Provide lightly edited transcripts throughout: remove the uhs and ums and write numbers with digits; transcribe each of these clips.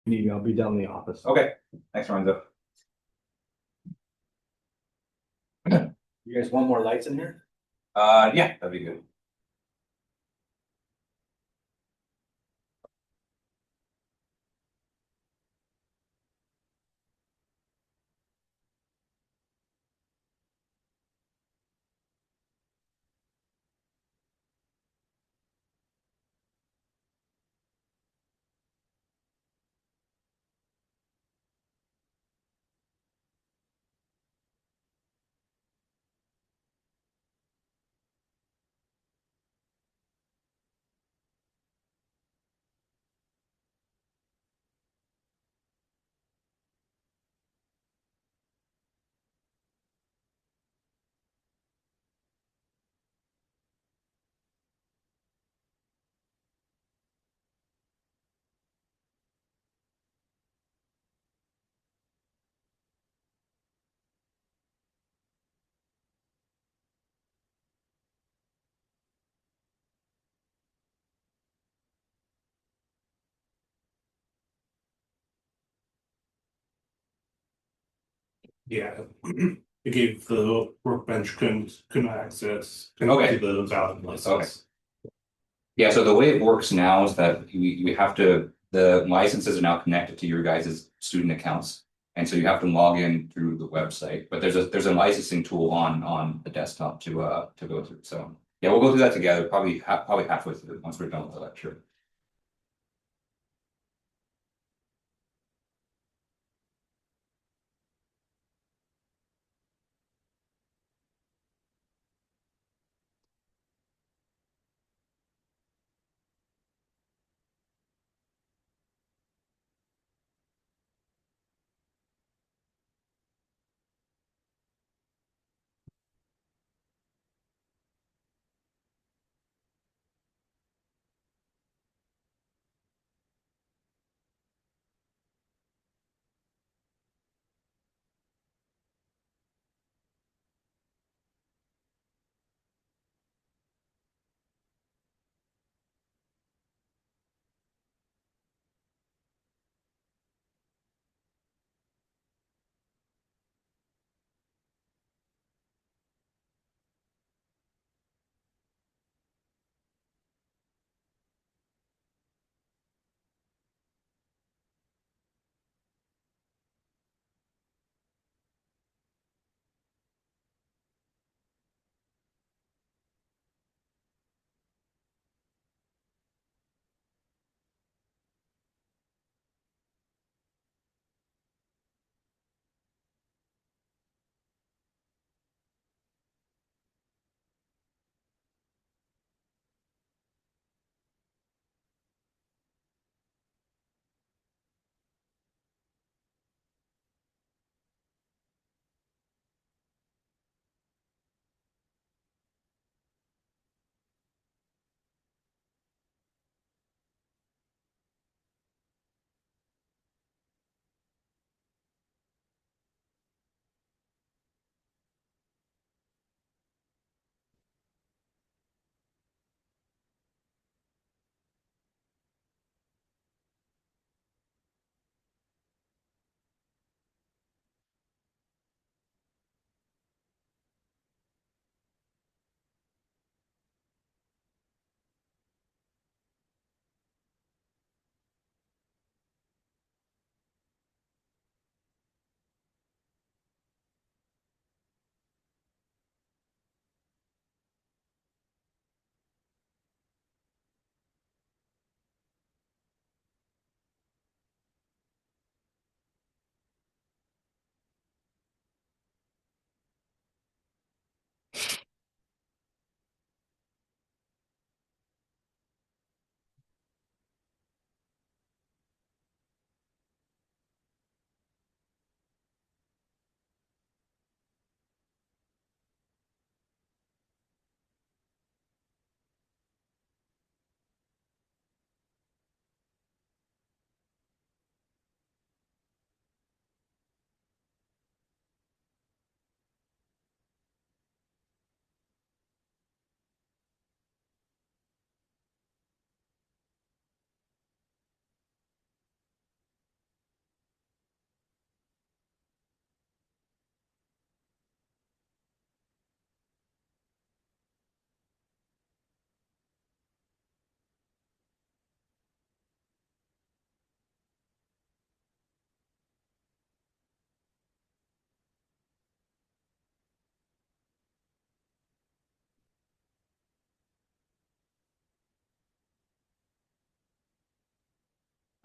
Maybe I'll be down in the office. Okay, thanks, Lorenzo. You guys want more lights in here? Yeah, that'd be good. Yeah, it gave the workbench couldn't access, Okay. to the valid license. Yeah, so the way it works now is that we have to, the licenses are now connected to your guys' student accounts. And so you have to log in through the website, but there's a licensing tool on the desktop to go through. So yeah, we'll go through that together, probably halfway through once we're done with the lecture.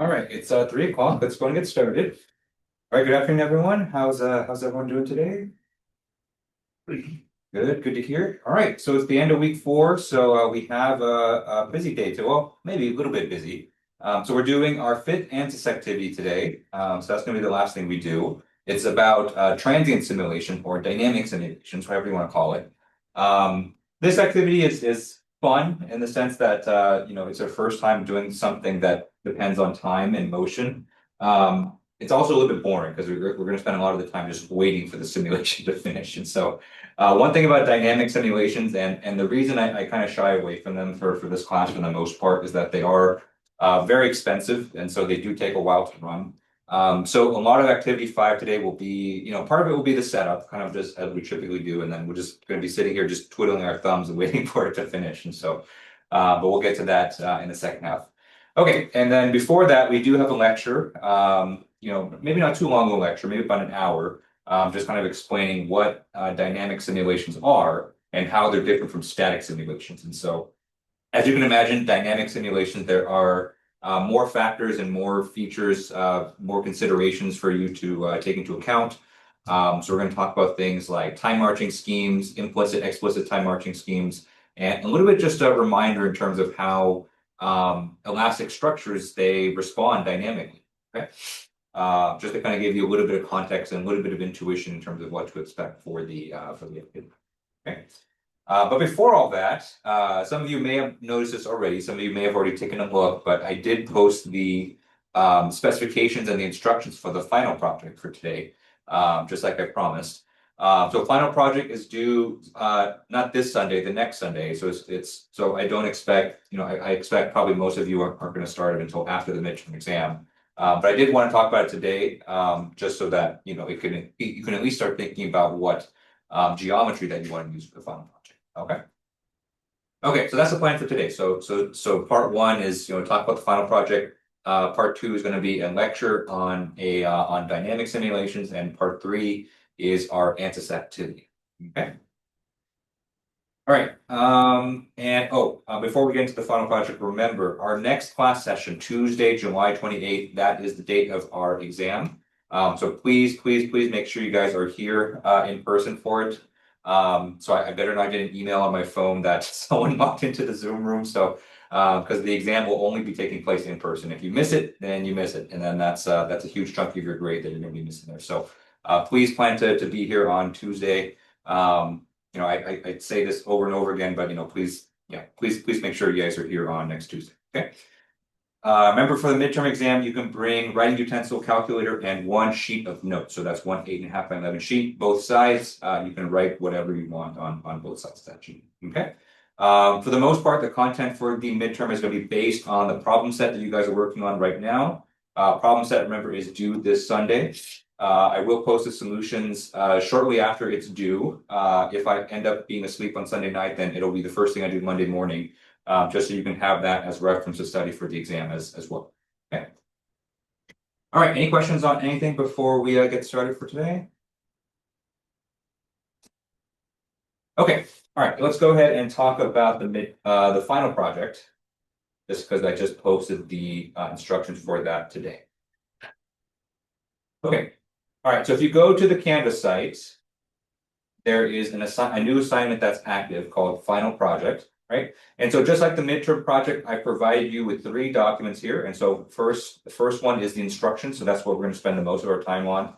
All right, it's 3 o'clock. Let's go and get started. All right, good afternoon, everyone. How's everyone doing today? Good to hear. All right, so it's the end of week 4, so we have a busy day too. Well, maybe a little bit busy. So we're doing our fifth ANSYS activity today. So that's going to be the last thing we do. It's about transient simulation or dynamic simulations, whatever you want to call it. This activity is fun in the sense that it's our first time doing something that depends on time and motion. It's also a little bit boring because we're going to spend a lot of the time just waiting for the simulation to finish. And so one thing about dynamic simulations and the reason I kind of shy away from them for this class for the most part is that they are very expensive, and so they do take a while to run. So a lot of activity 5 today will be, part of it will be the setup, kind of just as we typically do, and then we're just going to be sitting here just twiddling our thumbs and waiting for it to finish. And so, but we'll get to that in the second half. Okay, and then before that, we do have a lecture. Maybe not too long of a lecture, maybe about an hour, just kind of explaining what dynamic simulations are and how they're different from static simulations. And so, as you can imagine, dynamic simulations, there are more factors and more features, more considerations for you to take into account. So we're going to talk about things like time marching schemes, implicit, explicit time marching schemes, and a little bit just a reminder in terms of how elastic structures, they respond dynamically. Okay. Just to kind of give you a little bit of context and a little bit of intuition in terms of what to expect for the activity. Okay. But before all that, some of you may have noticed this already. Some of you may have already taken a look, but I did post the specifications and the instructions for the final project for today, just like I promised. So final project is due not this Sunday, the next Sunday. So so I don't expect, I expect probably most of you aren't going to start it until after the midterm exam. But I did want to talk about it today, just so that you can at least start thinking about what geometry that you want to use for the final project. Okay. Okay, so that's the plan for today. So part 1 is talk about the final project. Part 2 is going to be a lecture on on dynamic simulations, and part 3 is our ANSYS activity. Okay. All right. Before we get into the final project, remember our next class session, Tuesday, July 28th, that is the date of our exam. So please make sure you guys are here in person for it. So I better not get an email on my phone that someone walked into the Zoom room. So because the exam will only be taking place in person. If you miss it, then you miss it, and then that's a huge chunk of your grade that you're going to be missing there. So please plan to be here on Tuesday. I say this over and over again, but please make sure you guys are here on next Tuesday. Okay. Remember, for the midterm exam, you can bring writing utensil, calculator, and 1 sheet of notes. So that's 1 8.5 by 11 sheet, both sides. You can write whatever you want on both sides of that sheet. Okay. For the most part, the content for the midterm is going to be based on the problem set that you guys are working on right now. Problem set, remember, is due this Sunday. I will post the solutions shortly after it's due. If I end up being asleep on Sunday night, then it'll be the first thing I do Monday morning, just so you can have that as reference to study for the exam as well. Okay. All right. Any questions on anything before we get started for today? Okay. All right. Let's go ahead and talk about the final project, just because I just posted the instructions for that today. Okay. All right, so if you go to the Canvas site, there is a new assignment that's active called Final Project, right? And so just like the midterm project, I provided you with 3 documents here. And so the first one is the instructions. So that's what we're going to spend the most of our time on.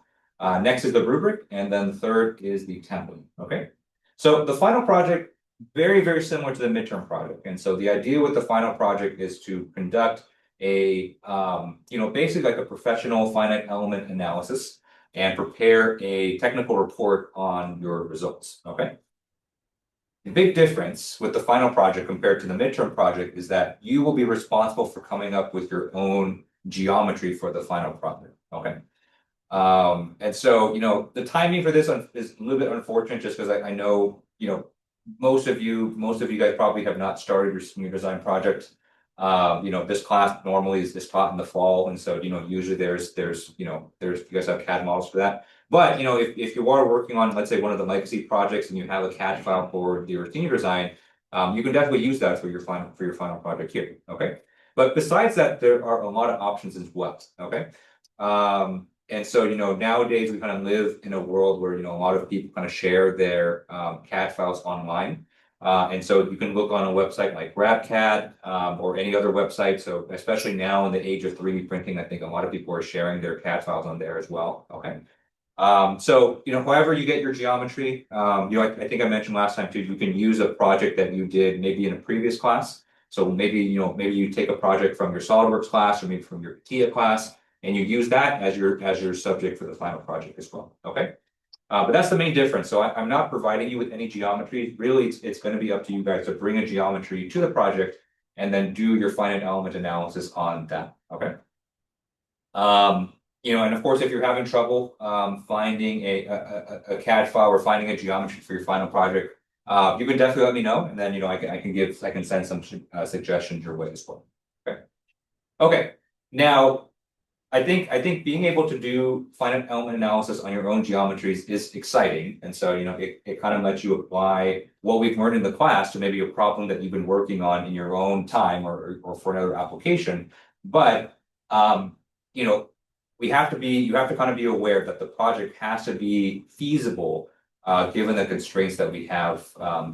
Next is the rubric, and then the third is the template, okay? So the final project, very, very similar to the midterm project. And so the idea with the final project is to conduct a, basically like a professional finite element analysis and prepare a technical report on your results, okay? The big difference with the final project compared to the midterm project is that you will be responsible for coming up with your own geometry for the final project, okay? And so, the timing for this is a little bit unfortunate, just because I know, most of you guys probably have not started your senior design project. This class normally is taught in the fall, and so usually there's you guys have CAD models for that. But if you are working on, let's say, one of the legacy projects and you have a CAD file for your senior design, you can definitely use that for your final project here. Okay. But besides that, there are a lot of options as well, okay? And so, nowadays we kind of live in a world where, a lot of people kind of share their CAD files online. And so you can look on a website like GrabCAD or any other website. So especially now in the age of 3D printing, I think a lot of people are sharing their CAD files on there as well, okay? So, however you get your geometry, I think I mentioned last time too, you can use a project that you did maybe in a previous class. So maybe, maybe you take a project from your SolidWorks class or maybe from your CATIA class, and you use that as your subject for the final project as well, okay? But that's the main difference. So I'm not providing you with any geometry. Really, it's going to be up to you guys to bring a geometry to the project and then do your finite element analysis on that, okay? And of course, if you're having trouble finding a CAD file or finding a geometry for your final project, you can definitely let me know, and then I can send some suggestions your way as well. Okay. Okay. Now, I think being able to do finite element analysis on your own geometries is exciting, and so it kind of lets you apply what we've learned in the class to maybe a problem that you've been working on in your own time or for another application, but you have to kind of be aware that the project has to be feasible given the constraints that we have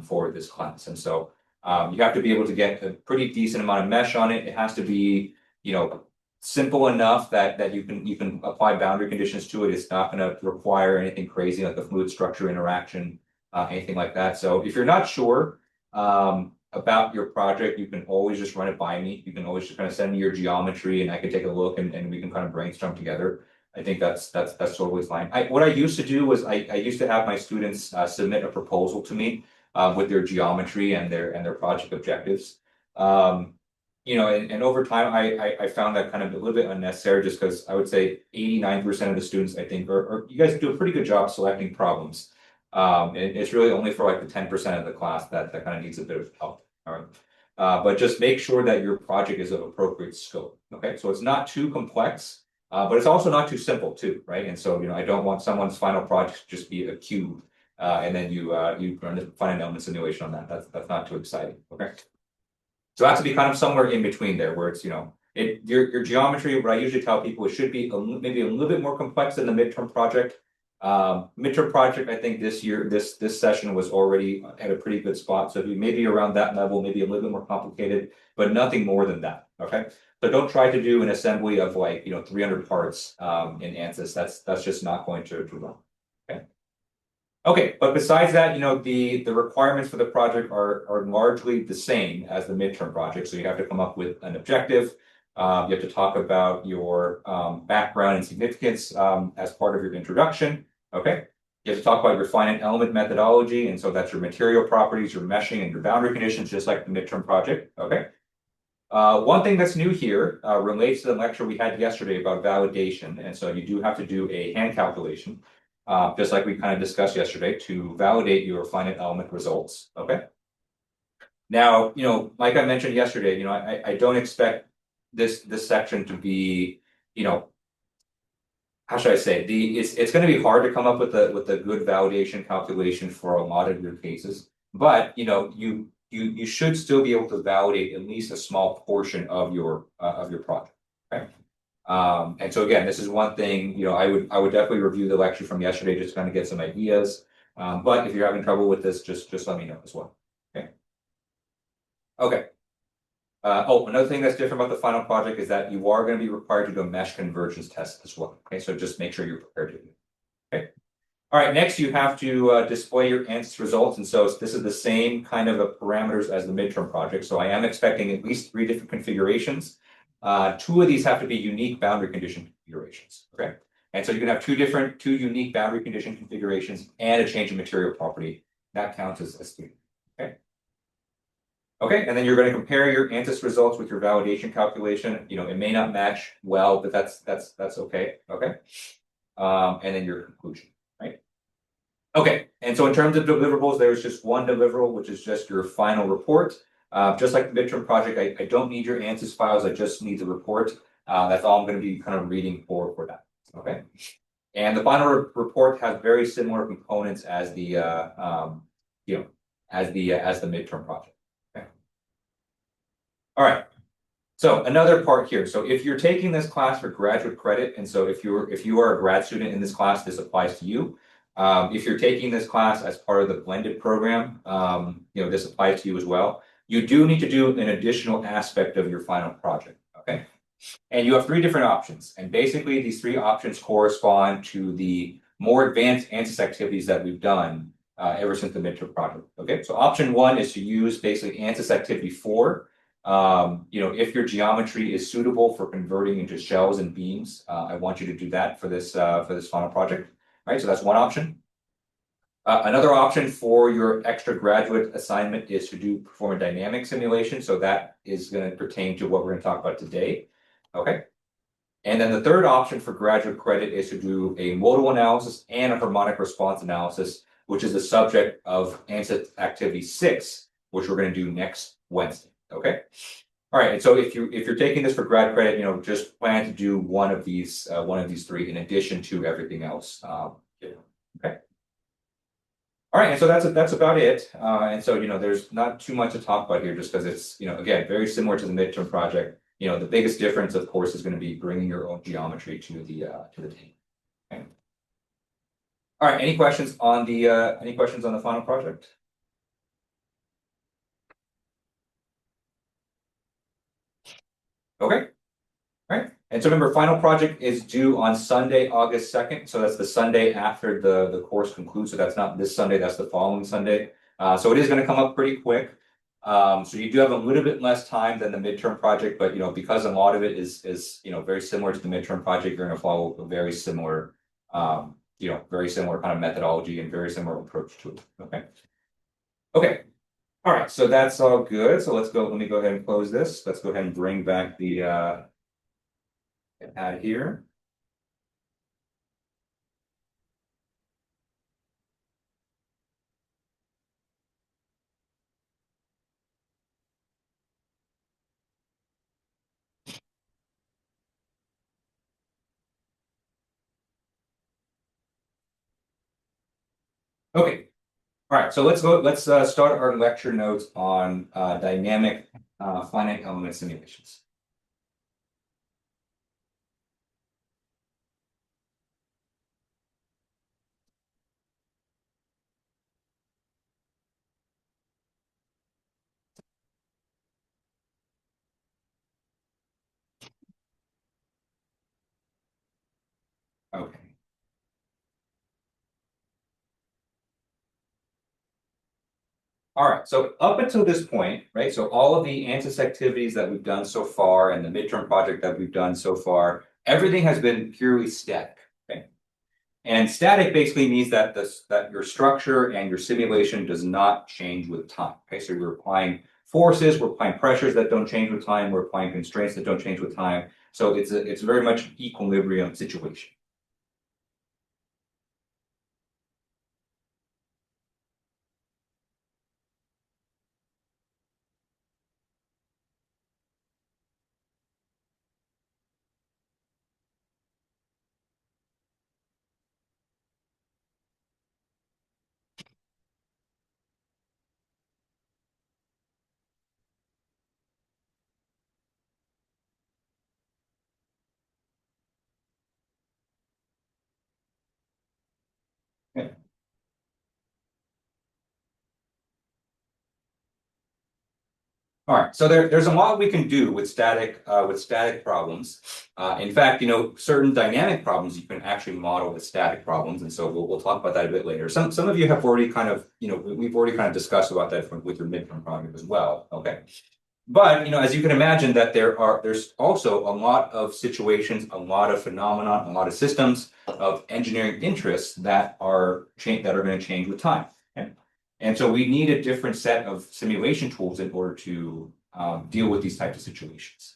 for this class. And so you have to be able to get a pretty decent amount of mesh on it. It has to be, simple enough that you can apply boundary conditions to it. It's not going to require anything crazy like a fluid structure interaction, anything like that. So if you're not sure about your project, you can always just run it by me. You can always just kind of send me your geometry and I can take a look and we can kind of brainstorm together. I think that's totally fine. What I used to do was I used to have my students submit a proposal to me with their geometry and their project objectives. And over time I found that kind of a little bit unnecessary just because I would say 89% of the students I think are you guys do a pretty good job selecting problems. And it's really only for like the 10% of the class that kind of needs a bit of help. All right. But just make sure that your project is of appropriate scope. Okay. So it's not too complex, but it's also not too simple too, right? And so, I don't want someone's final project to just be a cube. And then you run a finite element simulation on that. That's not too exciting. Okay. So it has to be kind of somewhere in between there where it's, your geometry, what I usually tell people, it should be maybe a little bit more complex than the midterm project. Midterm project, I think this year, this session was already at a pretty good spot. So if you maybe around that level, maybe a little bit more complicated, but nothing more than that. Okay. So don't try to do an assembly of 300 parts in ANSYS. That's just not going to run. Okay. Okay, but besides that, the requirements for the project are largely the same as the midterm project. So you have to come up with an objective. You have to talk about your background and significance as part of your introduction. Okay. You have to talk about your finite element methodology. And so that's your material properties, your meshing, and your boundary conditions, just like the midterm project. Okay. One thing that's new here relates to the lecture we had yesterday about validation. And so you do have to do a hand calculation, just like we kind of discussed yesterday, to validate your finite element results. Okay. Now, like I mentioned yesterday, I don't expect this section to be, how should I say? It's going to be hard to come up with a good validation calculation for a lot of your cases, but you should still be able to validate at least a small portion of your project. Okay. And so again, this is one thing, I would definitely review the lecture from yesterday just to kind of get some ideas. But if you're having trouble with this, just let me know as well. Okay. Okay. Another thing that's different about the final project is that you are going to be required to do a mesh convergence test as well. Okay, so just make sure you're prepared to do it. Okay. All right, next you have to display your ANSYS results. And so this is the same kind of parameters as the midterm project. So I am expecting at least 3 different configurations. 2 of these have to be unique boundary condition configurations. Okay. And so you can have 2 unique boundary condition configurations and a change in material property. That counts as 3. Okay. Okay, and then you're going to compare your ANSYS results with your validation calculation. It may not match well, but that's okay. Okay. And then your conclusion, right? Okay, and so in terms of deliverables, there's just one deliverable, which is just your final report. Just like the midterm project, I don't need your ANSYS files. I just need the report. That's all I'm going to be kind of reading for that. Okay. And the final report has very similar components as the as the midterm project. Okay. All right. So another part here. So if you're taking this class for graduate credit, and so if you are a grad student in this class, this applies to you. If you're taking this class as part of the blended program, this applies to you as well. You do need to do an additional aspect of your final project. Okay. And you have three different options. And basically, these three options correspond to the more advanced ANSYS activities that we've done ever since the midterm project. Okay, so option one is to use basically ANSYS activity 4. If your geometry is suitable for converting into shells and beams, I want you to do that for this final project. All right, so that's one option. Another option for your extra graduate assignment is to perform a dynamic simulation. So that is going to pertain to what we're going to talk about today. Okay. And then the third option for graduate credit is to do a modal analysis and a harmonic response analysis, which is the subject of ANSYS activity 6, which we're going to do next Wednesday. Okay. All right. And so if you're taking this for grad credit, just plan to do one of these three in addition to everything else. Okay. All right, and so that's about it. And so there's not too much to talk about here, just because it's again very similar to the midterm project. The biggest difference, of course, is going to be bringing your own geometry to the team. Okay. All right, any questions on the final project? Okay. All right. And so remember, final project is due on Sunday, August 2nd. So that's the Sunday after the course concludes. So that's not this Sunday, that's the following Sunday. So it is going to come up pretty quick. So you do have a little bit less time than the midterm project, but because a lot of it is very similar to the midterm project, you're going to follow a very similar kind of methodology and very similar approach to it. Okay. Okay. All right. So that's all good. So let's go. Let me go ahead and close this. Let's go ahead and bring back the add here. Okay. All right. So let's go. Let's start our lecture notes on dynamic finite element simulations. Okay. All right, so up until this point, right? So all of the ANSYS activities that we've done so far and the midterm project that we've done so far, everything has been purely static. Okay. And static basically means that that your structure and your simulation does not change with time. Okay, so we're applying forces, we're applying pressures that don't change with time, we're applying constraints that don't change with time. So it's very much an equilibrium situation. Okay. All right, so there's a lot we can do with static problems. In fact, certain dynamic problems you can actually model with static problems, and so we'll talk about that a bit later. Some of you have already kind of we've already kind of discussed about that with your midterm project as well. Okay, but as you can imagine, that there's also a lot of situations, a lot of phenomena, a lot of systems of engineering interests that are going to change with time. Okay? And so we need a different set of simulation tools in order to deal with these types of situations.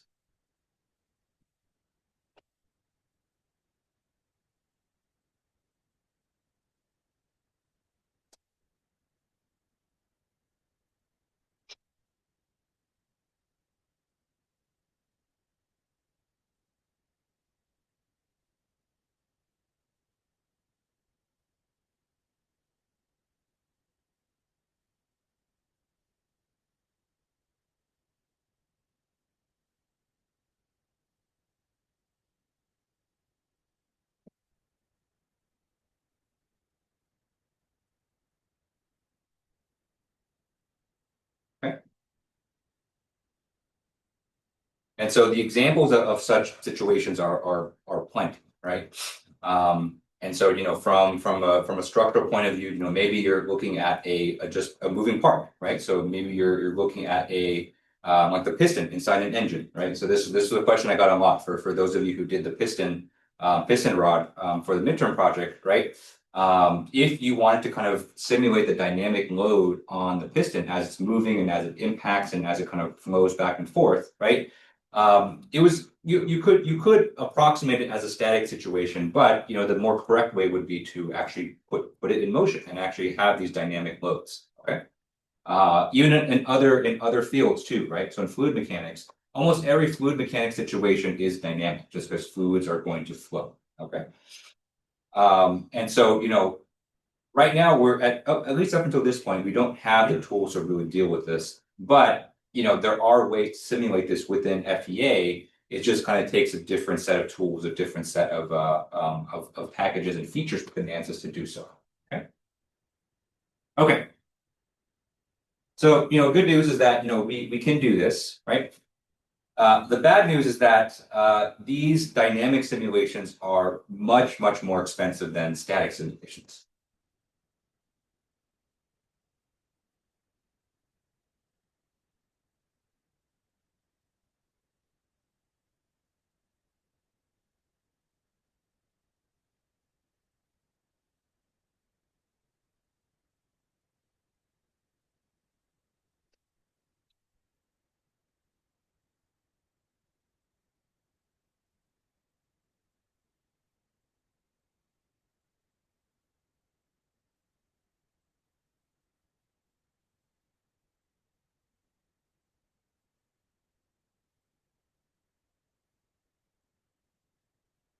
And so the examples of such situations are plenty, right? And so, from a structural point of view, maybe you're looking at just a moving part, right? So maybe you're looking at like the piston inside an engine, right? So this is a question I got a lot for those of you who did the piston rod for the midterm project, right? If you wanted to kind of simulate the dynamic load on the piston as it's moving and as it impacts and as it kind of flows back and forth, right? It was you could approximate it as a static situation, but the more correct way would be to actually put it in motion and actually have these dynamic loads. Okay. Even in other fields too, right? So in fluid mechanics, almost every fluid mechanics situation is dynamic, just because fluids are going to flow. Okay. And so right now we're at least up until this point, we don't have the tools to really deal with this, but there are ways to simulate this within FEA. It just kind of takes a different set of tools, a different set of packages and features within ANSYS to do so. Okay. Okay. So good news is that we can do this, right? The bad news is that these dynamic simulations are much more expensive than static simulations.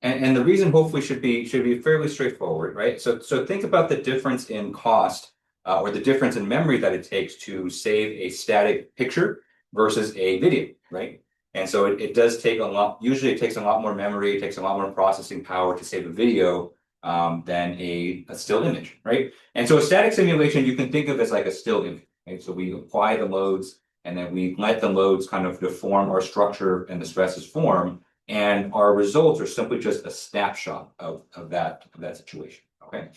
And the reason hopefully should be fairly straightforward, right? So think about the difference in cost or the difference in memory that it takes to save a static picture versus a video, right? And so it does take a lot. Usually, it takes a lot more memory, it takes a lot more processing power to save a video than a still image, right? And so a static simulation you can think of as like a still image, right? So we apply the loads and then we let the loads kind of deform our structure and the stresses form. And our results are simply just a snapshot of that situation. Okay.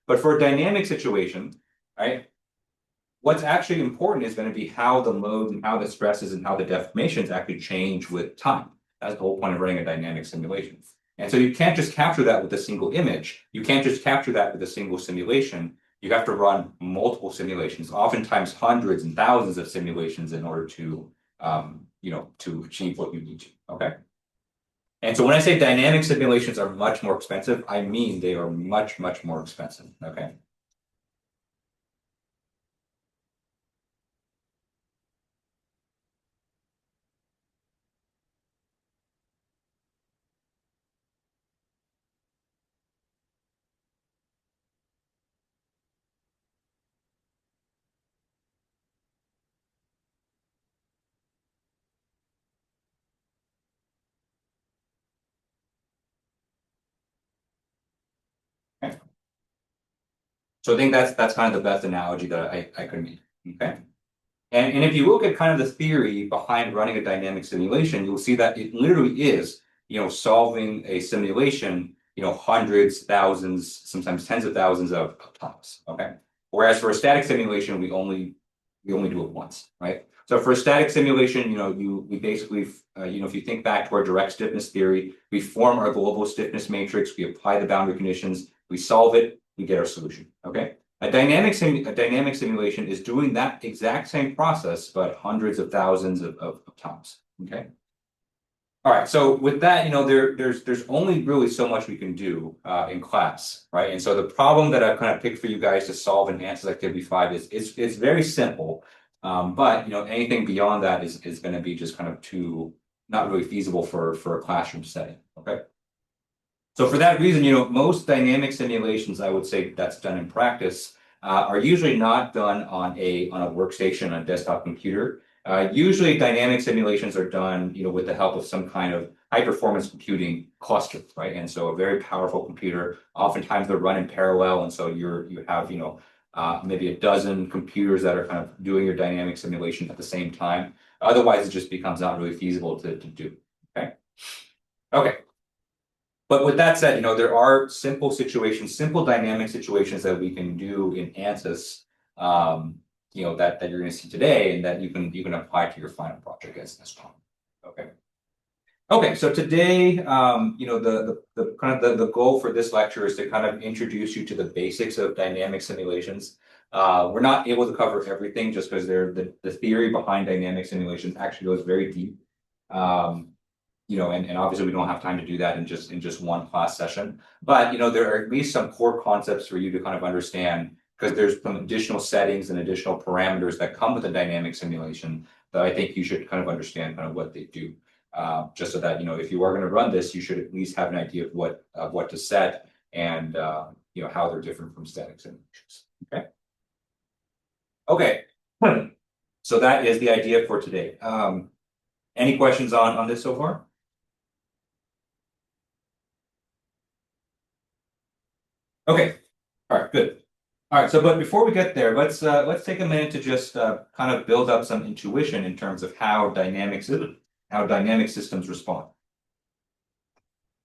But for a dynamic situation, right, what's actually important is going to be how the loads and how the stresses and how the deformations actually change with time. That's the whole point of running a dynamic simulation. And so you can't just capture that with a single image. You can't just capture that with a single simulation. You have to run multiple simulations, oftentimes hundreds and thousands of simulations in order to to achieve what you need to. Okay. And so when I say dynamic simulations are much more expensive, I mean they are much more expensive. Okay. Okay. So I think that's kind of the best analogy that I could make. Okay. And if you look at kind of the theory behind running a dynamic simulation, you'll see that it literally is, solving a simulation, hundreds, thousands, sometimes tens of thousands of times. Okay. Whereas for a static simulation, we only do it once, right? So for a static simulation, we basically, if you think back to our direct stiffness theory, we form our global stiffness matrix, we apply the boundary conditions, we solve it, we get our solution. Okay. A dynamic simulation is doing that exact same process, but hundreds of thousands of times. Okay. All right. So with that, there's only really so much we can do in class, right? And so the problem that I've kind of picked for you guys to solve in ANSYS Activity 5 is very simple. But anything beyond that is going to be just kind of too not really feasible for a classroom setting. Okay. So for that reason, most dynamic simulations, I would say that's done in practice, are usually not done on a workstation, on a desktop computer. Usually dynamic simulations are done, with the help of some kind of high performance computing cluster, right? And so a very powerful computer, oftentimes they're run in parallel. And so you have, maybe a dozen computers that are kind of doing your dynamic simulation at the same time. Otherwise, it just becomes not really feasible to do. Okay. Okay. But with that said, there are simple situations, simple dynamic situations that we can do in ANSYS, that you're going to see today, and that you can apply to your final project as well. Okay. Okay, so today, the kind of the goal for this lecture is to kind of introduce you to the basics of dynamic simulations. We're not able to cover everything just because the theory behind dynamic simulations actually goes very deep. And obviously we don't have time to do that in just one class session. But there are at least some core concepts for you to kind of understand, because there's some additional settings and additional parameters that come with a dynamic simulation that I think you should kind of understand kind of what they do. Just so that if you are going to run this, you should at least have an idea of what to set and how they're different from static simulations. Okay. Okay. So that is the idea for today. Any questions on this so far? Okay. All right. Good. All right. So, but before we get there, let's take a minute to just kind of build up some intuition in terms of how dynamic systems respond.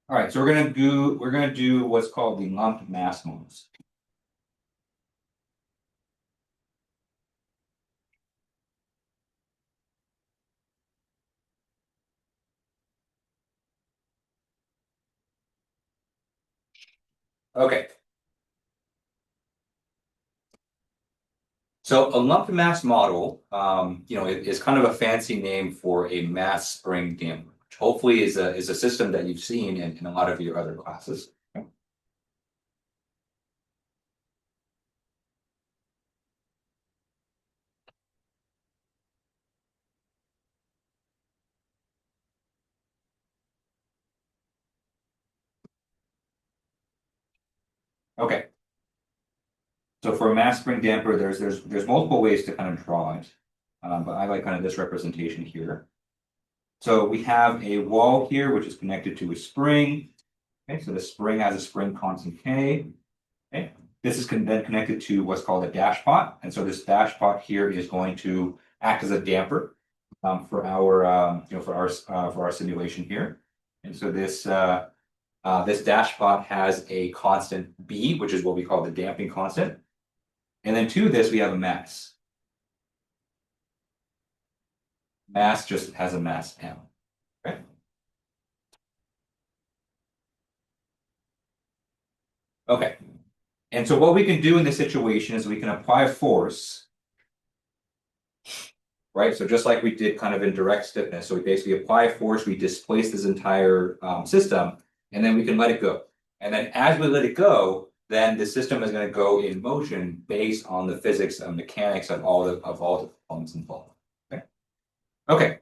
All right. So we're gonna do what's called the lumped mass models. Okay. So a lumped mass model, is kind of a fancy name for a mass spring damper, which hopefully is a system that you've seen in a lot of your other classes. Okay. So for a mass spring damper, there's multiple ways to kind of draw it, but I like kind of this representation here. So we have a wall here, which is connected to a spring. Okay, so the spring has a spring constant K. Okay, this is then connected to what's called a dashpot, and so this dashpot here is going to act as a damper for our simulation here. And so this dashpot has a constant B, which is what we call the damping constant. And then to this, we have a mass. Mass just has a mass M. Okay. Okay. And so what we can do in this situation is we can apply a force, right? So just like we did kind of in direct stiffness. So we basically apply a force, we displace this entire system, and then we can let it go. And then as we let it go, then the system is going to go in motion based on the physics and mechanics of all the components involved. Okay. Okay.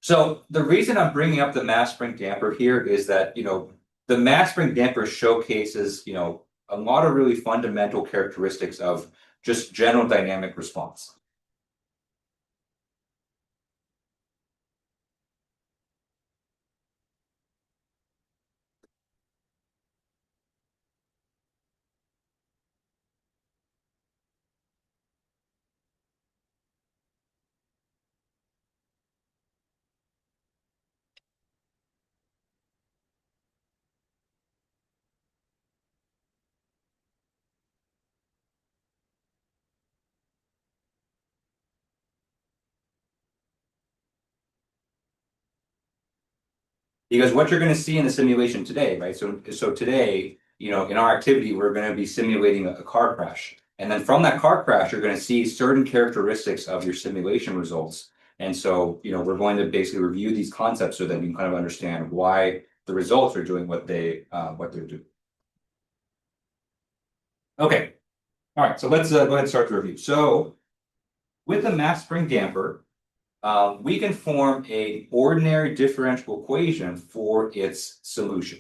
So the reason I'm bringing up the mass spring damper here is that, the mass spring damper showcases, a lot of really fundamental characteristics of just general dynamic response. Because what you're going to see in the simulation today, right? So today, in our activity, we're going to be simulating a car crash. And then from that car crash, you're going to see certain characteristics of your simulation results. And so, we're going to basically review these concepts so that you can kind of understand why the results are doing what they're doing. Okay. All right. So let's go ahead and start the review. So with the mass spring damper, we can form an ordinary differential equation for its solution.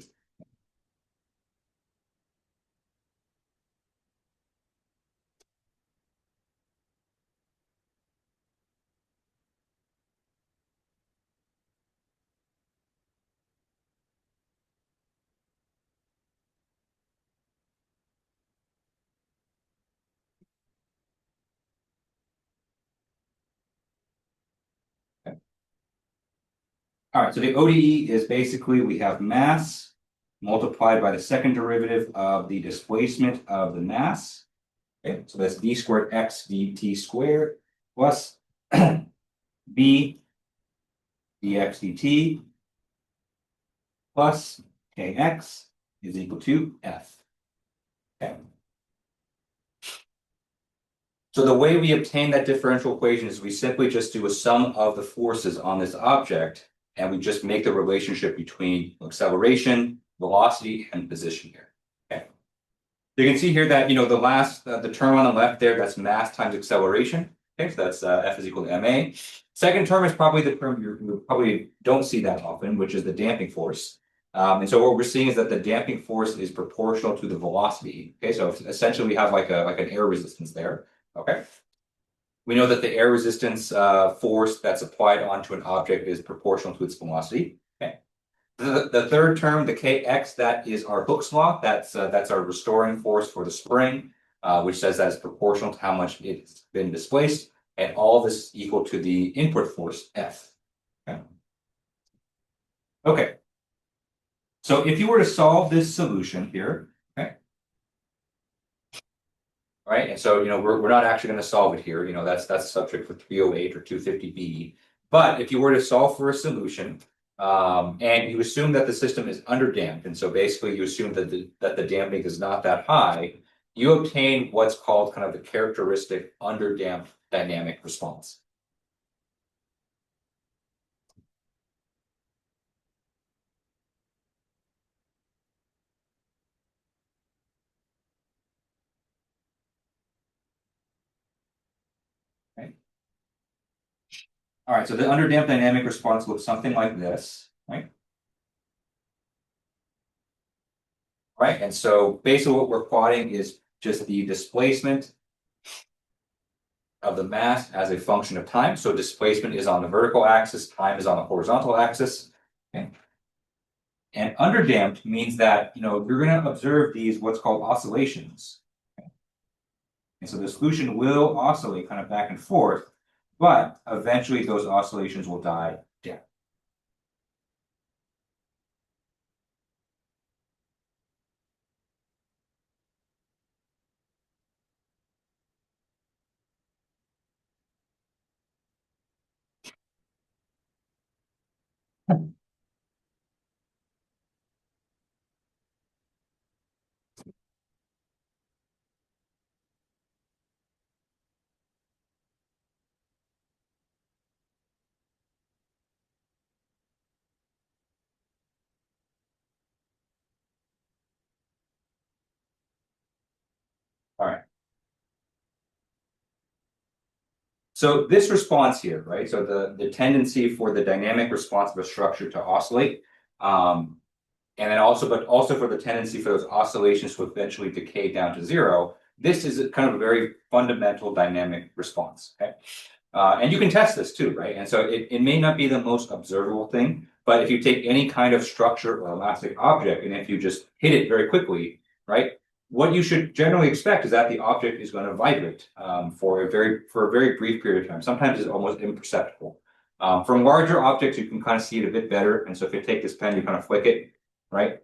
All right, so the ODE is basically we have mass multiplied by the second derivative of the displacement of the mass. Okay, so that's d squared x dt squared plus b dx dt plus kx is equal to f. Okay. So the way we obtain that differential equation is we simply just do a sum of the forces on this object, and we just make the relationship between acceleration, velocity, and position here. Okay. You can see here that the term on the left there, that's mass times acceleration. Okay, so that's F is equal to ma. Second term is probably the term you probably don't see that often, which is the damping force. And so what we're seeing is that the damping force is proportional to the velocity. Okay, so essentially we have like an air resistance there. Okay. We know that the air resistance force that's applied onto an object is proportional to its velocity. Okay. The third term, the kx, that is our Hooke's law. That's our restoring force for the spring, which says that it's proportional to how much it's been displaced, and all this is equal to the input force F. Okay. Okay. So if you were to solve this solution here, okay. Right, and so we're not actually going to solve it here. That's subject for 308 or 250B. But if you were to solve for a solution, and you assume that the system is underdamped, and so basically you assume that the damping is not that high, you obtain what's called kind of the characteristic underdamped dynamic response. Okay. All right, so the underdamped dynamic response looks something like this, right? Right, and so basically what we're plotting is just the displacement of the mass as a function of time. So displacement is on the vertical axis, time is on the horizontal axis. Okay. And underdamped means that you're going to observe these what's called oscillations. Okay. And so the solution will oscillate kind of back and forth, but eventually those oscillations will die down. All right. So this response here, right? So the tendency for the dynamic response of a structure to oscillate, and then also for the tendency for those oscillations to eventually decay down to zero. This is kind of a very fundamental dynamic response. Okay, and you can test this too, right? And so it may not be the most observable thing, but if you take any kind of structure or elastic object, and if you just hit it very quickly, right? What you should generally expect is that the object is going to vibrate for a very brief period of time. Sometimes it's almost imperceptible. From larger objects, you can kind of see it a bit better. And so if you take this pen, you kind of flick it, right?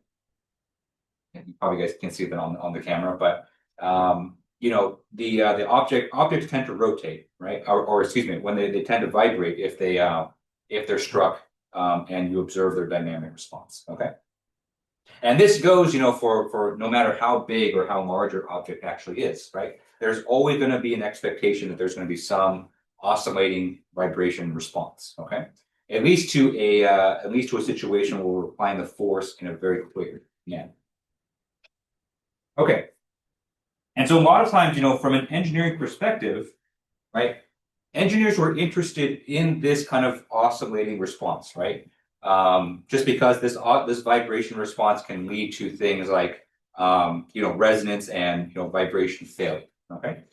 You probably guys can't see it on the camera, but the objects tend to rotate, right? Or excuse me, when they tend to vibrate if they're struck and you observe their dynamic response. Okay. And this goes, for no matter how big or how large your object actually is, right? There's always going to be an expectation that there's going to be some oscillating vibration response. Okay, at least to a situation where we're applying the force in a very clear manner. Okay, and so a lot of times, from an engineering perspective, right? Engineers were interested in this kind of oscillating response, right? Just because this vibration response can lead to things like resonance and vibration failure. Okay.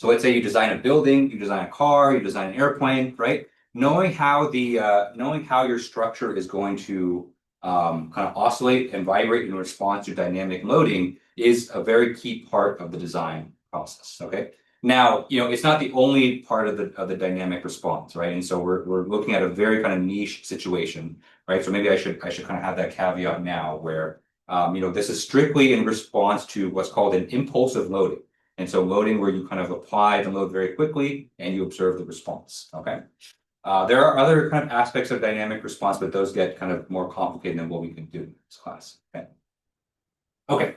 So let's say you design a building, you design a car, you design an airplane, right? Knowing how your structure is going to kind of oscillate and vibrate in response to dynamic loading is a very key part of the design process. Okay. Now, it's not the only part of the dynamic response, right? And so we're looking at a very kind of niche situation, right? So maybe I should kind of have that caveat now where this is strictly in response to what's called an impulsive loading. And so loading where you kind of apply the load very quickly and you observe the response. Okay. There are other kind of aspects of dynamic response, but those get kind of more complicated than what we can do in this class. Okay. Okay.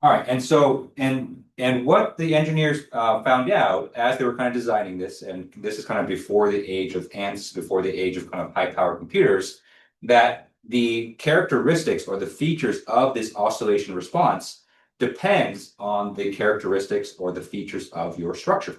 All right. And so and what the engineers found out as they were kind of designing this, and this is kind of before the age of ANSYS, before the age of kind of high power computers, that the characteristics or the features of this oscillation response depends on the characteristics or the features of your structure.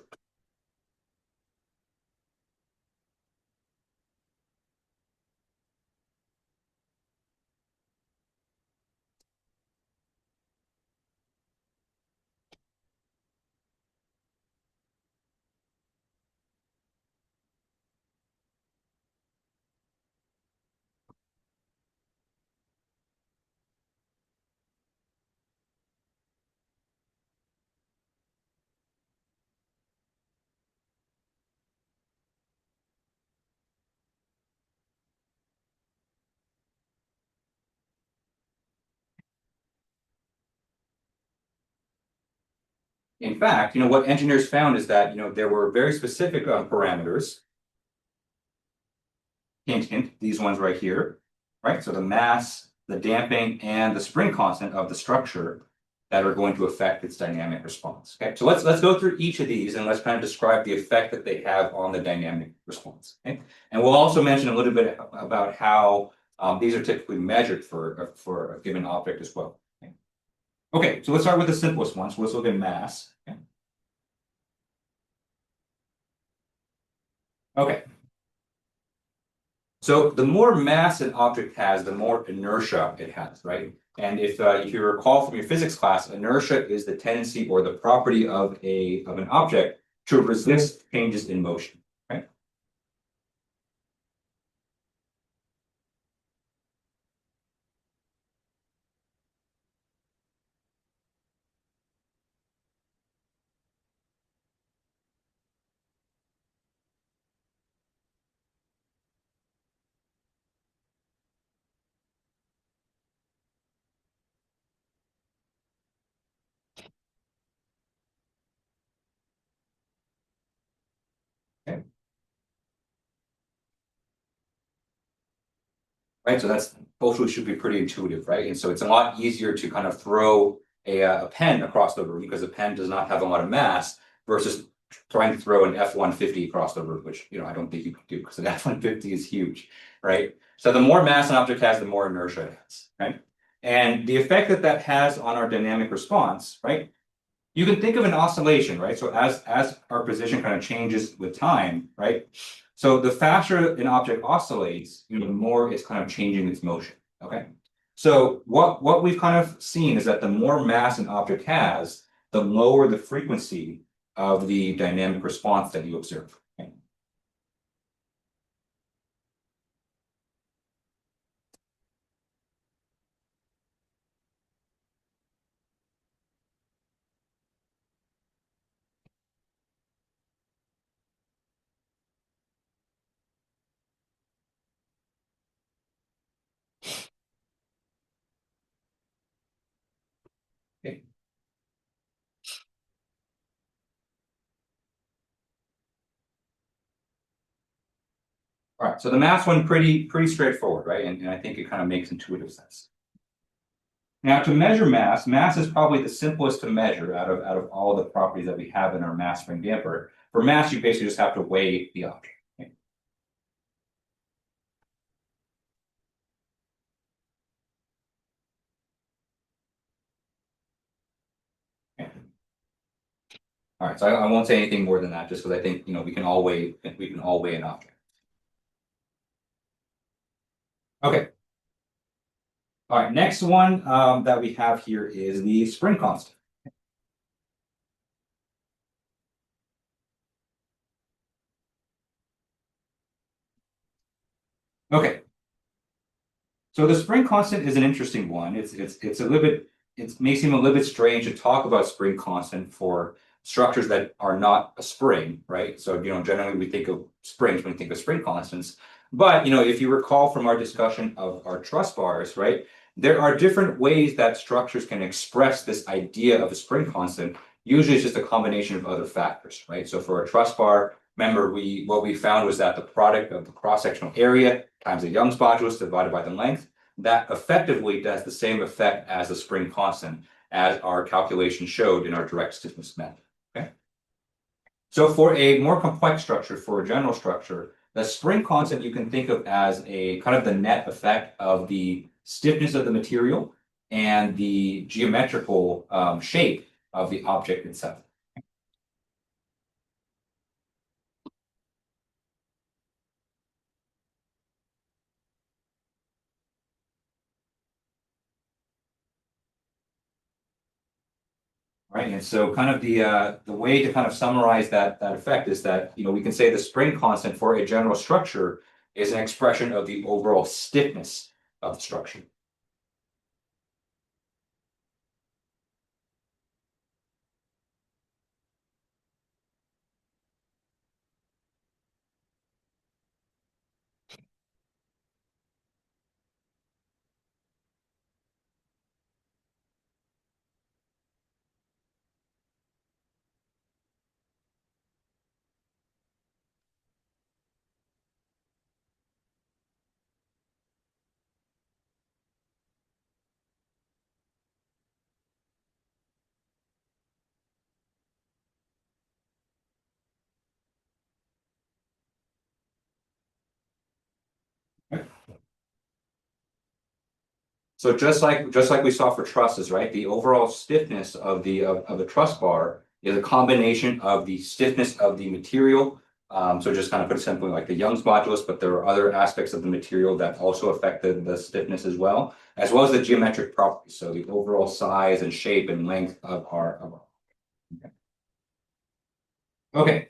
In fact, what engineers found is that, there were very specific parameters. Hint, hint, these ones right here, right? So the mass, the damping, and the spring constant of the structure that are going to affect its dynamic response. Okay, so let's go through each of these and let's kind of describe the effect that they have on the dynamic response. Okay, and we'll also mention a little bit about how these are typically measured for a given object as well. Okay, so let's start with the simplest one. So let's look at mass. Okay. So the more mass an object has, the more inertia it has, right? And if you recall from your physics class, inertia is the tendency or the property of an object to resist changes in motion, right? Okay. Right, so that's hopefully should be pretty intuitive, right? And so it's a lot easier to kind of throw a pen across the room because a pen does not have a lot of mass versus trying to throw an F-150 across the room, which I don't think you can do because an F-150 is huge, right? So the more mass an object has, the more inertia it has, right? And the effect that that has on our dynamic response, right? You can think of an oscillation, right? So as our position kind of changes with time, right? So the faster an object oscillates, the more it's kind of changing its motion. Okay. So what we've kind of seen is that the more mass an object has, the lower the frequency of the dynamic response that you observe. Okay. Okay. All right. So the mass one pretty straightforward, right? And I think it kind of makes intuitive sense. Now, to measure mass, mass is probably the simplest to measure out of all of the properties that we have in our mass spring damper. For mass, you basically just have to weigh the object. Okay. Okay. All right, so I won't say anything more than that, just because I think we can all weigh an object. Okay. All right, next one that we have here is the spring constant. Okay. So the spring constant is an interesting one. It's a little bit, it may seem a little bit strange to talk about spring constant for structures that are not a spring, right? So, generally we think of springs when we think of spring constants. But, if you recall from our discussion of our truss bars, right, there are different ways that structures can express this idea of a spring constant. Usually it's just a combination of other factors, right? So for a truss bar, remember, what we found was that the product of the cross-sectional area times the Young's modulus divided by the length, that effectively does the same effect as the spring constant, as our calculation showed in our direct stiffness method. Okay. So for a more complex structure, for a general structure, the spring constant you can think of as a kind of the net effect of the stiffness of the material and the geometrical shape of the object itself. Right, and so kind of the way to kind of summarize that effect is that we can say the spring constant for a general structure is an expression of the overall stiffness of the structure. So just like we saw for trusses, right? The overall stiffness of the truss bar is a combination of the stiffness of the material. So just kind of put it simply like the Young's modulus, but there are other aspects of the material that also affect the stiffness as well as the geometric properties. So the overall size and shape and length of our okay.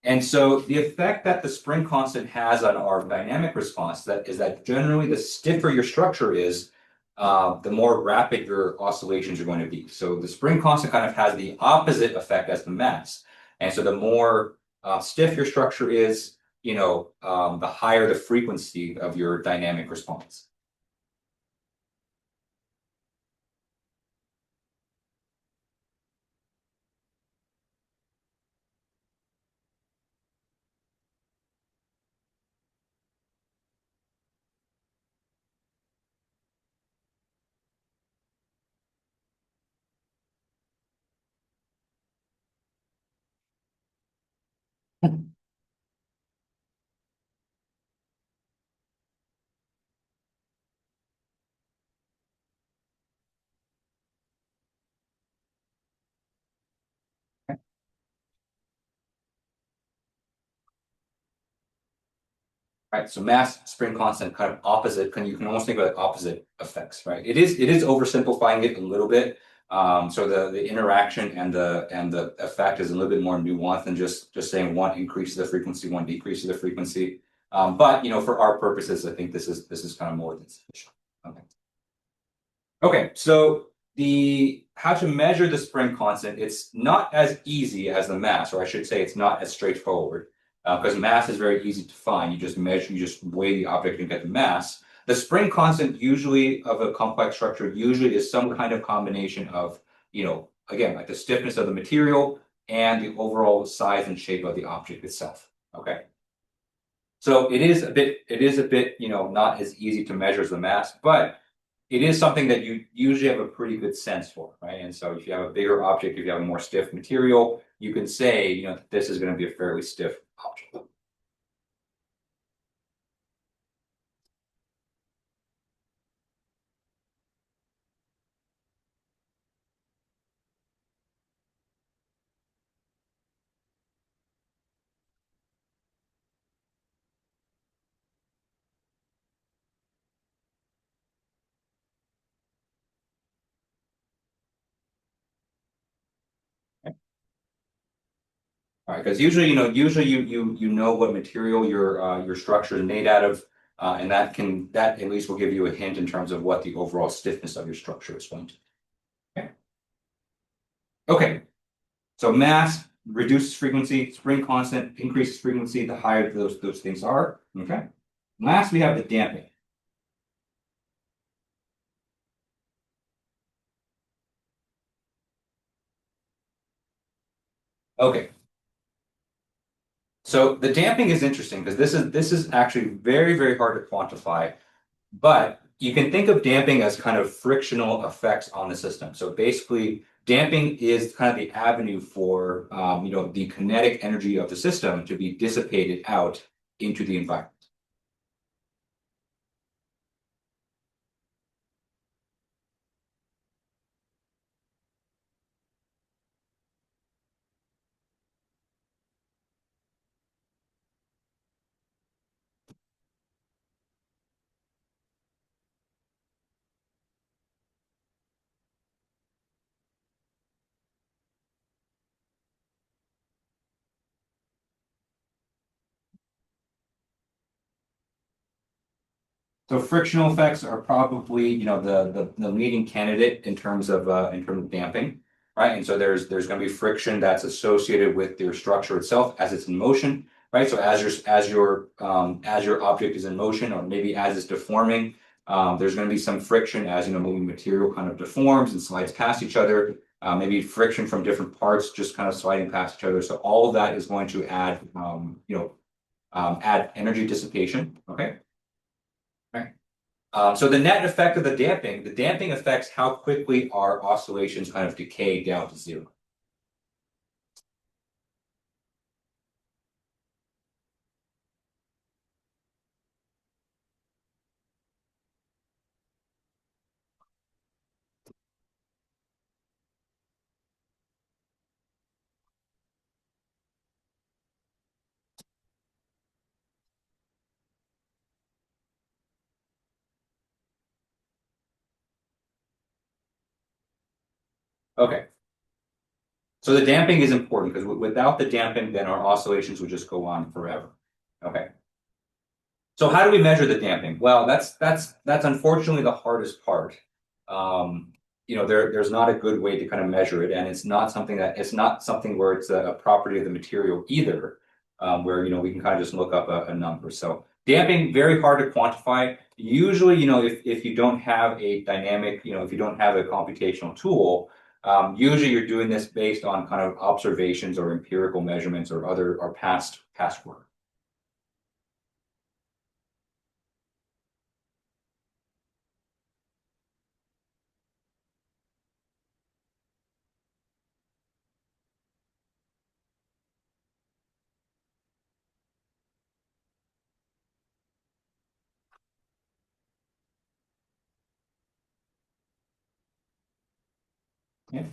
And so the effect that the spring constant has on our dynamic response is that generally the stiffer your structure is, the more rapid your oscillations are going to be. So the spring constant kind of has the opposite effect as the mass. And so the more stiff your structure is, the higher the frequency of your dynamic response. Right, so mass, spring constant, kind of opposite. You can almost think about opposite effects, right? It is oversimplifying it a little bit. So the interaction and the effect is a little bit more nuanced than just saying one increases the frequency, one decreases the frequency. But for our purposes, I think this is kind of more than sufficient. Okay. Okay, so the how to measure the spring constant, it's not as easy as the mass, or I should say it's not as straightforward, because mass is very easy to find. You just measure, you just weigh the object and get the mass. The spring constant usually of a complex structure usually is some kind of combination of, again, like the stiffness of the material and the overall size and shape of the object itself. Okay. So it is a bit, not as easy to measure as the mass, but it is something that you usually have a pretty good sense for, right? And so if you have a bigger object, if you have a more stiff material, you can say, that this is going to be a fairly stiff object. Right, because usually, you know what material your structure is made out of, and that at least will give you a hint in terms of what the overall stiffness of your structure is going to be. Okay. Okay. So mass reduces frequency, spring constant increases frequency, the higher those things are. Okay. Last, we have the damping. Okay. So the damping is interesting because this is actually very, very hard to quantify, but you can think of damping as kind of frictional effects on the system. So basically, damping is kind of the avenue for the kinetic energy of the system to be dissipated out into the environment. So frictional effects are probably, the leading candidate in terms of damping, right? And so there's going to be friction that's associated with your structure itself as it's in motion, right? So as your object is in motion, or maybe as it's deforming, there's going to be some friction as maybe material kind of deforms and slides past each other. Maybe friction from different parts just kind of sliding past each other. So all of that is going to add add energy dissipation. Okay. So the net effect of the damping affects how quickly our oscillations kind of decay down to zero. Okay. So the damping is important because without the damping, then our oscillations would just go on forever. Okay. So how do we measure the damping? Well, that's unfortunately the hardest part. There's not a good way to kind of measure it, and it's not something where it's a property of the material either, where we can kind of just look up a number. So damping, very hard to quantify. Usually, if you don't have a dynamic, if you don't have a computational tool, usually you're doing this based on kind of observations or empirical measurements or past work. Yeah.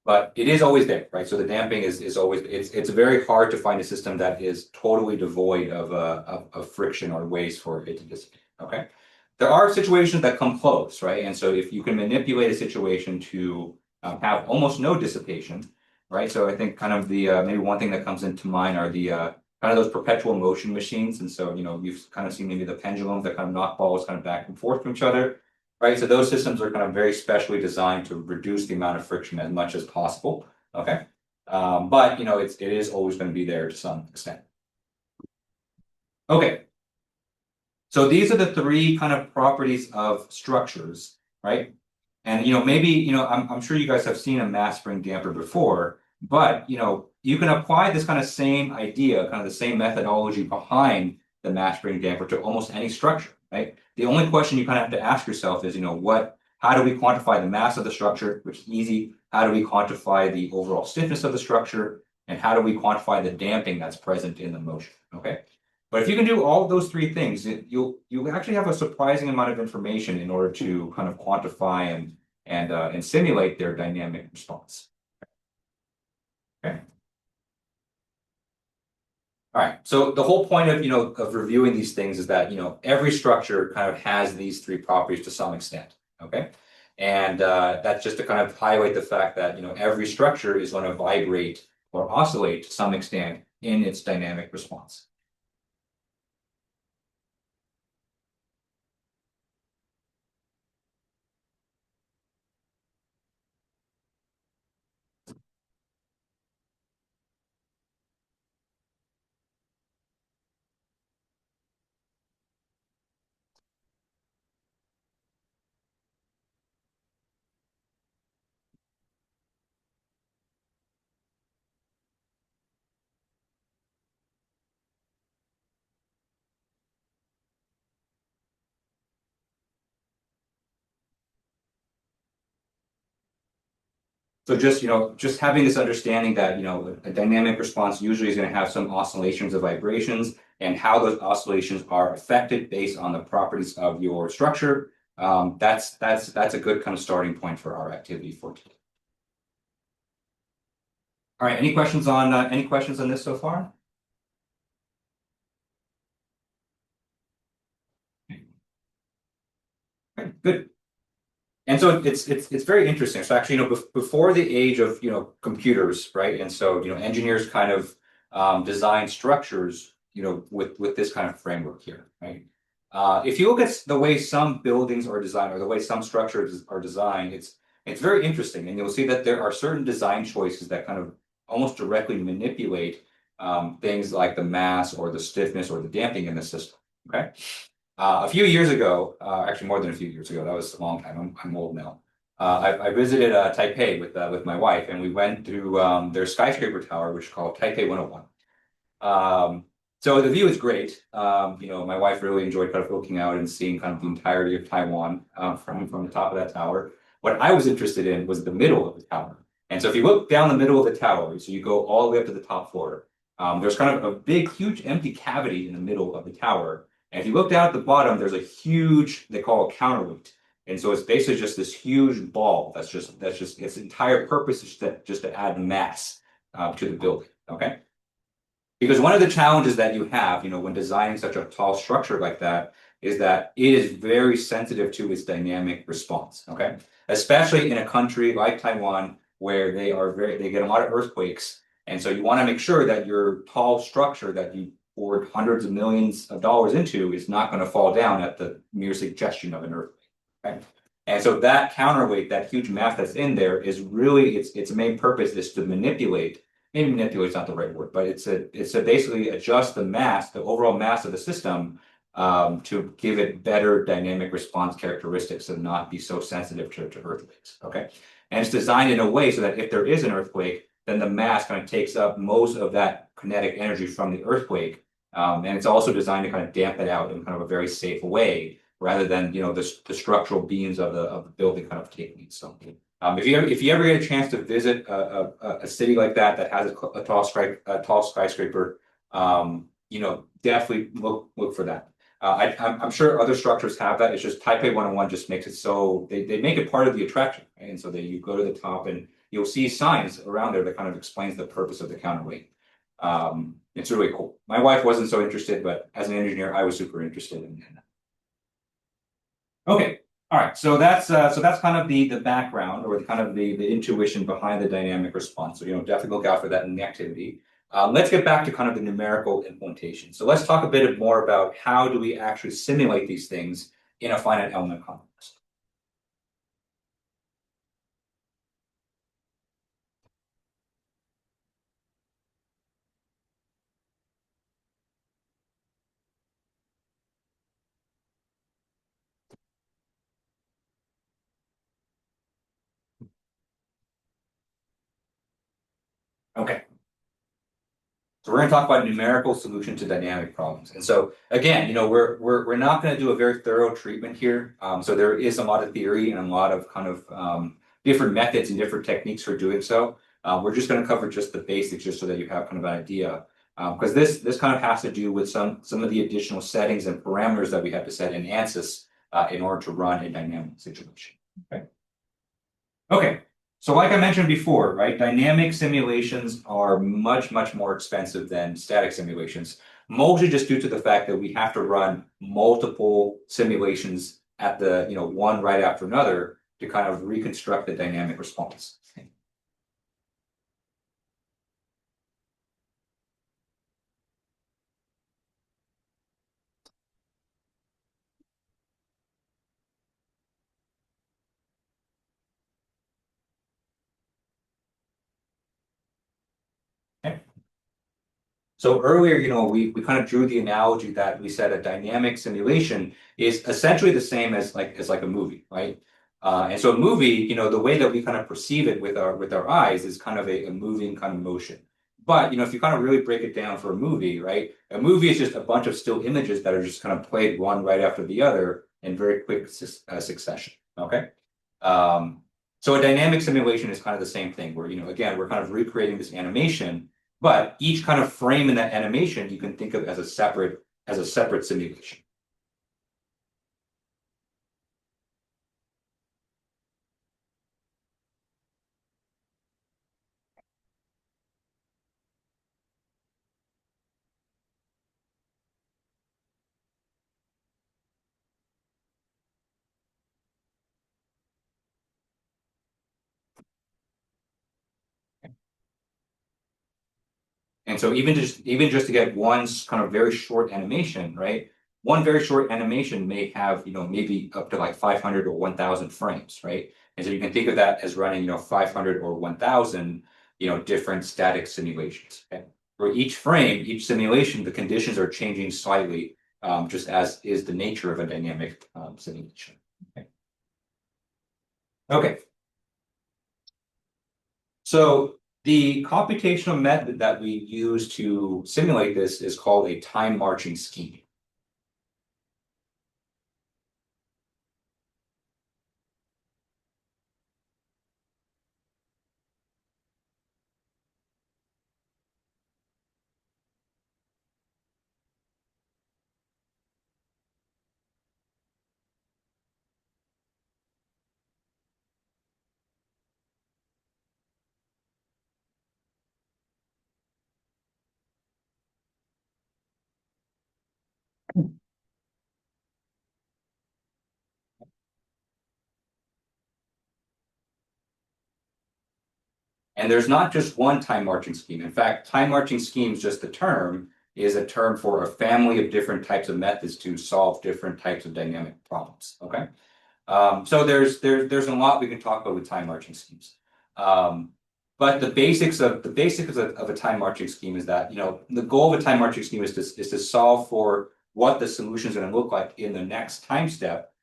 But it is always there, right? So the damping is always it's very hard to find a system that is totally devoid of friction or ways for it to dissipate. Okay. There are situations that come close, right? And so if you can manipulate a situation to have almost no dissipation, right? So I think kind of the maybe one thing that comes into mind are the kind of those perpetual motion machines. And so you've kind of seen maybe the pendulums that kind of knock balls kind of back and forth from each other. Right, so those systems are kind of very specially designed to reduce the amount of friction as much as possible. Okay, but it is always going to be there to some extent. Okay, so these are the three kind of properties of structures, right? And maybe I'm sure you guys have seen a mass spring damper before, but you can apply this kind of same idea, kind of the same methodology behind the mass spring damper to almost any structure, right? The only question you kind of have to ask yourself is, how do we quantify the mass of the structure, which is easy? How do we quantify the overall stiffness of the structure? And how do we quantify the damping that's present in the motion? Okay. But if you can do all of those three things, you'll actually have a surprising amount of information in order to kind of quantify and simulate their dynamic response. Okay. All right. So the whole point of of reviewing these things is that every structure kind of has these three properties to some extent. Okay. And that's just to kind of highlight the fact that, every structure is going to vibrate or oscillate to some extent in its dynamic response. So just having this understanding that, a dynamic response usually is going to have some oscillations of vibrations, and how those oscillations are affected based on the properties of your structure. That's a good kind of starting point for our activity for today. All right, any questions on this so far? Okay, good. And so it's very interesting. So actually, before the age of computers, right? And so engineers kind of design structures with this kind of framework here, right? If you look at the way some buildings are designed or the way some structures are designed, it's very interesting, and you'll see that there are certain design choices that kind of almost directly manipulate things like the mass or the stiffness or the damping in the system. Okay. A few years ago, actually more than a few years ago, that was a long time. I'm old now. I visited Taipei with my wife, and we went through their skyscraper tower, which is called Taipei 101. So the view is great. My wife really enjoyed kind of looking out and seeing kind of the entirety of Taiwan from the top of that tower. What I was interested in was the middle of the tower. And so if you look down the middle of the tower, so you go all the way up to the top floor, there's kind of a big, huge empty cavity in the middle of the tower. And if you look down at the bottom, there's a huge, they call it counterweight. And so it's basically just this huge ball that's just its entire purpose is just to add mass to the building. Okay. Because one of the challenges that you have, when designing such a tall structure like that, is that it is very sensitive to its dynamic response. Okay. Especially in a country like Taiwan, where they get a lot of earthquakes. And so you want to make sure that your tall structure that you poured hundreds of millions of dollars into is not going to fall down at the mere suggestion of an earthquake. Right? And so that counterweight, that huge mass that's in there, is really its main purpose is to manipulate. Maybe manipulate is not the right word, but it's to basically adjust the mass, the overall mass of the system, to give it better dynamic response characteristics and not be so sensitive to earthquakes. Okay, and it's designed in a way so that if there is an earthquake, then the mass kind of takes up most of that kinetic energy from the earthquake. And it's also designed to kind of dampen it out in kind of a very safe way, rather than the structural beams of the building kind of taking it. So if you ever get a chance to visit a city like that has a tall skyscraper, definitely look for that. I'm sure other structures have that. It's just Taipei 101 just makes it so they make it part of the attraction, right? And so that you go to the top and you'll see signs around there that kind of explains the purpose of the counterweight. It's really cool. My wife wasn't so interested, but as an engineer, I was super interested in that. Okay, all right. So that's kind of the background or kind of the intuition behind the dynamic response. So definitely look out for that in the activity. Let's get back to kind of the numerical implementation. So let's talk a bit more about how do we actually simulate these things in a finite element context. Okay. So we're going to talk about numerical solution to dynamic problems. And so again, we're not going to do a very thorough treatment here. So there is a lot of theory and a lot of kind of different methods and different techniques for doing so. We're just going to cover just the basics, just so that you have kind of an idea. Because this kind of has to do with some of the additional settings and parameters that we have to set in ANSYS in order to run a dynamic situation. Okay. Okay. So like I mentioned before, right, dynamic simulations are much, much more expensive than static simulations, mostly just due to the fact that we have to run multiple simulations at the, one right after another to kind of reconstruct the dynamic response. So earlier, we kind of drew the analogy that we said a dynamic simulation is essentially the same as like a movie, right? And so a movie, the way that we kind of perceive it with our eyes is kind of a moving kind of motion. But if you kind of really break it down for a movie, right? A movie is just a bunch of still images that are just kind of played one right after the other in very quick succession. Okay. So a dynamic simulation is kind of the same thing where, again, we're kind of recreating this animation. But each kind of frame in that animation you can think of as a separate simulation. And so even just to get one kind of very short animation, right? One very short animation may have, maybe up to like 500 or 1,000 frames, right? And so you can think of that as running, 500 or 1,000, different static simulations. Okay? For each frame, each simulation, the conditions are changing slightly, just as is the nature of a dynamic simulation. Okay. Okay. So the computational method that we use to simulate this is called a time marching scheme. And there's not just one time marching scheme. In fact, time marching scheme is just the term, is a term for a family of different types of methods to solve different types of dynamic problems. Okay. So there's a lot we can talk about with time marching schemes. But the basics of a time marching scheme is that, the goal of a time marching scheme is to solve for what the solution is going to look like in the next time step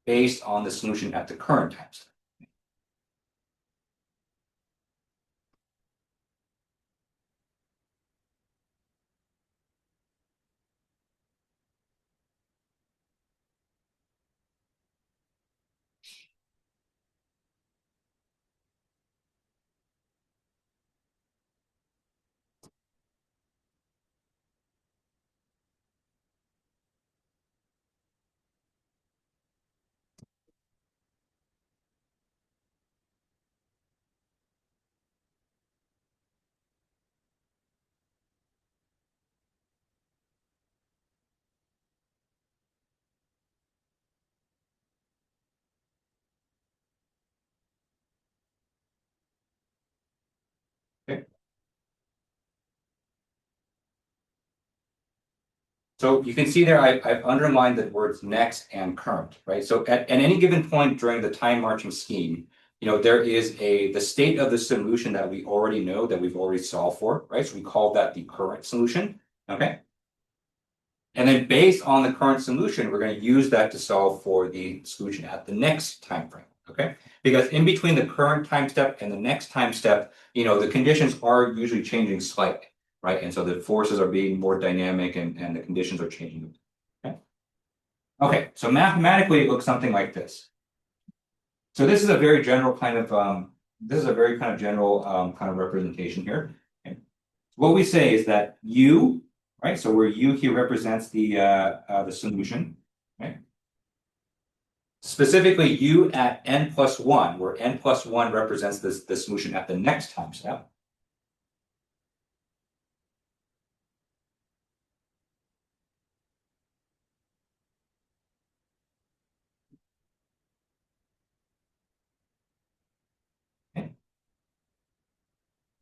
based on the solution at the current time step. Okay. So you can see there, I've underlined the words next and current, right? So at any given point during the time marching scheme, there is the state of the solution that we already know that we've already solved for, right? So we call that the current solution, okay? And then based on the current solution, we're going to use that to solve for the solution at the next time frame, okay? Because in between the current time step and the next time step, the conditions are usually changing slightly, right? And so the forces are being more dynamic and the conditions are changing. Okay. Okay, so mathematically it looks something like this. So this is a very general kind of kind of representation here. Okay. What we say is that U, right? So where U here represents the solution, right? Specifically U at n+1, where n+1 represents the solution at the next time step.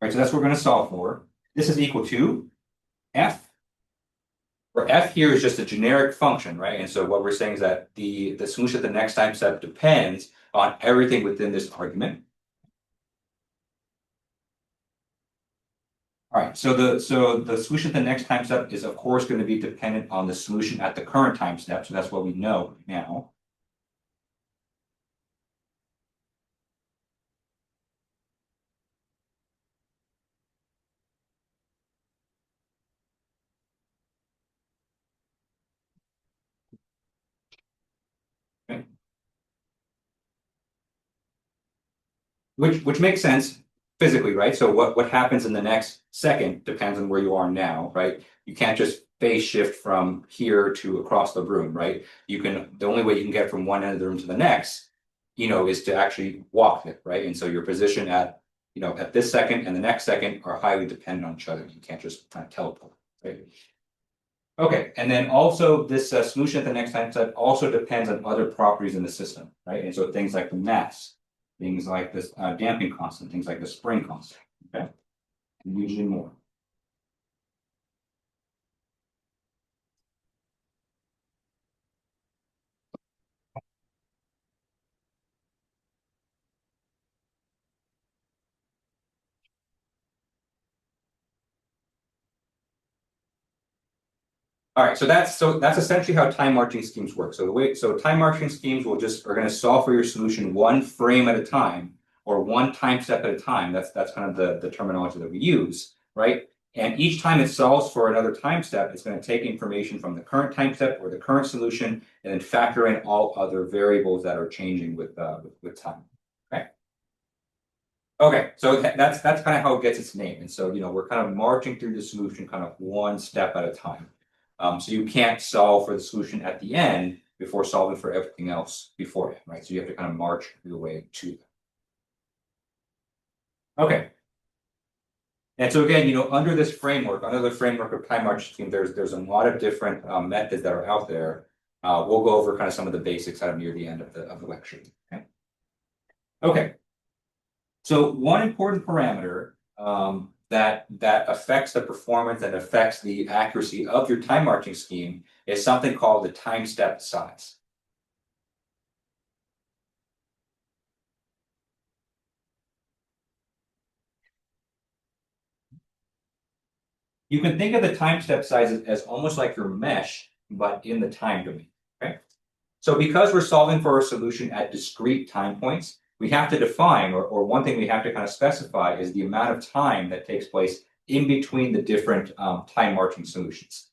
Right, so that's what we're going to solve for. This is equal to f, where f here is just a generic function, right? And so what we're saying is that the solution at the next time step depends on everything within this argument. All right, so the solution at the next time step is of course going to be dependent on the solution at the current time step. So that's what we know now. Okay. Which makes sense physically, right? So what happens in the next second depends on where you are now, right? You can't just phase shift from here to across the room, right? The only way you can get from one end of the room to the next, is to actually walk it, right? And so your position at this second and the next second are highly dependent on each other. You can't just kind of teleport, right? Okay, and then also this solution at the next time step also depends on other properties in the system, right? And so things like the mass, things like this damping constant, things like the spring constant, okay? And usually more. All right, so that's essentially how time marching schemes work. So time marching schemes are going to solve for your solution one frame at a time or one time step at a time. That's kind of the terminology that we use, right? And each time it solves for another time step, it's going to take information from the current time step or the current solution and then factor in all other variables that are changing with time. Okay. Okay, so that's kind of how it gets its name. And so, we're kind of marching through the solution kind of one step at a time. So you can't solve for the solution at the end before solving for everything else beforehand, right? So you have to kind of march your way to that. Okay. And so again, under the framework of time marching scheme, there's a lot of different methods that are out there. We'll go over kind of some of the basics kind of near the end of the lecture. Okay. Okay. So one important parameter that affects the performance and affects the accuracy of your time marching scheme is something called the time step size. You can think of the time step size as almost like your mesh, but in the time domain. Okay. So because we're solving for a solution at discrete time points, we have to define, or one thing we have to kind of specify is the amount of time that takes place in between the different time marching solutions.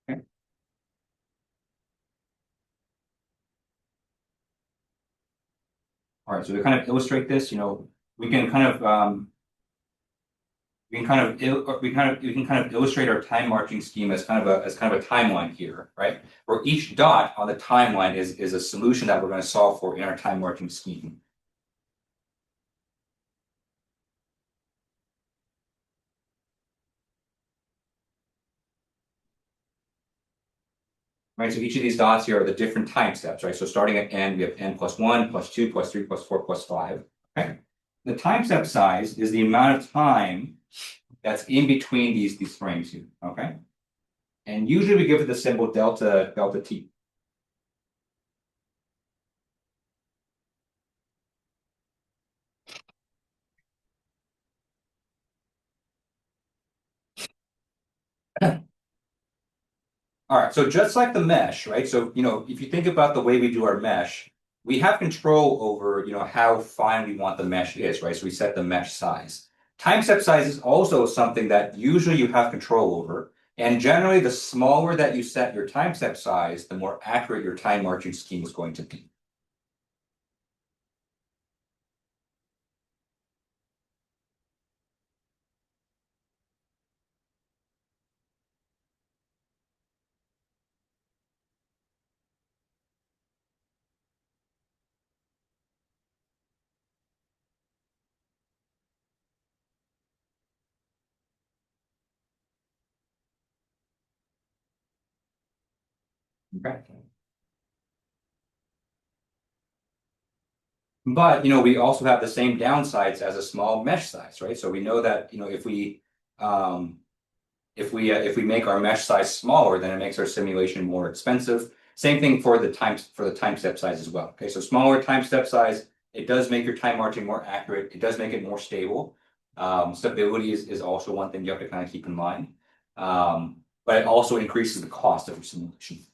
Okay. All right, so to kind of illustrate this, we can kind of illustrate our time marching scheme as kind of a timeline here, right? Where each dot on the timeline is a solution that we're going to solve for in our time marching scheme. Right, so each of these dots here are the different time steps, right? So starting at n, we have n plus 1, plus 2, plus 3, plus 4, plus 5. Okay. The time step size is the amount of time that's in between these frames here. Okay. And usually we give it the symbol delta t. All right, so just like the mesh, right? So, if you think about the way we do our mesh, we have control over, how fine we want the mesh is, right? So we set the mesh size. Time step size is also something that usually you have control over. And generally, the smaller that you set your time step size, the more accurate your time marching scheme is going to be. Okay. But we also have the same downsides as a small mesh size, right? So we know that um, if we make our mesh size smaller, then it makes our simulation more expensive. Same thing for the time step size as well. Okay, so smaller time step size, it does make your time marching more accurate. It does make it more stable. Stability is also one thing you have to kind of keep in mind. But it also increases the cost of your simulation.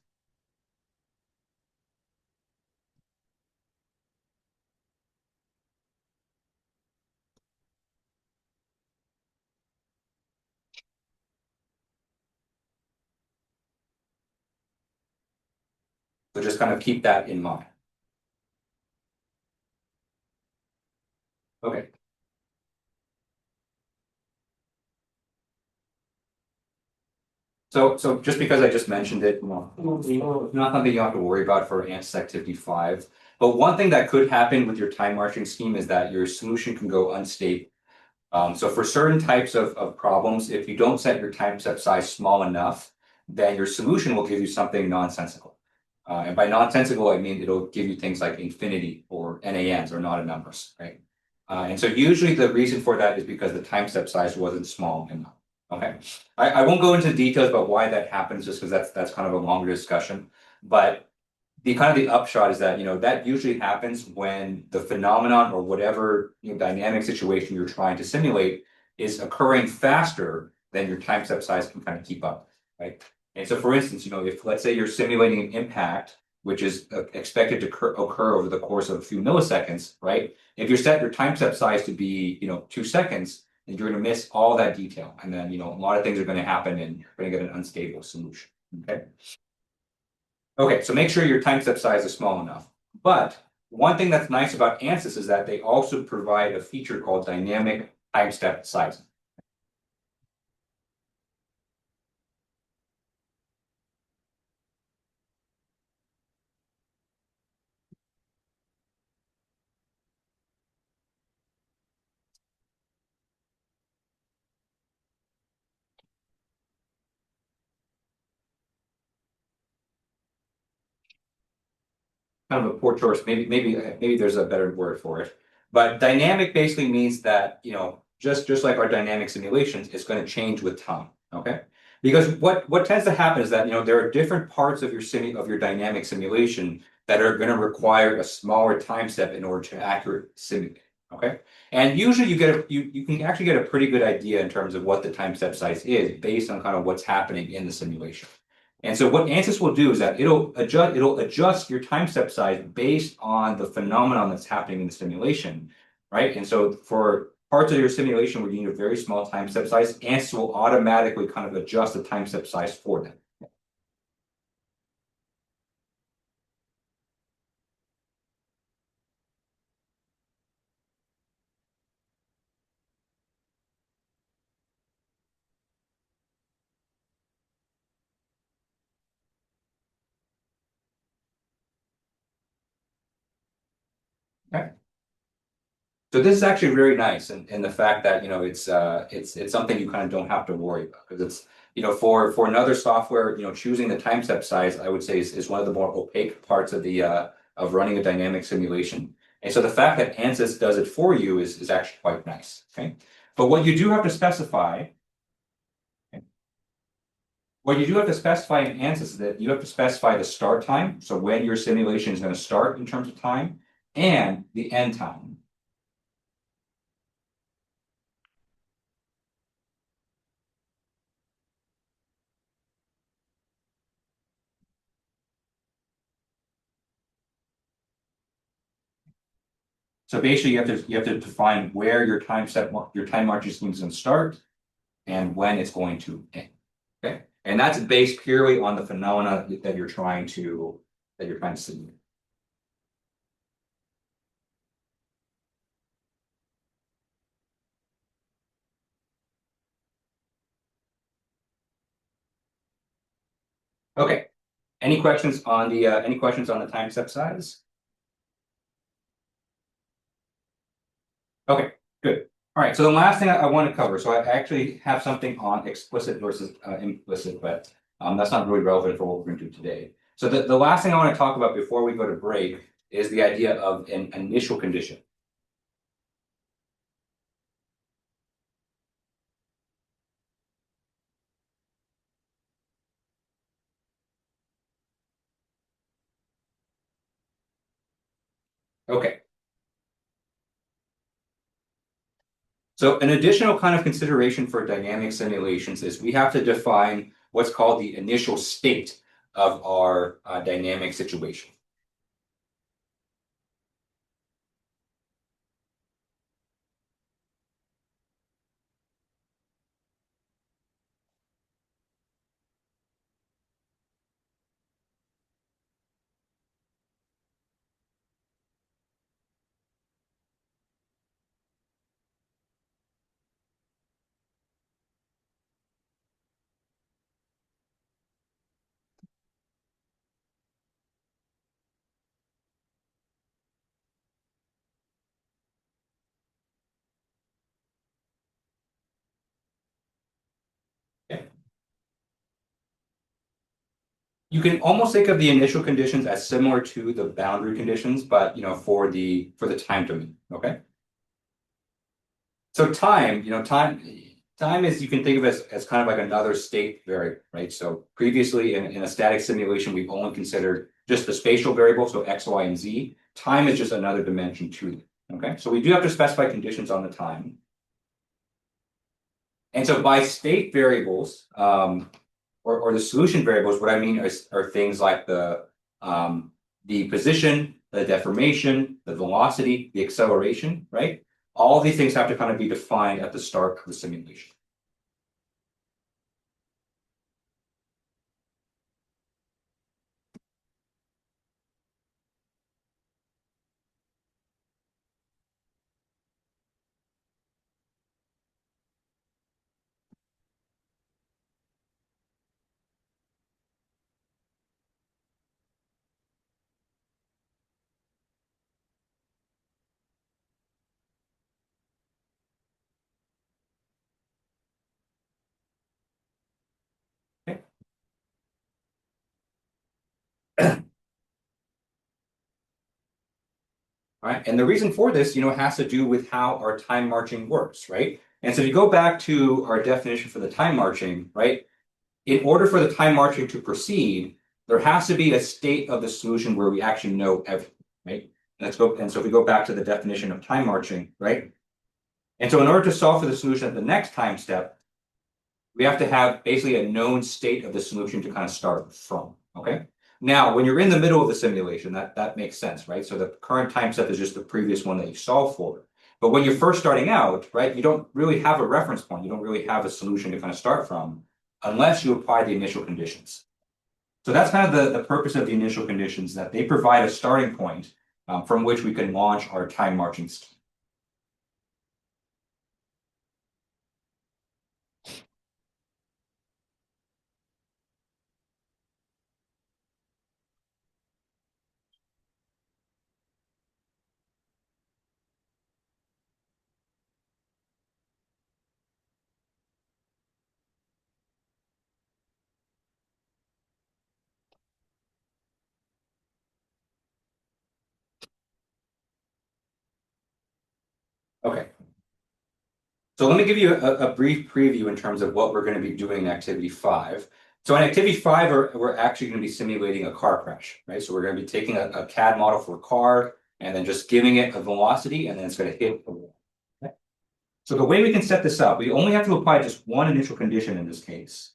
So just kind of keep that in mind. Okay. So just because I just mentioned it, it's not something you have to worry about for ANSYS activity 5. But one thing that could happen with your time marching scheme is that your solution can go unstable. So for certain types of problems, if you don't set your time step size small enough, then your solution will give you something nonsensical. And by nonsensical, I mean it'll give you things like infinity or NANs or not a numbers, right? And so usually the reason for that is because the time step size wasn't small enough. Okay. I won't go into details about why that happens just because that's kind of a longer discussion. But the upshot is that that usually happens when the phenomenon or whatever dynamic situation you're trying to simulate is occurring faster than your time step size can kind of keep up, right? And so, for instance, if let's say you're simulating an impact which is expected to occur over the course of a few milliseconds, right? If you set your time step size to be 2 seconds, then you're going to miss all that detail, and then a lot of things are going to happen, and you're going to get an unstable solution. Okay. Okay, so make sure your time step size is small enough. But one thing that's nice about ANSYS is that they also provide a feature called dynamic time step sizing. Kind of a poor choice. Maybe there's a better word for it. But dynamic basically means that just like our dynamic simulations, it's going to change with time. Okay, because what tends to happen is that there are different parts of your dynamic simulation that are going to require a smaller time step in order to accurately simulate. Okay, and usually you can actually get a pretty good idea in terms of what the time step size is based on kind of what's happening in the simulation. And so what ANSYS will do is that it'll adjust your time step size based on the phenomenon that's happening in the simulation, right? And so for parts of your simulation where you need a very small time step size, ANSYS will automatically kind of adjust the time step size for them. Okay. So this is actually very nice, and the fact that it's something you kind of don't have to worry about, because it's for another software, choosing the time step size, I would say is one of the more opaque parts of the of running a dynamic simulation. And so the fact that ANSYS does it for you is actually quite nice. Okay, but what you do have to specify. What you do have to specify in ANSYS is that you have to specify the start time, so when your simulation is going to start in terms of time, and the end time. So basically, you have to define where your time marching scheme is going to start and when it's going to end. Okay. And that's based purely on the phenomena that you're trying to simulate. Okay. Any questions on the time step size? Okay, good. All right, so the last thing I want to cover, so I actually have something on explicit versus implicit, but that's not really relevant for what we're going to do today. So the last thing I want to talk about before we go to break is the idea of an initial condition. Okay. So an additional kind of consideration for dynamic simulations is we have to define what's called the initial state of our dynamic situation. Okay. You can almost think of the initial conditions as similar to the boundary conditions, but for the time domain. Okay. So time is you can think of as kind of like another state variable, right? So previously in a static simulation, we've only considered just the spatial variable, so x, y, and z. Time is just another dimension to it. Okay. So we do have to specify conditions on the time. And so by state variables, or the solution variables, what I mean are things like the position, the deformation, the velocity, the acceleration, right? All of these things have to kind of be defined at the start of the simulation. Okay. All right. And the reason for this, has to do with how our time marching works, right? And so if you go back to our definition for the time marching, right? In order for the time marching to proceed, there has to be a state of the solution where we actually know everything, right? And so if we go back to the definition of time marching, right? And so in order to solve for the solution at the next time step, we have to have basically a known state of the solution to kind of start from, okay? Now, when you're in the middle of the simulation, that makes sense, right? So the current time step is just the previous one that you solved for. But when you're first starting out, right, you don't really have a reference point. You don't really have a solution to kind of start from unless you apply the initial conditions. So that's kind of the purpose of the initial conditions, that they provide a starting point from which we can launch our time marching scheme. Okay. So let me give you a brief preview in terms of what we're going to be doing in activity 5. So in activity 5, we're actually going to be simulating a car crash, right? So we're going to be taking a CAD model for a car and then just giving it a velocity, and then it's going to hit the wall. Okay? So the way we can set this up, we only have to apply just one initial condition in this case.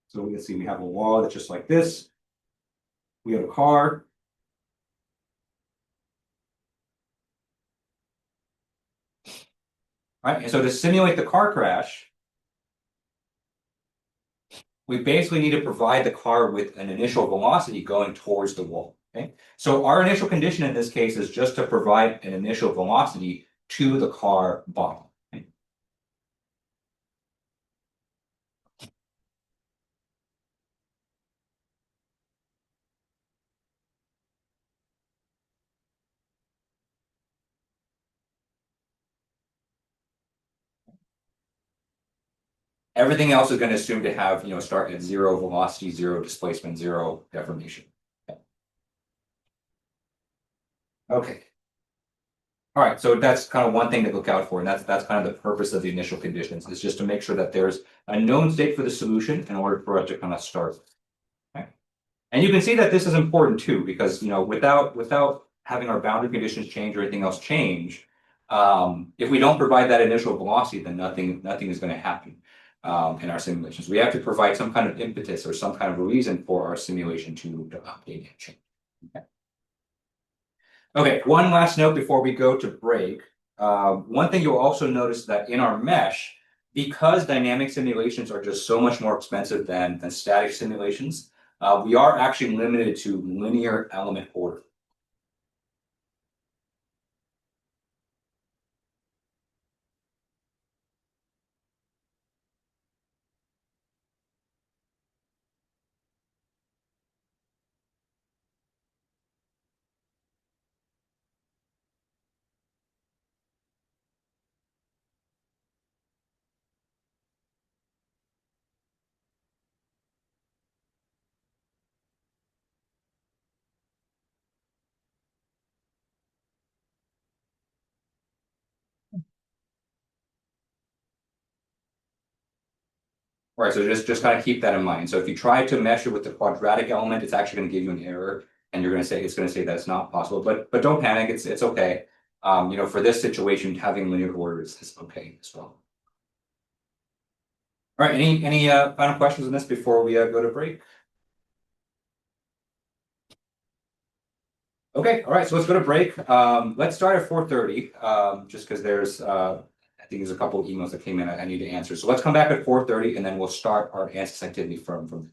So we can see we have a wall that's just like this. We have a car. Right? And so to simulate the car crash, we basically need to provide the car with an initial velocity going towards the wall. Okay, so our initial condition in this case is just to provide an initial velocity to the car bottom. Okay? Everything else is going to assume to have, start at zero velocity, zero displacement, zero deformation. Okay. All right, so that's kind of one thing to look out for, and that's kind of the purpose of the initial conditions, is just to make sure that there's a known state for the solution in order for it to kind of start. Okay. And you can see that this is important too, because without having our boundary conditions change or anything else change, if we don't provide that initial velocity, then nothing is going to happen in our simulations. We have to provide some kind of impetus or some kind of reason for our simulation to update and change. Okay. Okay, one last note before we go to break. One thing you'll also notice that in our mesh, because dynamic simulations are just so much more expensive than static simulations, we are actually limited to linear element order. All right, so just kind of keep that in mind. So if you try to measure with the quadratic element, it's actually going to give you an error, and you're going to say it's going to say that it's not possible. But don't panic, it's okay. For this situation, having linear order is okay as well. All right, any final questions on this before we go to break? Okay, all right, so let's go to break. Let's start at 4:30, just because I think there's a couple of emails that came in I need to answer. So let's come back at 4:30 and then we'll start our ANSYS activity from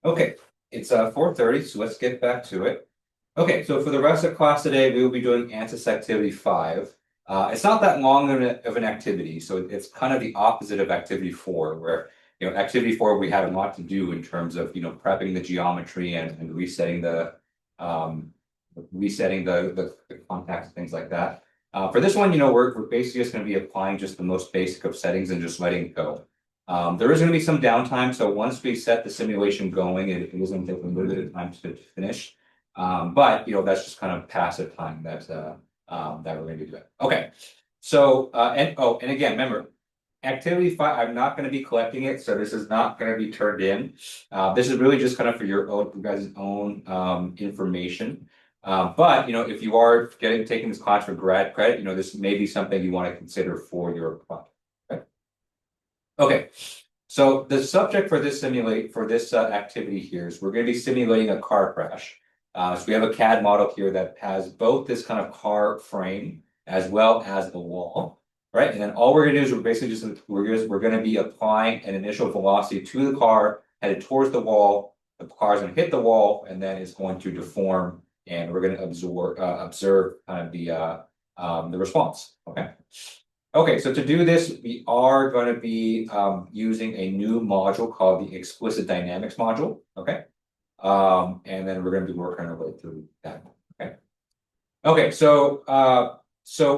Okay, it's 4:30, so let's get back to it. Okay, so for the rest of class today, we will be doing ANSYS activity 5. It's not that long of an activity, so it's kind of the opposite of activity 4, where activity 4 we had a lot to do in terms of prepping the geometry and resetting the the contacts, things like that. For this one, we're basically just going to be applying just the most basic of settings and just letting it go. There is going to be some downtime, so once we set the simulation going, it is going to take a little bit of time to finish. But that's just kind of passive time that we're going to be doing. Okay, so and again, remember, activity 5. I'm not going to be collecting it, so this is not going to be turned in. This is really just kind of for your guys' own information. But if you are taking this class for grad credit, this may be something you want to consider for your project. Okay, so the subject for this activity here is we're going to be simulating a car crash. So we have a CAD model here that has both this kind of car frame as well as the wall, right? And then all we're going to do is we're going to be applying an initial velocity to the car headed towards the wall. The car is going to hit the wall and then it's going to deform, and we're going to observe kind of the response. Okay. Okay, so to do this, we are going to be using a new module called the explicit dynamics module. Okay. And then we're going to be working our way through that. Okay. Okay, so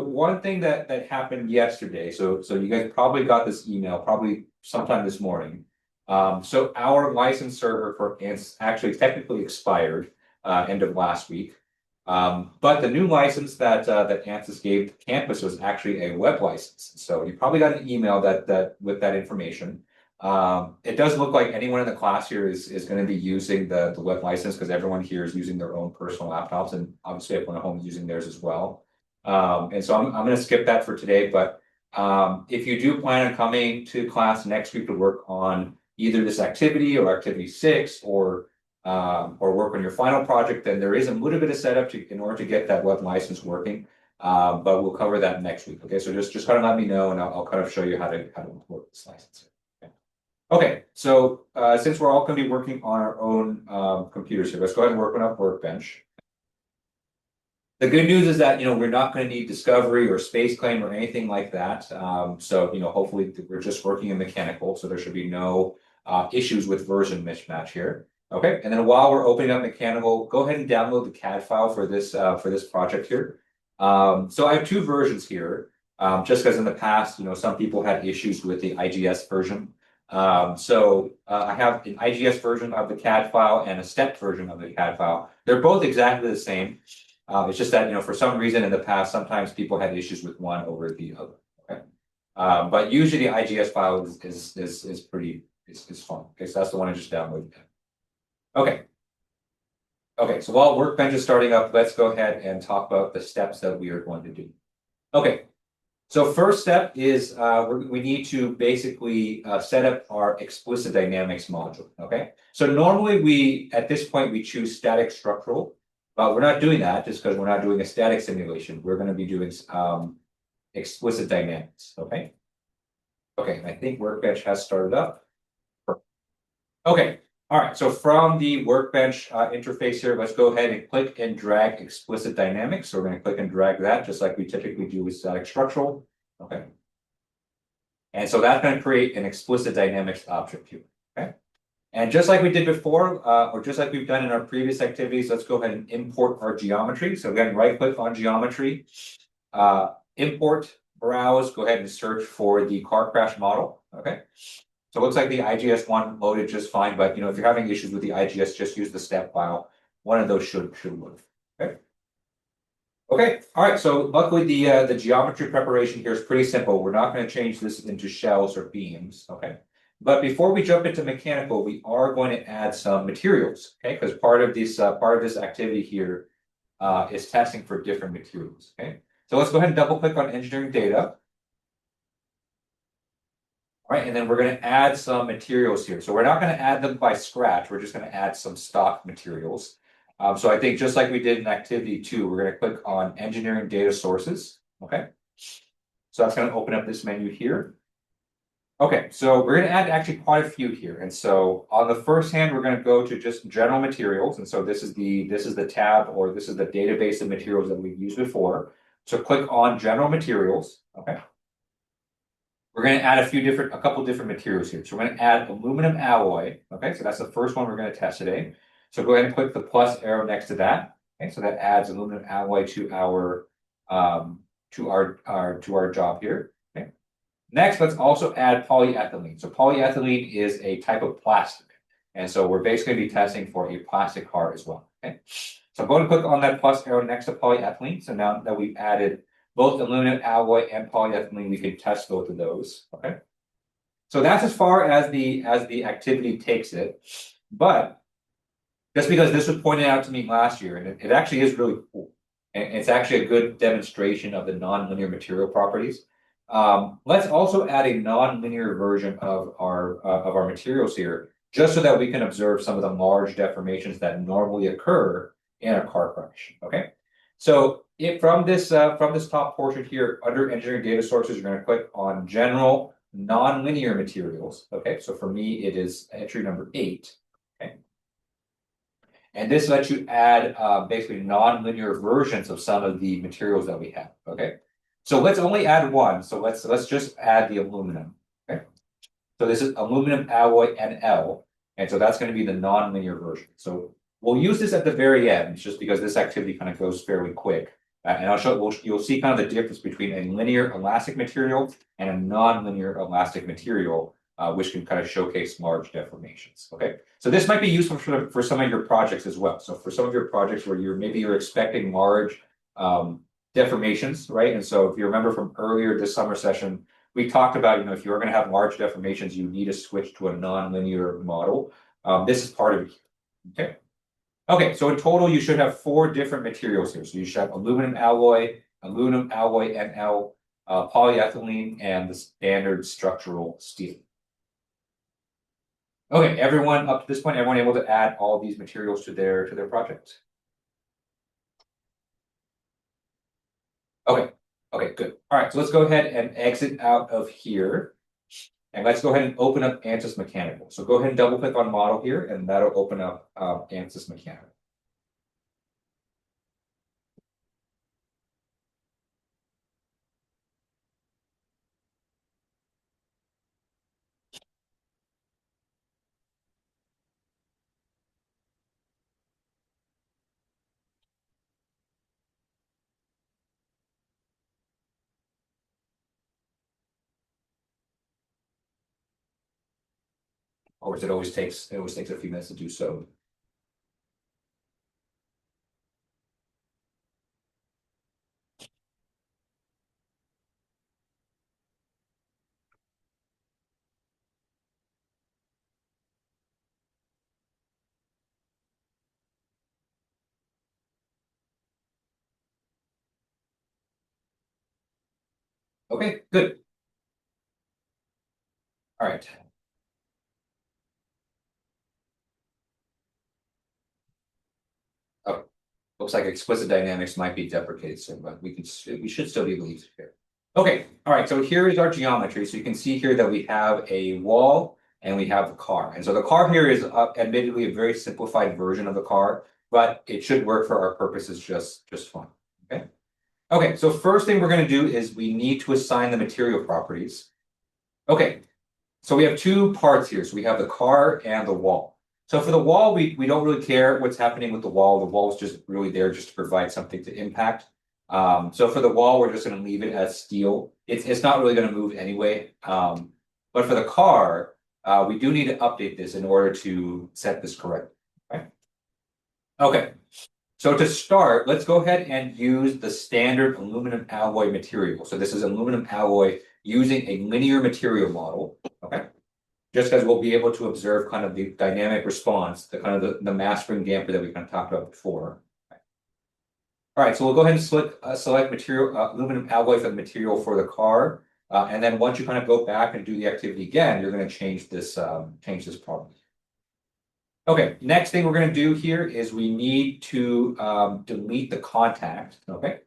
one thing that happened yesterday, so you guys probably got this email probably sometime this morning. So our license server for ANSYS actually technically expired end of last week. But the new license that ANSYS gave the campus was actually a web license. So you probably got an email that with that information. It does look like anyone in the class here is going to be using the web license, because everyone here is using their own personal laptops, and obviously everyone at home is using theirs as well. And so I'm going to skip that for today. But if you do plan on coming to class next week to work on either this activity or activity 6 or work on your final project, then there is a little bit of setup in order to get that web license working. But we'll cover that next week. Okay, so just kind of let me know, and I'll kind of show you how to work this license. Okay, so since we're all going to be working on our own computers here, let's go ahead and work on our workbench. The good news is that we're not going to need discovery or space claim or anything like that. So hopefully we're just working in mechanical, so there should be no issues with version mismatch here. Okay, and then while we're opening up mechanical, go ahead and download the CAD file for this project here. So I have 2 versions here, just because in the past, some people had issues with the IGS version. So I have an IGS version of the CAD file and a stepped version of the CAD file. They're both exactly the same. It's just that for some reason in the past, sometimes people had issues with one over the other. Okay, but usually the IGS file is pretty fun. Okay, so that's the one I just downloaded. Okay. Okay, so while Workbench is starting up, let's go ahead and talk about the steps that we are going to do. Okay, so first step is we need to basically set up our explicit dynamics module. Okay, so normally at this point we choose static structural, but we're not doing that just because we're not doing a static simulation. We're going to be doing explicit dynamics. Okay. Okay, I think Workbench has started up. Okay. All right, so from the Workbench interface here, let's go ahead and click and drag explicit dynamics. So we're going to click and drag that just like we typically do with static structural. Okay. And so that's going to create an explicit dynamics object here. Okay. And just like we did before, or just like we've done in our previous activities, let's go ahead and import our geometry. So again, right click on geometry, import, browse, go ahead and search for the car crash model. Okay. So it looks like the IGS one loaded just fine, but if you're having issues with the IGS, just use the step file. One of those should work. Okay. Okay. All right. So luckily the geometry preparation here is pretty simple. We're not going to change this into shells or beams. Okay. But before we jump into mechanical, we are going to add some materials. Okay, because part of this activity here is testing for different materials. Okay. So let's go ahead and double click on engineering data. All right, and then we're going to add some materials here. So we're not going to add them by scratch. We're just going to add some stock materials. So I think just like we did in activity 2, we're going to click on engineering data sources. Okay. So that's going to open up this menu here. Okay, so we're gonna add actually quite a few here. And so on the first hand, we're gonna go to just general materials. And so this is the tab, or this is the database of materials that we've used before. So click on general materials, okay? We're gonna add a couple different materials here. So we're gonna add aluminum alloy, okay? So that's the first one we're gonna test today. So go ahead and click the plus arrow next to that. Okay, so that adds aluminum alloy to our job here. Okay. Next, let's also add polyethylene. So polyethylene is a type of plastic. And so we're basically gonna be testing for a plastic car as well. Okay. So go and click on that plus arrow next to polyethylene. So now that we've added both aluminum alloy and polyethylene, we can test both of those. Okay. So that's as far as the activity takes it. But just because this was pointed out to me last year, and it actually is really cool. And it's actually a good demonstration of the nonlinear material properties. Let's also add a nonlinear version of our materials here, just so that we can observe some of the large deformations that normally occur in a car crash. Okay, so from this top portion here under engineering data sources, you're going to click on general nonlinear materials. Okay, so for me it is entry number 8. Okay. And this lets you add basically nonlinear versions of some of the materials that we have. Okay, so let's only add one. So let's just add the aluminum. Okay, so this is aluminum alloy NL, and so that's going to be the nonlinear version. So we'll use this at the very end, just because this activity kind of goes fairly quick. And I'll show you'll see kind of the difference between a linear elastic material and a nonlinear elastic material, which can kind of showcase large deformations. Okay, so this might be useful for some of your projects as well. So for some of your projects where maybe you're expecting large deformations, right? And so if you remember from earlier this summer session, we talked about, if you're going to have large deformations, you need to switch to a nonlinear model. This is part of it. Okay. Okay, so in total, you should have 4 different materials here. So you should have aluminum alloy NL, polyethylene, and the standard structural steel. Okay, everyone up to this point, everyone able to add all of these materials to their project? Okay, good. All right, so let's go ahead and exit out of here. And let's go ahead and open up ANSYS Mechanical. So go ahead and double click on model here, and that'll open up ANSYS Mechanical. Or it always takes a few minutes to do so. Okay, good. All right. Oh, looks like explicit dynamics might be deprecated soon, but we should still be able to use it here. Okay, all right, so here is our geometry. So you can see here that we have a wall and we have the car. And so the car here is admittedly a very simplified version of the car, but it should work for our purposes just fine. Okay. Okay, so first thing we're going to do is we need to assign the material properties. Okay, so we have 2 parts here. So we have the car and the wall. So for the wall, we don't really care what's happening with the wall. The wall is just really there just to provide something to impact. So for the wall, we're just going to leave it as steel. It's not really going to move anyway. But for the car, we do need to update this in order to set this correctly. Okay. Okay. So to start, let's go ahead and use the standard aluminum alloy material. So this is aluminum alloy using a linear material model. Okay. Just as we'll be able to observe kind of the dynamic response, the mass spring damper that we kind of talked about before. All right, so we'll go ahead and select material aluminum alloy for the material for the car, and then once you kind of go back and do the activity again, you're going to change this problem. Okay, next thing we're going to do here is we need to delete the contact. Okay,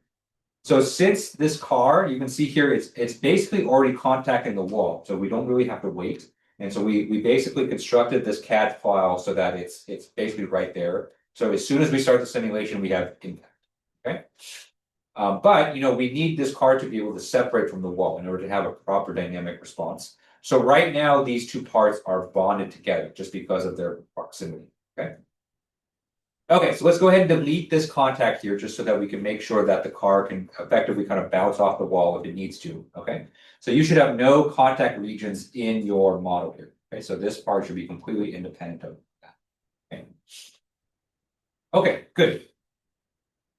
So since this car, you can see here, it's basically already contacting the wall, so we don't really have to wait. And so we basically constructed this CAD file so that it's basically right there. So as soon as we start the simulation, we have impact, okay? But we need this car to be able to separate from the wall in order to have a proper dynamic response. So right now, these two parts are bonded together just because of their proximity, okay? Okay, so let's go ahead and delete this contact here just so that we can make sure that the car can effectively kind of bounce off the wall if it needs to, okay? So you should have no contact regions in your model here, okay? So this part should be completely independent of that, okay? Okay, good.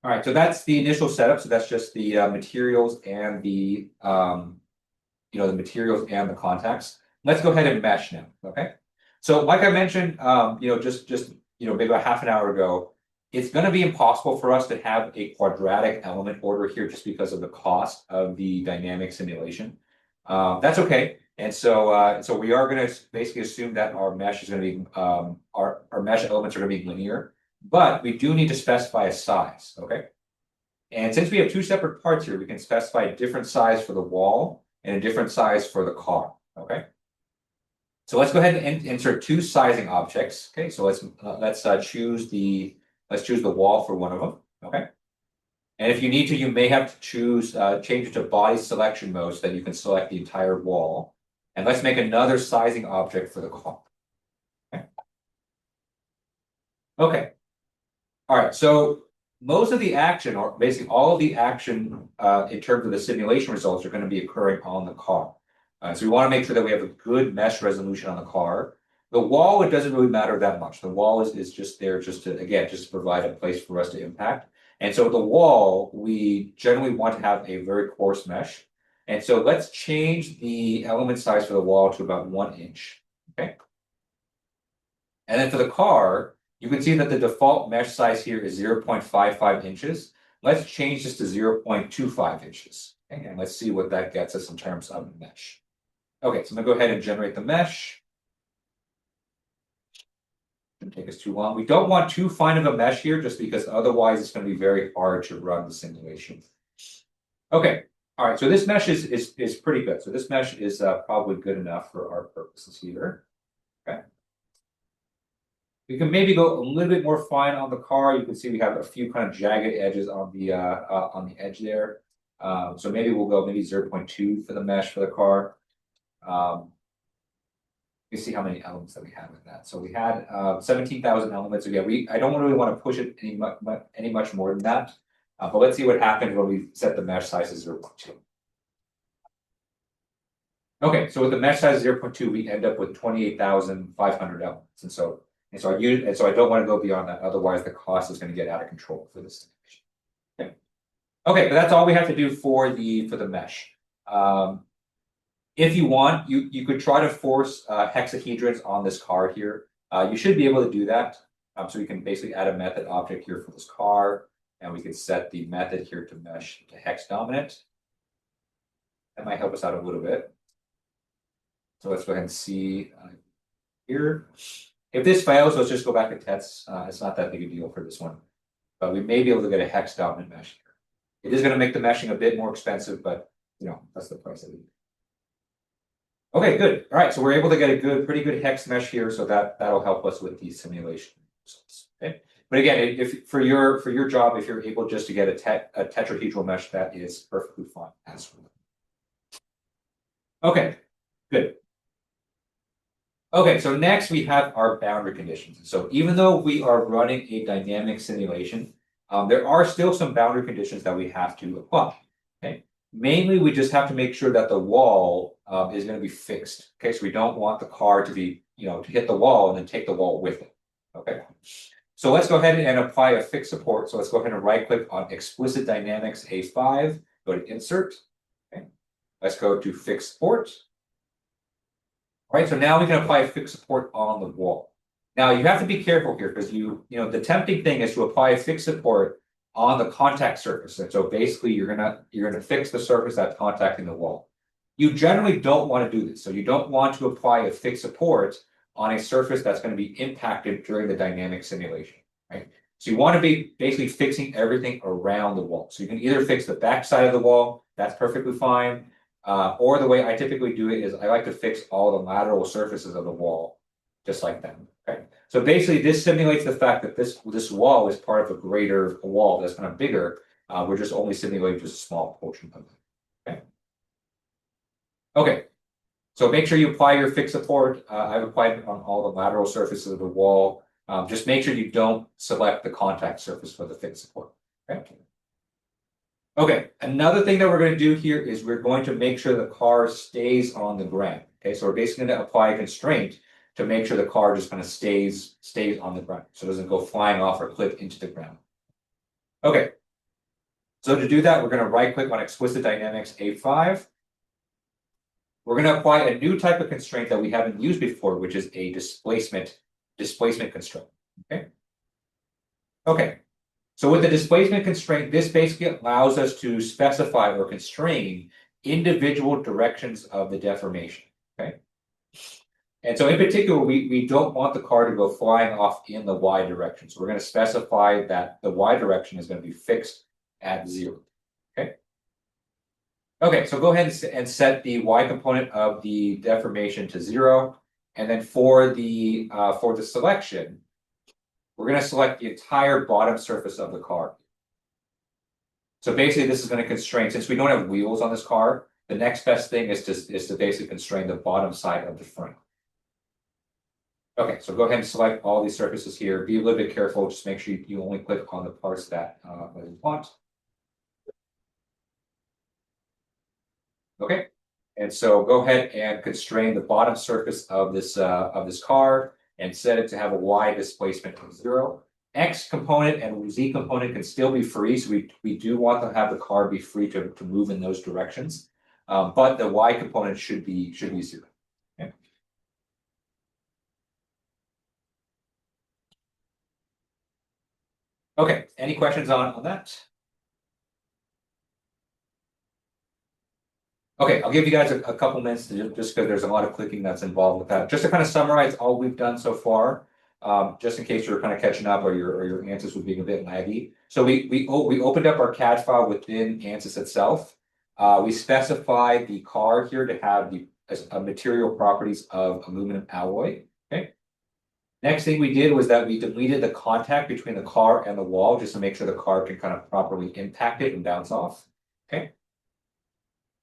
All right, so that's the initial setup. So that's just the materials and the, the materials and the contacts. Let's go ahead and mesh now, okay? So like I mentioned, just maybe about half an hour ago, it's going to be impossible for us to have a quadratic element order here just because of the cost of the dynamic simulation. That's okay. And so we are going to basically assume that our mesh is going to be our mesh elements are going to be linear, but we do need to specify a size, okay? And since we have two separate parts here, we can specify a different size for the wall and a different size for the car, okay? So let's go ahead and insert two sizing objects. Okay, so let's choose the wall for one of them. Okay, and if you need to, you may have to change it to body selection mode so that you can select the entire wall. And let's make another sizing object for the car. Okay. Okay. All right. So most of the action, or basically all of the action, in terms of the simulation results, are going to be occurring on the car. So we want to make sure that we have a good mesh resolution on the car. The wall, it doesn't really matter that much. The wall is just there just to provide a place for us to impact. And so the wall, we generally want to have a very coarse mesh. And so let's change the element size for the wall to about 1 inch. Okay. And then for the car, you can see that the default mesh size here is 0.55 inches. Let's change this to 0.25 inches. Okay, and let's see what that gets us in terms of mesh. Okay, so I'm gonna go ahead and generate the mesh. Shouldn't take us too long. We don't want too fine of a mesh here just because otherwise it's going to be very hard to run the simulation. Okay, all right, so this mesh is pretty good. So this mesh is probably good enough for our purposes here. Okay. We can maybe go a little bit more fine on the car. You can see we have a few kind of jagged edges on the edge there. So maybe we'll go maybe 0.2 for the mesh for the car. You see how many elements that we have in that. So we had 17,000 elements. Again, I don't really want to push it any much more than that. But let's see what happens when we set the mesh size to 0.2. Okay, so with the mesh size 0.2, we end up with 28,500 elements. And so I don't want to go beyond that. Otherwise, the cost is going to get out of control for this simulation. Okay. Okay, but that's all we have to do for the mesh. If you want, you could try to force hexahedrons on this car here. You should be able to do that. So we can basically add a method object here for this car, and we can set the method here to mesh to hex dominant. That might help us out a little bit. So let's go ahead and see here. If this fails, let's just go back to tests. It's not that big a deal for this one, but we may be able to get a hex dominant mesh here. It is going to make the meshing a bit more expensive, but that's the price of it. Okay, good. All right, so we're able to get a pretty good hex mesh here, so that'll help us with the simulation results. Okay, but again, if for your job, if you're able just to get a tetrahedral mesh, that is perfectly fine as well. Okay, good. Okay, so next we have our boundary conditions. So even though we are running a dynamic simulation, there are still some boundary conditions that we have to apply. Okay. Mainly, we just have to make sure that the wall is going to be fixed. Okay, so we don't want the car to be, to hit the wall and then take the wall with it. Okay, so let's go ahead and apply a fixed support. So let's go ahead and right click on Explicit Dynamics A5, go to Insert. Okay, let's go to Fixed Support. All right, so now we can apply a fixed support on the wall. Now you have to be careful here because the tempting thing is to apply a fixed support on the contact surface. And so basically you're gonna fix the surface that's contacting the wall. You generally don't want to do this. So you don't want to apply a fixed support on a surface that's going to be impacted during the dynamic simulation, right? So you want to be basically fixing everything around the wall. So you can either fix the back side of the wall, that's perfectly fine. Or the way I typically do it is I like to fix all the lateral surfaces of the wall, just like that. Okay. So basically this simulates the fact that this wall is part of a greater wall that's kind of bigger. We're just only simulating just a small portion of it. Okay. Okay. So make sure you apply your fix support. I've applied it on all the lateral surfaces of the wall. Just make sure you don't select the contact surface for the fix support. Okay. Okay, another thing that we're going to do here is we're going to make sure the car stays on the ground. Okay, so we're basically going to apply a constraint to make sure the car just kind of stays on the ground, so it doesn't go flying off or clip into the ground. Okay, so to do that, we're going to right click on Explicit Dynamics A5. We're going to apply a new type of constraint that we haven't used before, which is a displacement constraint. Okay. Okay. So with the displacement constraint, this basically allows us to specify or constrain individual directions of the deformation. Okay. And so in particular, we don't want the car to go flying off in the y direction. So we're going to specify that the y direction is going to be fixed at 0. Okay. Okay, so go ahead and set the y component of the deformation to 0. And then for the selection, we're going to select the entire bottom surface of the car. So basically, this is going to constrain, since we don't have wheels on this car, the next best thing is to basically constrain the bottom side of the front. Okay, so go ahead and select all these surfaces here. Be a little bit careful. Just make sure you only click on the parts that you want. Okay, and so go ahead and constrain the bottom surface of this car and set it to have a y displacement of 0. X component and Z component can still be free, so we do want to have the car be free to move in those directions, but the y component should be 0. Okay. Okay. Any questions on that? Okay, I'll give you guys a couple minutes to just because there's a lot of clicking that's involved with that. Just to kind of summarize all we've done so far, just in case you're kind of catching up or your ANSYS was being a bit laggy. So we opened up our CAD file within ANSYS itself. We specified the car here to have the material properties of aluminum alloy. Okay. Next thing we did was that we deleted the contact between the car and the wall just to make sure the car can kind of properly impact it and bounce off. Okay.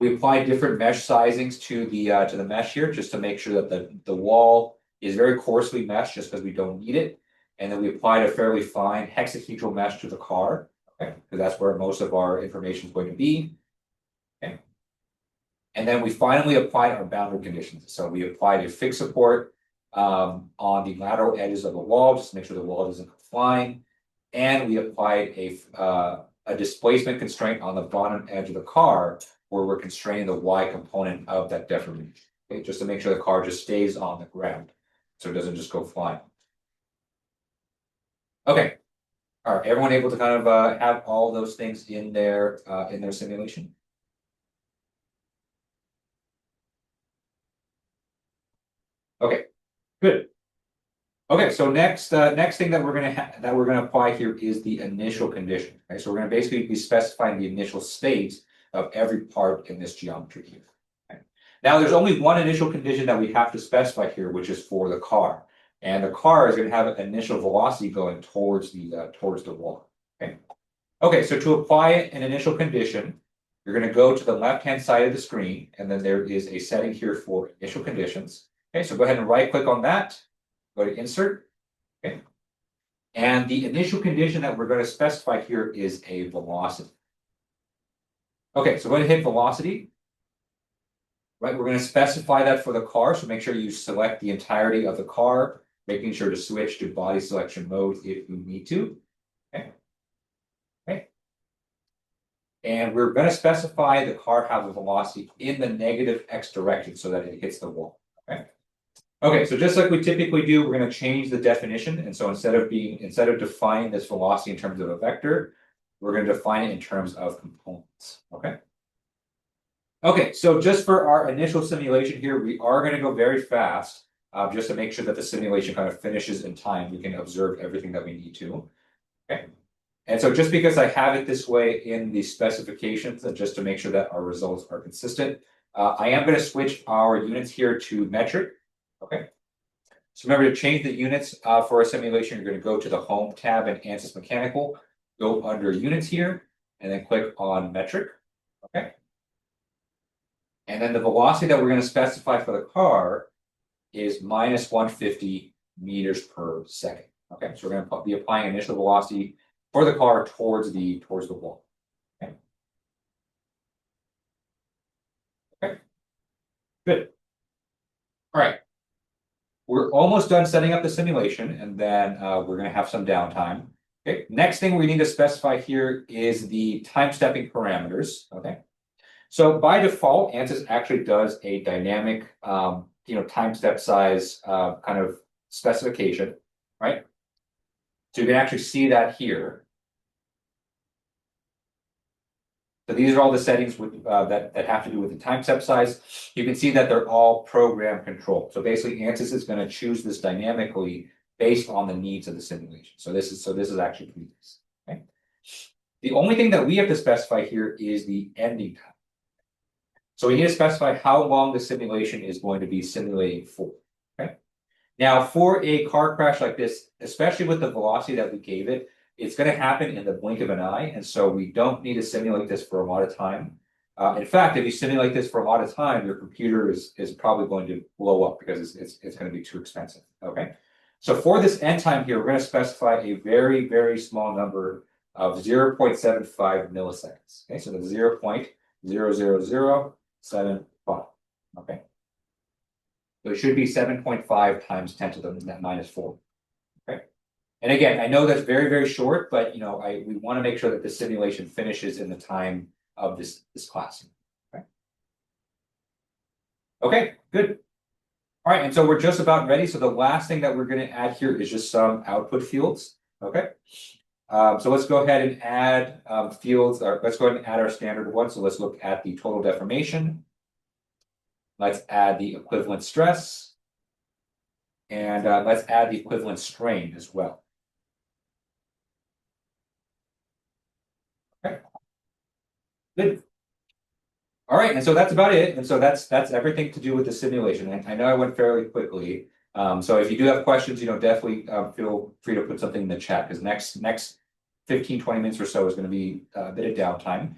We applied different mesh sizings to the mesh here just to make sure that the wall is very coarsely meshed just because we don't need it. And then we applied a fairly fine hexahedral mesh to the car, okay, because that's where most of our information is going to be. Okay. And then we finally applied our boundary conditions. So we applied a fixed support on the lateral edges of the wall just to make sure the wall doesn't go flying. And we applied a displacement constraint on the bottom edge of the car where we're constraining the y component of that deformation, okay, just to make sure the car just stays on the ground so it doesn't just go flying. Okay, all right, everyone able to kind of have all those things in their simulation? Okay, good. Okay, so next thing that we're gonna apply here is the initial condition. Okay, so we're gonna basically be specifying the initial state of every part in this geometry here. Okay. Now, there's only one initial condition that we have to specify here, which is for the car, and the car is going to have an initial velocity going towards the wall. Okay. Okay, so to apply an initial condition, you're going to go to the left-hand side of the screen, and then there is a setting here for initial conditions. Okay, so go ahead and right-click on that. Go to Insert. Okay. And the initial condition that we're going to specify here is a velocity. Okay, so go ahead and hit velocity. Right, we're going to specify that for the car, so make sure you select the entirety of the car, making sure to switch to body selection mode if you need to. Okay. Okay. And we're going to specify the car have a velocity in the negative x direction so that it hits the wall. Okay. Okay, so just like we typically do, we're going to change the definition. And so instead of defining this velocity in terms of a vector, we're going to define it in terms of components. Okay. Okay, so just for our initial simulation here, we are going to go very fast, just to make sure that the simulation kind of finishes in time. We can observe everything that we need to. Okay. And so just because I have it this way in the specifications, and just to make sure that our results are consistent, I am going to switch our units here to metric. Okay. So remember to change the units for a simulation, you're going to go to the Home tab in ANSYS Mechanical, go under Units here, and then click on Metric. Okay. And then the velocity that we're going to specify for the car is minus 150 meters per second. Okay, so we're going to be applying initial velocity for the car towards the wall. Okay. Okay. Good. All right. We're almost done setting up the simulation, and then we're going to have some downtime. Okay. Next thing we need to specify here is the time stepping parameters. Okay. So by default, ANSYS actually does a dynamic, time step size kind of specification, right? So you can actually see that here. So these are all the settings with, that have to do with the time step size. You can see that they're all program controlled. So basically, ANSYS is going to choose this dynamically based on the needs of the simulation. So this is actually pretty nice. Okay. The only thing that we have to specify here is the ending time. So we need to specify how long the simulation is going to be simulating for. Okay. Now, for a car crash like this, especially with the velocity that we gave it, it's going to happen in the blink of an eye, and so we don't need to simulate this for a lot of time. In fact, if you simulate this for a lot of time, your computer is probably going to blow up because it's going to be too expensive. Okay, so for this end time here, we're going to specify a very, very small number of 0.75 milliseconds. Okay, so the 0.00075. Okay, so it should be 7.5 times 10 to the minus 4. Okay. And again, I know that's very, very short, but we want to make sure that the simulation finishes in the time of this class. Okay. Okay, good. All right, and so we're just about ready. So the last thing that we're going to add here is just some output fields. Okay. So let's go ahead and add fields. Let's go ahead and add our standard one. So let's look at the total deformation. Let's add the equivalent stress. And let's add the equivalent strain as well. Okay. Good. All right, and so that's about it. And so that's everything to do with the simulation. And I know I went fairly quickly. So if you do have questions, definitely feel free to put something in the chat, because next 15, 20 minutes or so is going to be a bit of downtime.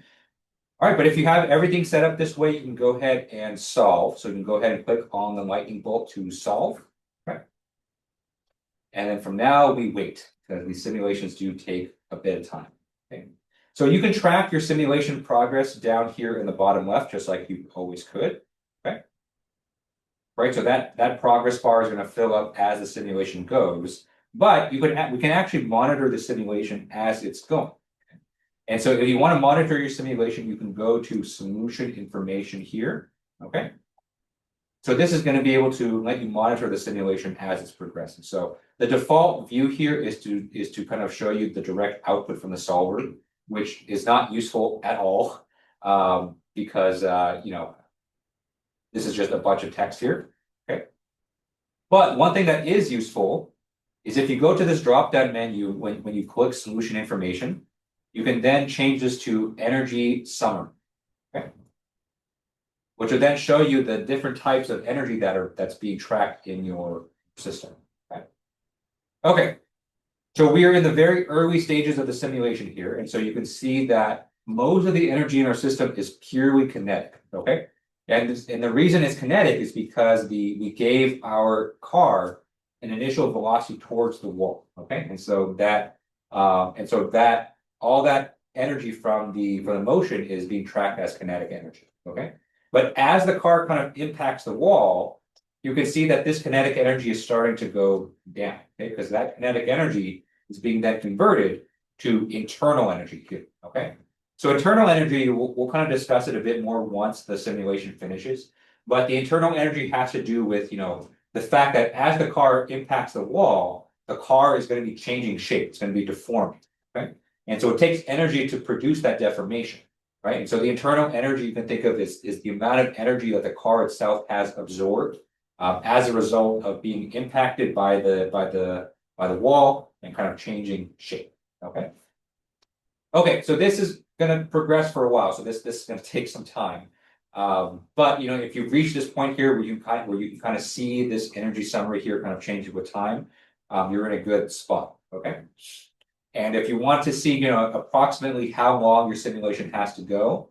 All right, but if you have everything set up this way, you can go ahead and solve. So you can go ahead and click on the lightning bolt to solve. Right. And then from now, we wait, because these simulations do take a bit of time. Okay. So you can track your simulation progress down here in the bottom left, just like you always could. Okay. Right, so that progress bar is going to fill up as the simulation goes, but we can actually monitor the simulation as it's going. And so if you want to monitor your simulation, you can go to solution information here. Okay. So this is going to be able to let you monitor the simulation as it's progressing. So the default view here is to kind of show you the direct output from the solver, which is not useful at all, because this is just a bunch of text here. Okay. But one thing that is useful is if you go to this drop-down menu, when you click solution information, you can then change this to energy summary. Okay. Which will then show you the different types of energy that's being tracked in your system. Okay. Okay. So we are in the very early stages of the simulation here, and so you can see that most of the energy in our system is purely kinetic. Okay. And the reason it's kinetic is because we gave our car an initial velocity towards the wall. Okay. And so that all that energy from the motion is being tracked as kinetic energy. Okay. But as the car kind of impacts the wall, you can see that this kinetic energy is starting to go down. Okay, because that kinetic energy is being then converted to internal energy here. Okay. So internal energy, we'll kind of discuss it a bit more once the simulation finishes. But the internal energy has to do with, the fact that as the car impacts the wall, the car is going to be changing shape. It's going to be deforming. Okay. And so it takes energy to produce that deformation, right? And so the internal energy you can think of is the amount of energy that the car itself has absorbed as a result of being impacted by the wall and kind of changing shape. Okay. Okay, so this is gonna progress for a while, so this is gonna take some time. But you know, if you reach this point here where you can kind of see this energy summary here kind of changing with time, you're in a good spot. Okay. And if you want to see, you know, approximately how long your simulation has to go,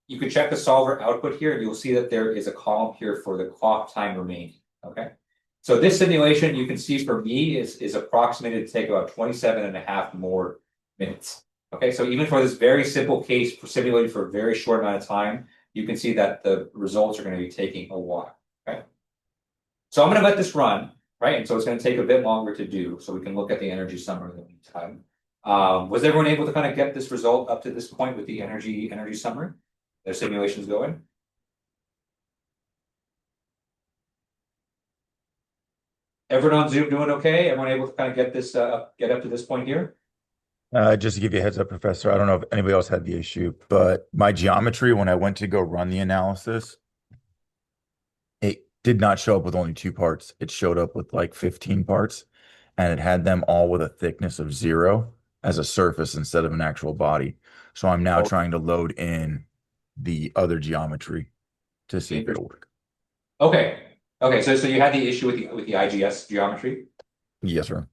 you can check the solver output here, and you'll see that there is a column here for the clock time remaining. Okay. So this simulation, you can see for me is approximated to take about 27 and a half more minutes. Okay, so even for this very simple case for simulated for a very short amount of time, you can see that the results are going to be taking a while. Okay, so I'm going to let this run, right? And so it's going to take a bit longer to do, so we can look at the energy summary in the meantime. Was everyone able to kind of get this result up to this point with the energy summary? Their simulations going? Everyone on Zoom doing okay? Everyone able to kind of get this get up to this point here? Just to give you a heads up, Professor, I don't know if anybody else had the issue, but my geometry, when I went to go run the analysis, it did not show up with only 2 parts. It showed up with like 15 parts, and it had them all with a thickness of 0 as a surface instead of an actual body. So I'm now trying to load in the other geometry to see if it'll work. Okay. Okay, so you had the issue with the IGS geometry? Yes, sir.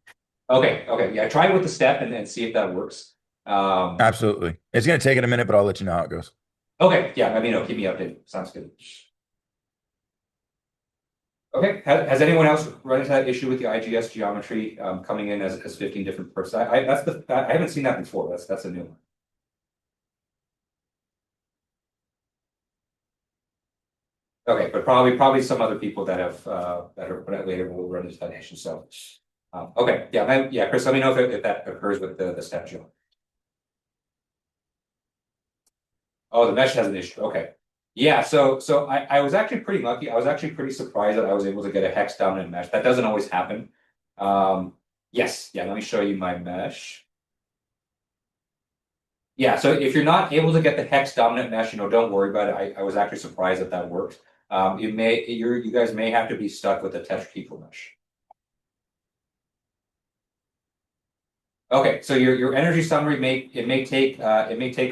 Okay, okay. Yeah, try it with the step and see if that works. Absolutely. It's going to take it a minute, but I'll let you know how it goes. Okay, yeah, let me know. Keep me updated. Sounds good. Okay, has anyone else run into that issue with the IGS geometry coming in as 15 different parts? I haven't seen that before. That's a new one. Okay, but probably some other people that have that are later will run into that issue. So okay, yeah, Chris, let me know if that occurs with the step geometry. Oh, the mesh has an issue. Okay. Yeah, so I was actually pretty lucky. I was actually pretty surprised that I was able to get a hex dominant mesh. That doesn't always happen. Yes, yeah, let me show you my mesh. Yeah, so if you're not able to get the hex dominant mesh, you know, don't worry about it. I was actually surprised that that worked. You guys may have to be stuck with the tetrahedral mesh. Okay, so your energy summary may take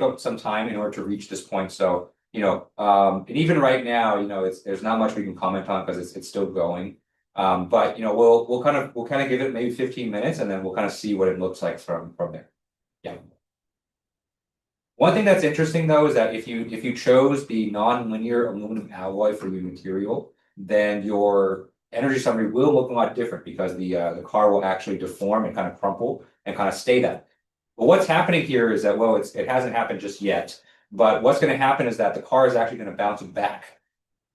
up some time in order to reach this point. So you know, and even right now, you know, there's not much we can comment on because it's still going. But you know, we'll kind of give it maybe 15 minutes, and then we'll kind of see what it looks like from there. Yeah. One thing that's interesting though is that if you chose the non-linear aluminum alloy for your material, then your energy summary will look a lot different because the car will actually deform and kind of crumple and kind of stay that. But what's happening here is that, well, it hasn't happened just yet, but what's going to happen is that the car is actually going to bounce back.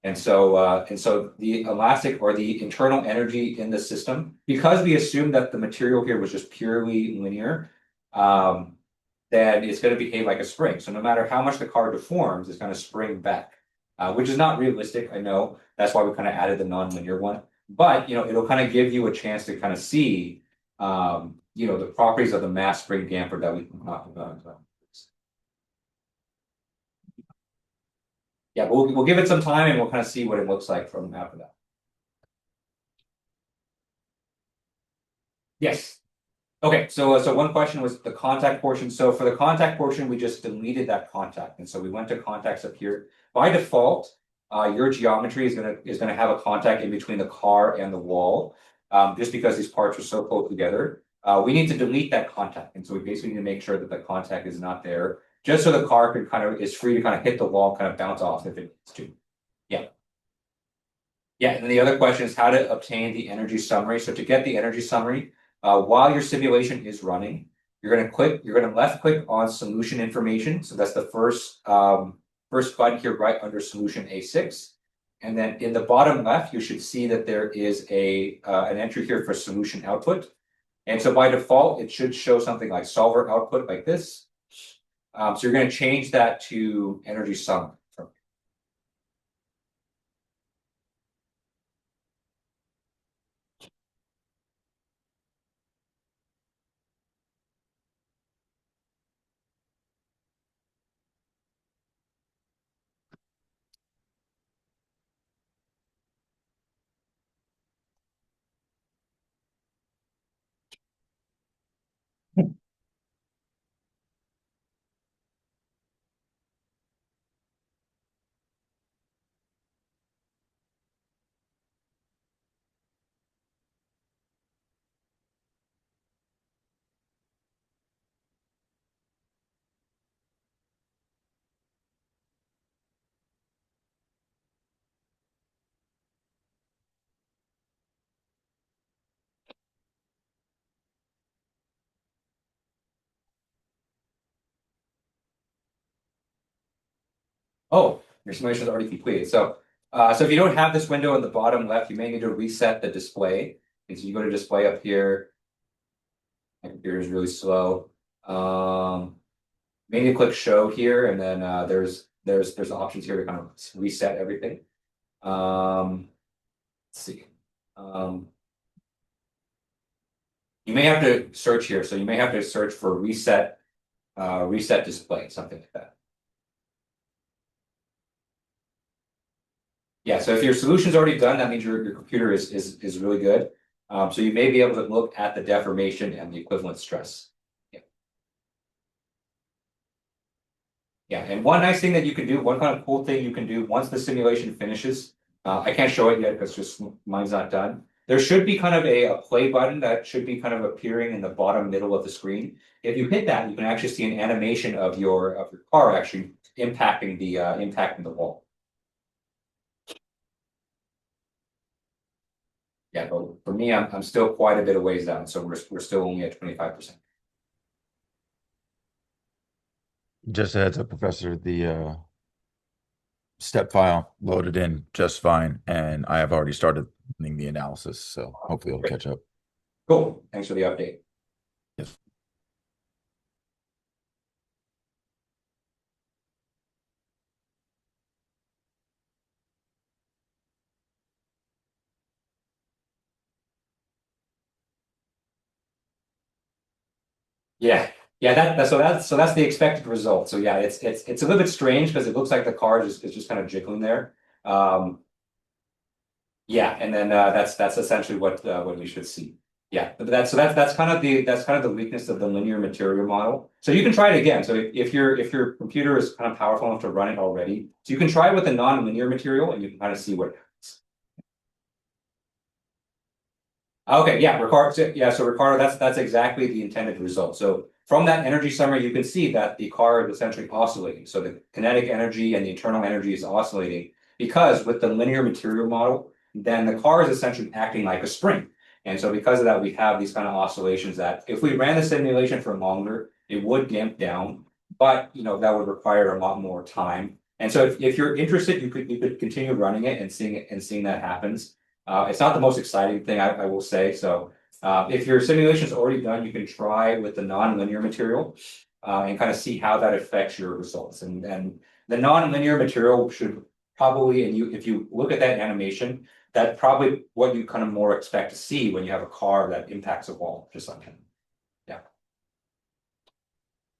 And so the elastic or the internal energy in the system, because we assume that the material here was just purely linear, then it's going to behave like a spring. So no matter how much the car deforms, it's going to spring back, which is not realistic. I know that's why we kind of added the non-linear one, but you know, it'll kind of give you a chance to kind of see, you know, the properties of the mass spring damper that we can talk about. Yeah, we'll give it some time and we'll kind of see what it looks like from after that. Yes. Okay, so one question was the contact portion. So for the contact portion, we just deleted that contact, and so we went to contacts up here. By default, your geometry is gonna have a contact in between the car and the wall, just because these parts are so close together. We need to delete that contact, and so we basically need to make sure that the contact is not there, just so the car is free to kind of hit the wall, kind of bounce off if it needs to. Yeah. Yeah, and then the other question is how to obtain the energy summary. So to get the energy summary, while your simulation is running, you're going to left click on solution information. So that's the first button here right under solution A6. And then in the bottom left, you should see that there is an entry here for solution output. And so by default, it should show something like solver output like this. So you're going to change that to energy summary. Oh, your simulation is already completed. So if you don't have this window in the bottom left, you may need to reset the display. And so you go to display up here. My computer is really slow. Maybe click show here, and then there's options here to kind of reset everything. Let's see. You may have to search here, so you may have to search for reset display, something like that. Yeah, so if your solution's already done, that means your computer is really good. So you may be able to look at the deformation and the equivalent stress. Yeah. Yeah, and one nice thing that you can do, one kind of cool thing you can do once the simulation finishes, I can't show it yet because just mine's not done. There should be kind of a play button that should be kind of appearing in the bottom middle of the screen. If you hit that, you can actually see an animation of your car actually impacting the wall. Yeah, but for me, I'm still quite a bit of ways down, so we're still only at 25%. Just a heads up, Professor, the step file loaded in just fine, and I have already started running the analysis, so hopefully it'll catch up. Cool. Thanks for the update. Yes. Yeah, so that's the expected result. So yeah, it's a little bit strange because it looks like the car is just kind of jiggling there. Yeah, and then that's essentially what we should see. Yeah, but that's kind of the weakness of the linear material model. So you can try it again. So if your computer is kind of powerful enough to run it already, so you can try it with a non-linear material and you can kind of see what happens. Okay, yeah, Ricardo. Yeah, so Ricardo, that's exactly the intended result. So from that energy summary, you can see that the car is essentially oscillating. So the kinetic energy and the internal energy is oscillating because with the linear material model, then the car is essentially acting like a spring. And so because of that, we have these kind of oscillations that if we ran the simulation for longer, it would damp down, but that would require a lot more time. And so if you're interested, you could continue running it and seeing that happens. It's not the most exciting thing, I will say. So if your simulation is already done, you can try with the non-linear material and kind of see how that affects your results. And the non-linear material should probably, if you look at that animation, that's probably what you kind of more expect to see when you have a car that impacts a wall, just like that. Yeah.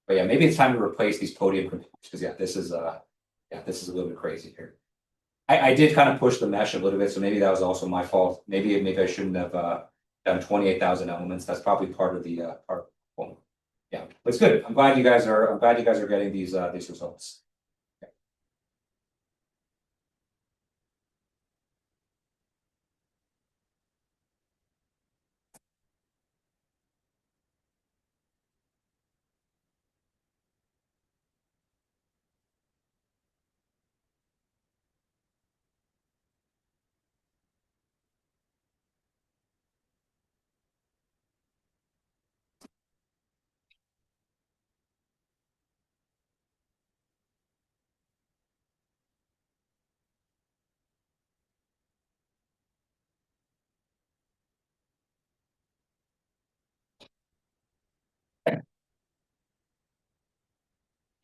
But yeah, maybe it's time to replace these podium computers because this is a little bit crazy here. I did kind of push the mesh a little bit, so maybe that was also my fault. Maybe I shouldn't have done 28,000 elements. That's probably part of the part. Well, yeah, it's good. I'm glad you guys are getting these results.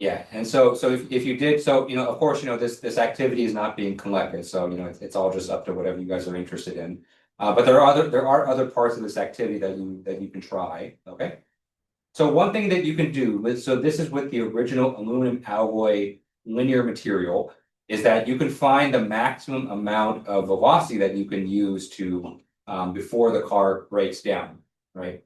Yeah, and so if you did of course this activity is not being collected, so it's all just up to whatever you guys are interested in. But there are other parts of this activity that you can try. Okay, so one thing that you can do so this is with the original aluminum alloy linear material, is that you can find the maximum amount of velocity that you can use to before the car breaks down, right?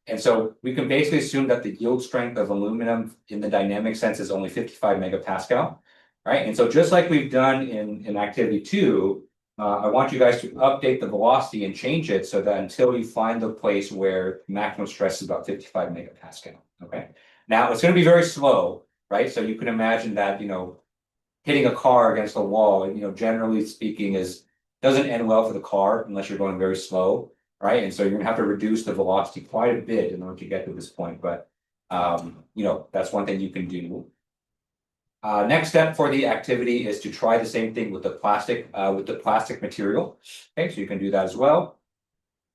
And so we can basically assume that the yield strength of aluminum in the dynamic sense is only 55 megapascal, right? And so just like we've done in activity 2, I want you guys to update the velocity and change it so that until you find the place where maximum stress is about 55 megapascal, okay? Now it's going to be very slow, right? So you can imagine that, hitting a car against a wall, generally speaking doesn't end well for the car unless you're going very slow. Right. And so you're gonna have to reduce the velocity quite a bit in order to get to this point. But that's one thing you can do. Next step for the activity is to try the same thing with the plastic material. Okay, so you can do that as well.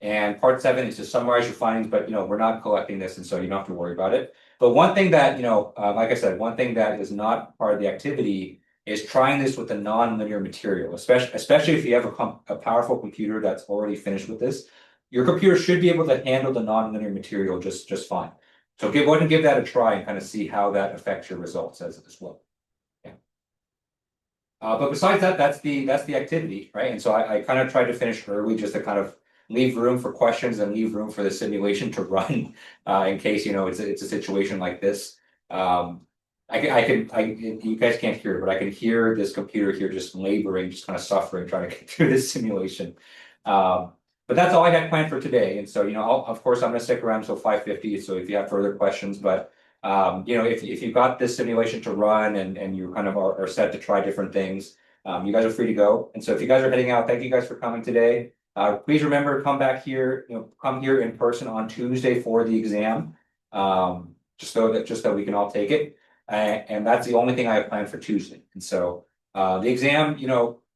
And part 7 is to summarize your findings, but we're not collecting this, and so you don't have to worry about it. But one thing that, like I said, one thing that is not part of the activity is trying this with a non-linear material, especially if you have a powerful computer that's already finished with this. Your computer should be able to handle the non-linear material just fine. So go ahead and give that a try and kind of see how that affects your results as well. Yeah. But besides that, that's the activity, right? And so I kind of tried to finish early just to kind of leave room for questions and leave room for the simulation to run in case it's a situation like this. You guys can't hear it, but I can hear this computer here just laboring, just kind of suffering, trying to get through this simulation. But that's all I had planned for today. And so, of course, I'm going to stick around until 5:50. So if you have further questions, but if you've got this simulation to run and you kind of are set to try different things, you guys are free to go. And so if you guys are heading out, thank you guys for coming today. Please remember to come back here, come here in person on Tuesday for the exam, just so that we can all take it. And that's the only thing I have planned for Tuesday. And so the exam,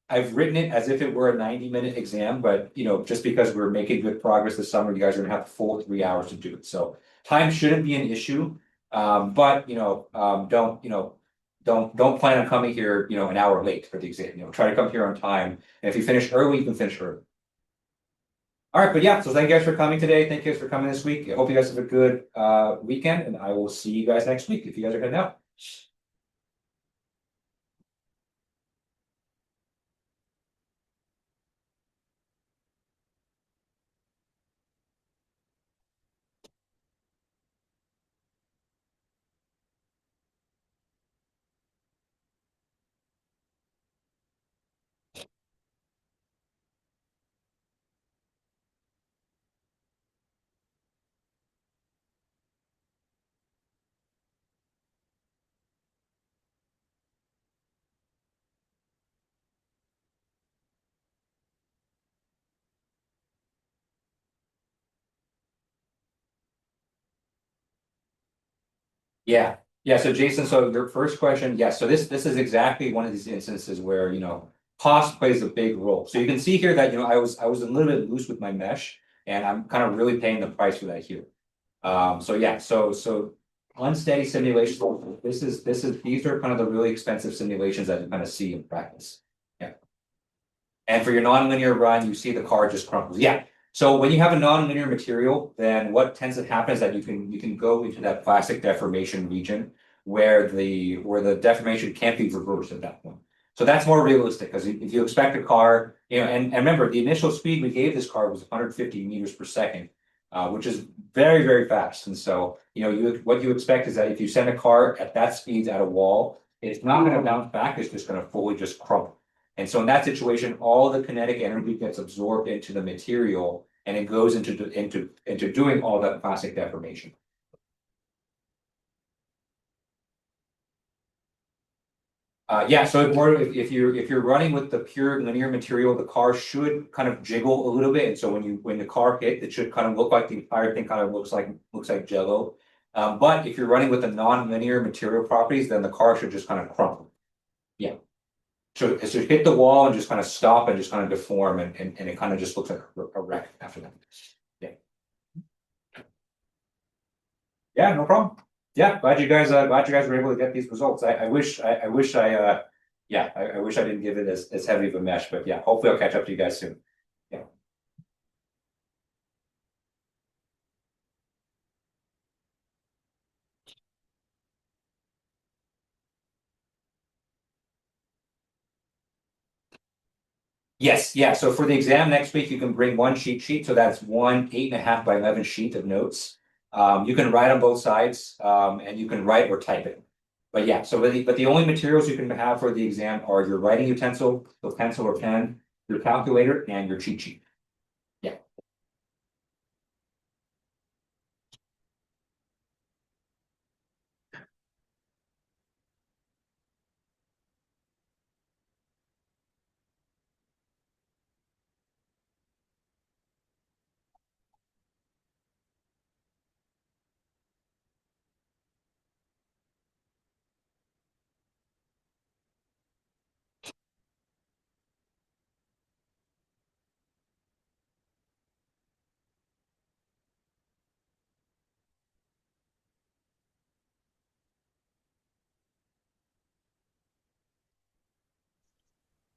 I've written it as if it were a 90-minute exam, but just because we're making good progress this summer, you guys are gonna have the full 3 hours to do it. So time shouldn't be an issue. But don't plan on coming here, an hour late for the exam. Try to come here on time. And if you finish early, you can finish early. All right, but yeah, so thank you guys for coming today. Thank you guys for coming this week. I hope you guys have a good weekend, and I will see you guys next week if you guys are heading out. Yeah. Yeah. So Jason, so your first question, yes. So this is exactly one of these instances where, cost plays a big role. So you can see here that, I was a little bit loose with my mesh, and I'm kind of really paying the price for that here. So yeah, so unsteady simulations, these are kind of the really expensive simulations that you kind of see in practice. Yeah. And for your nonlinear run, you see the car just crumbles. Yeah. So when you have a nonlinear material, then what tends to happen is that you can go into that plastic deformation region where the deformation can't be reversed at that point. So that's more realistic because if you expect a car, and remember the initial speed we gave this car was 150 meters per second, which is very, very fast. And so, what you expect is that if you send a car at that speed at a wall, it's not going to bounce back, it's just going to fully just crumble. And so in that situation, all the kinetic energy gets absorbed into the material and it goes into doing all that plastic deformation. Yeah, so if you're running with the pure linear material, the car should kind of jiggle a little bit. And so when the car hit, it should kind of look like the entire thing kind of looks like jello. But if you're running with the non-linear material properties, then the car should just kind of crumple. Yeah. So it should hit the wall and just kind of stop and just kind of deform and it kind of just looks like a wreck after that. Yeah. Yeah, no problem. Yeah, glad you guys were able to get these results. I wish I wish I didn't give it as heavy of a mesh, but yeah, hopefully I'll catch up to you guys soon. Yeah. Yes, yeah. So for the exam next week, you can bring one cheat sheet. So that's one 8.5 by 11 sheet of notes. You can write on both sides, and you can write or type it. But yeah, so but the only materials you can have for the exam are your writing utensil, the pencil or pen, your calculator, and your cheat sheet. Yeah.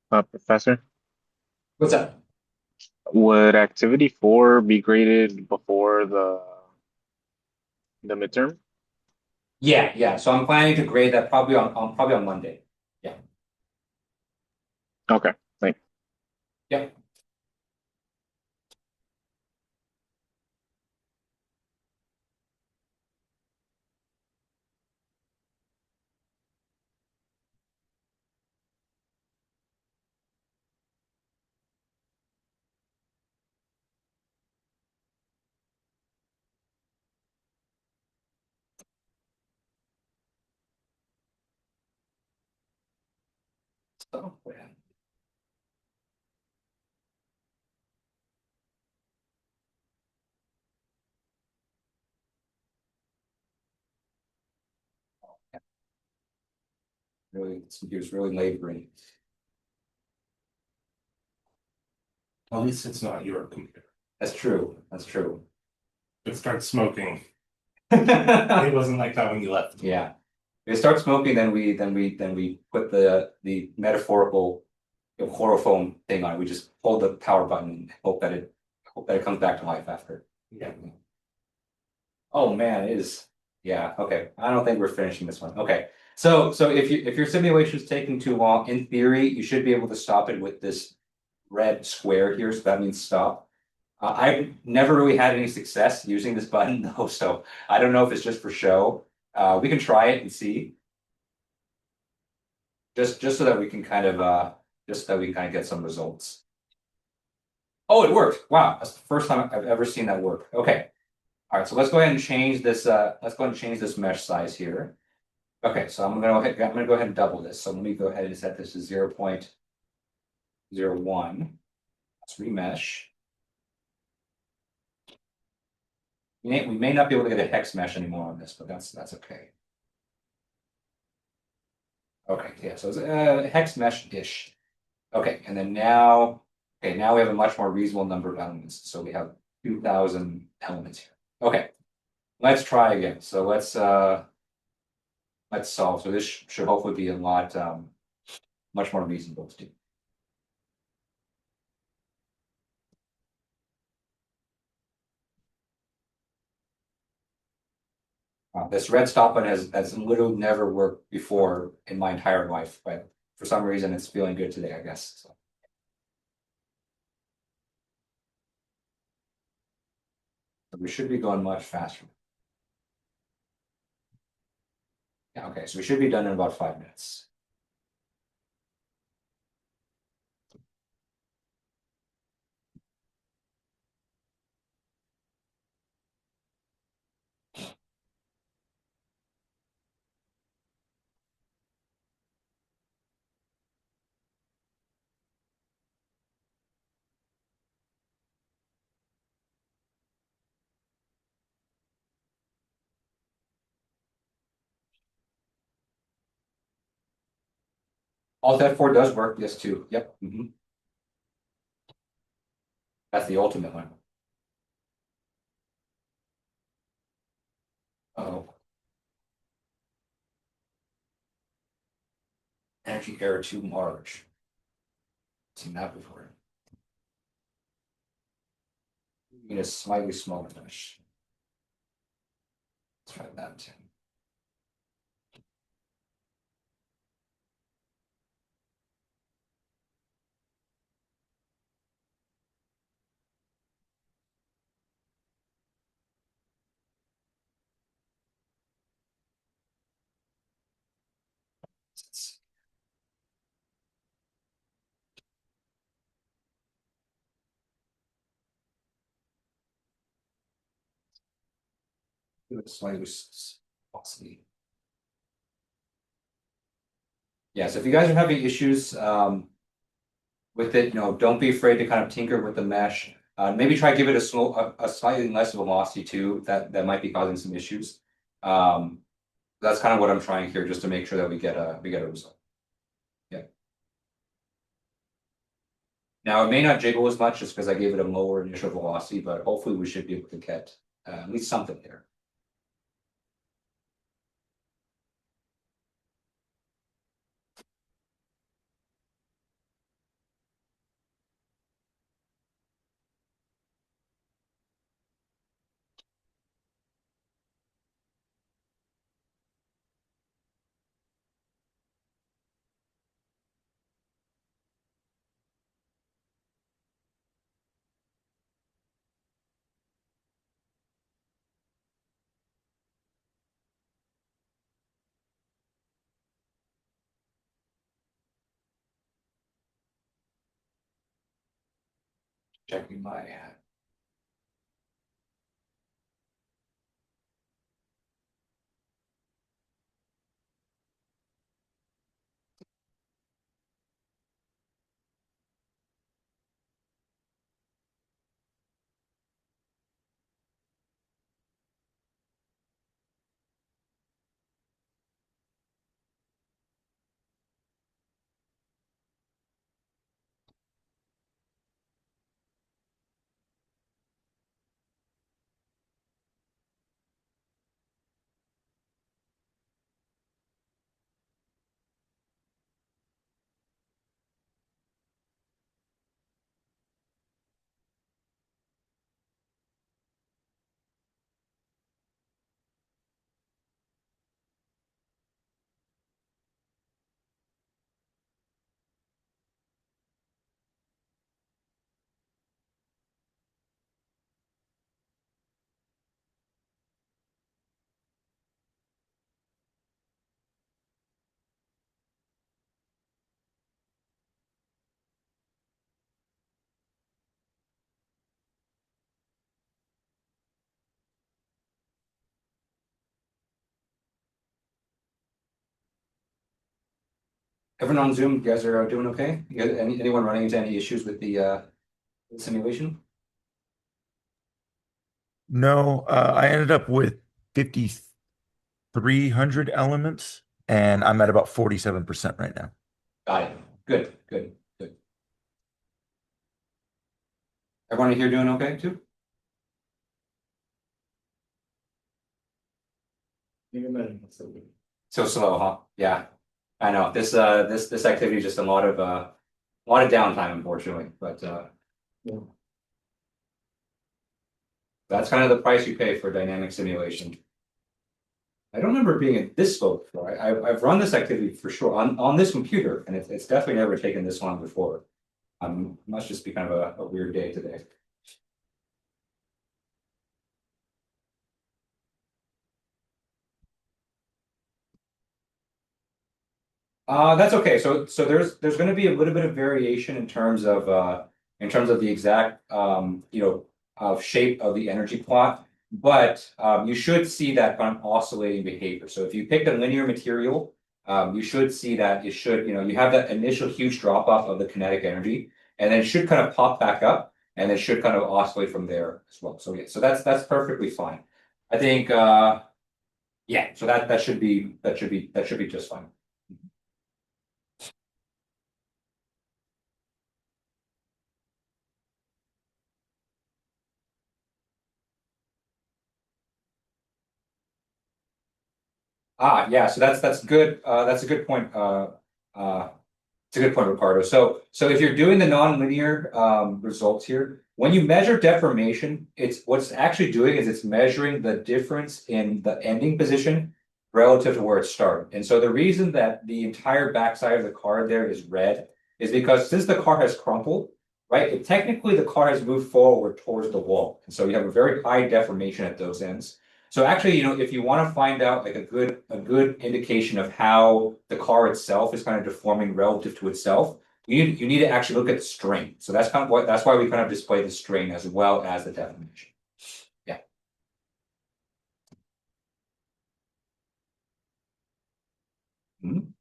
Professor, What's up? would activity 4 be graded before the midterm? Yeah. So I'm planning to grade that probably on Monday. Okay, thanks. Yep. So, yeah. Really, this computer's really laboring. At least it's not your computer. That's true. That's true. It starts smoking. Yeah. It wasn't like that when you left. If it starts smoking, then we put the metaphorical chloroform thing on. We just hold the power button and hope that it comes back to life after. Yeah. Oh man, it is. Yeah. Okay. I don't think we're finishing this one. Okay. So if your simulation is taking too long, in theory, you should be able to stop it with this red square here. So that means stop. I've never really had any success using this button though, so I don't know if it's just for show. We can try it and see. Just so that we can kind of get some results. Oh, it worked. Wow, that's the first time I've ever seen that work. Okay. All right, so let's go ahead and change this. Let's go ahead and change this mesh size here. Okay, so I'm gonna go ahead and double this. So let me go ahead and set this to 0.01. Let's remesh. We may not be able to get a hex mesh anymore on this, but that's okay. Okay, yeah, so it's hex mesh-ish. Okay, and then now we have a much more reasonable number of elements. So we have 2,000 elements here. Okay, let's try again. So let's solve. So this should hopefully be a lot much more reasonable to do. This red stop button has literally never worked before in my entire life, but for some reason it's feeling good today, I guess. So. We should be going much faster. Yeah, okay, so we should be done in about 5 minutes. Alt F4 does work, yes, too. Yep. That's the ultimate one. Oh. Energy error too large. Seen that before. You need a slightly smaller mesh. Let's try that too. Do it slightly possibly. Yeah, so if you guys are having issues with it, don't be afraid to kind of tinker with the mesh. Maybe try to give it a slightly less velocity too. That might be causing some issues. That's kind of what I'm trying here, just to make sure that we get a result. Yeah. Now it may not jiggle as much just because I gave it a lower initial velocity, but hopefully we should be able to get at least something there. Checking my. Everyone on Zoom, you guys are doing okay? You guys, anyone running into any issues with the simulation? No, I ended up with 5,300 elements, and I'm at about 47% right now. Got it. Good, good, good. Everyone here doing okay too? So slow, huh? Yeah. I know. This activity is just a lot of downtime, unfortunately, but Yeah. that's kind of the price you pay for dynamic simulation. I don't remember being in this slow before. I've run this activity for sure on this computer, and it's definitely never taken this long before. Must just be kind of a weird day today. That's okay. So there's going to be a little bit of variation in terms of the exact shape of the energy plot, but you should see that kind of oscillating behavior. So if you pick a linear material, you should see that you have that initial huge drop off of the kinetic energy, and then it should kind of pop back up, and it should kind of oscillate from there as well. So yeah, so that's perfectly fine. I think yeah, so that should be just fine. Yeah, so that's good. That's a good point. Uh, it's a good point, Ricardo. So if you're doing the nonlinear results here, when you measure deformation, it's what's actually doing is it's measuring the difference in the ending position relative to where it started. And so the reason that the entire backside of the car there is red is because since the car has crumpled, right, technically the car has moved forward towards the wall. And so you have a very high deformation at those ends. So actually, if you want to find out like a good indication of how the car itself is kind of deforming relative to itself, you need to actually look at the strain. So that's why we kind of display the strain as well as the deformation. Yeah. Mhm.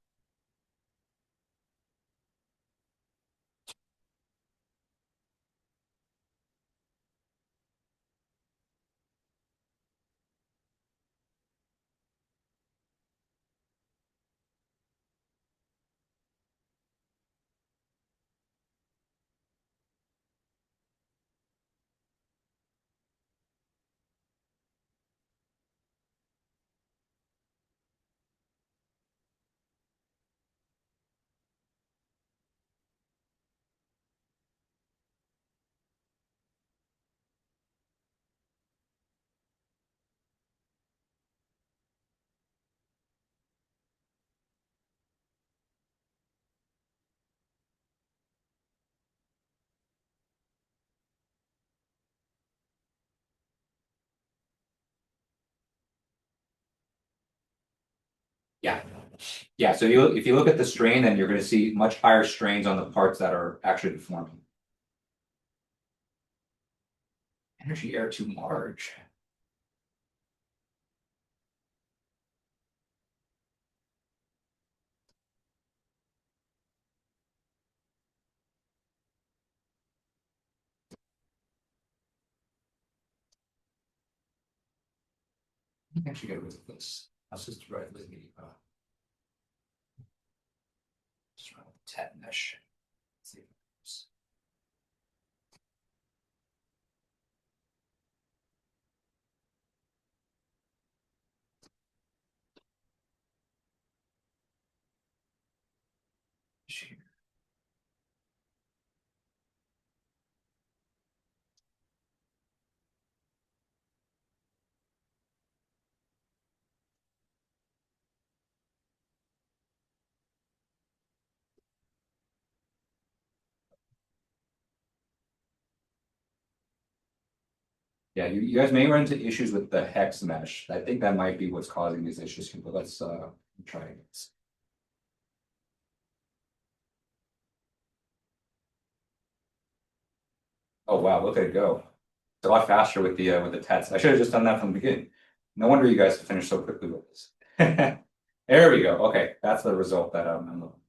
Yeah. Yeah. So if you look at the strain, then you're going to see much higher strains on the parts that are actually deforming. Energy error too large. I can actually get rid of this. Let's just write the just run the tab mesh. See if it works. Share. Yeah, you guys may run into issues with the hex mesh. I think that might be what's causing these issues, but let's try this. Oh wow, look at it go. It's a lot faster with the tests. I should have just done that from the beginning. No wonder you guys finished so quickly with this. There we go. Okay, that's the result that I'm looking.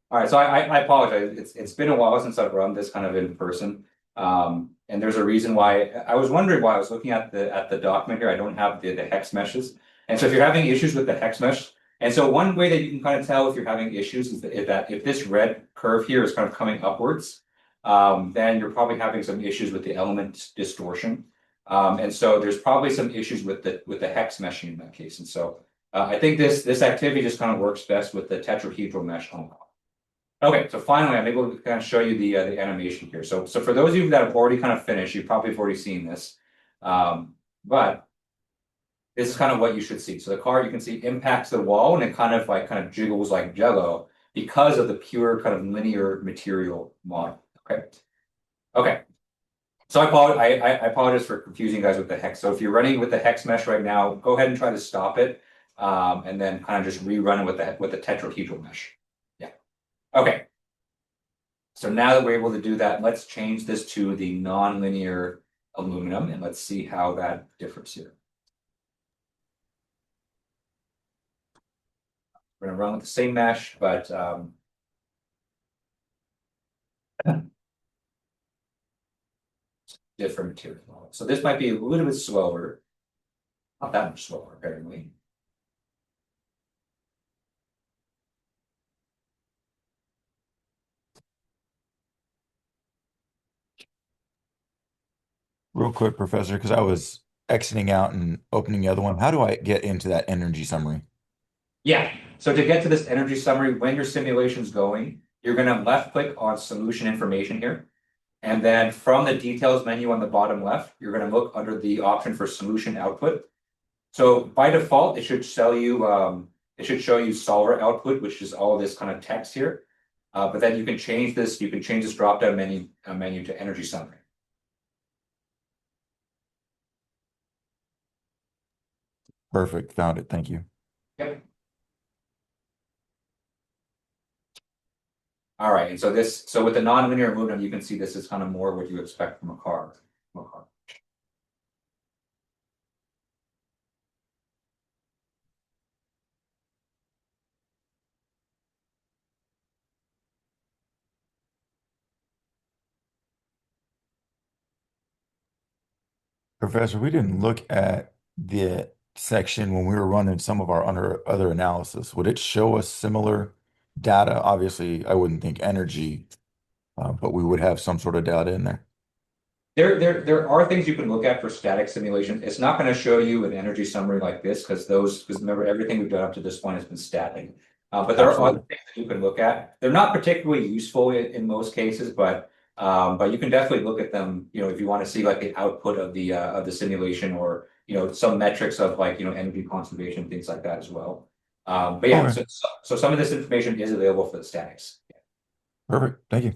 All right, so I apologize. It's been a while since I've run this kind of in person. And there's a reason why. I was wondering why I was looking at the document here. I don't have the hex meshes. And so if you're having issues with the hex mesh, and so one way that you can kind of tell if you're having issues is that if this red curve here is kind of coming upwards, then you're probably having some issues with the element distortion. And so there's probably some issues with the hex meshing in that case. And so I think this activity just kind of works best with the tetrahedral mesh on top. Okay, so finally, I'm able to kind of show you the animation here. So for those of you that have already kind of finished, you probably have already seen this, but this is kind of what you should see. So the car, you can see, impacts the wall, and it kind of jiggles like jello because of the pure kind of linear material model. Okay. So I apologize for confusing you guys with the hex. So if you're running with the hex mesh right now, go ahead and try to stop it, and then kind of just rerun it with the tetrahedral mesh. Yeah. Okay. So now that we're able to do that, let's change this to the nonlinear aluminum, and let's see how that differs here. We're going to run with the same mesh, but different material. So this might be a little bit slower, not that much slower, apparently. Real quick, Professor, because I was exiting out and opening the other one. How do I get into that energy summary? Yeah. So to get to this energy summary, when your simulation's going, you're going to left click on solution information here. And then from the details menu on the bottom left, you're going to look under the option for solution output. So by default, it should show you solver output, which is all this kind of text here. But then you can change this. You can change this drop-down menu to energy summary. Perfect. Found it. Thank you. Yep. All right. And so with the nonlinear movement, you can see this is kind of more what you expect from a car. Professor, we didn't look at the section when we were running some of our other analysis. Would it show us similar data? Obviously, I wouldn't think energy, but we would have some sort of data in there. There are things you can look at for static simulation. It's not going to show you an energy summary like this because remember, everything we've done up to this point has been static. But there are other things that you can look at. They're not particularly useful in most cases, but you can definitely look at them, if you want to see like the output of the simulation, or some metrics of like energy conservation, things like that as well. But yeah, Okay. so some of this information is available for the statics. Perfect. Thank you.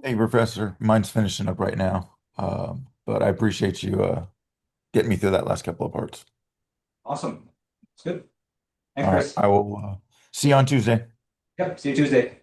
Hey, Professor, mine's finishing up right now. But I appreciate you getting me through that last couple of parts. Awesome. It's good. Thanks, All right, Chris. I will see you on Tuesday. Yep, see you Tuesday.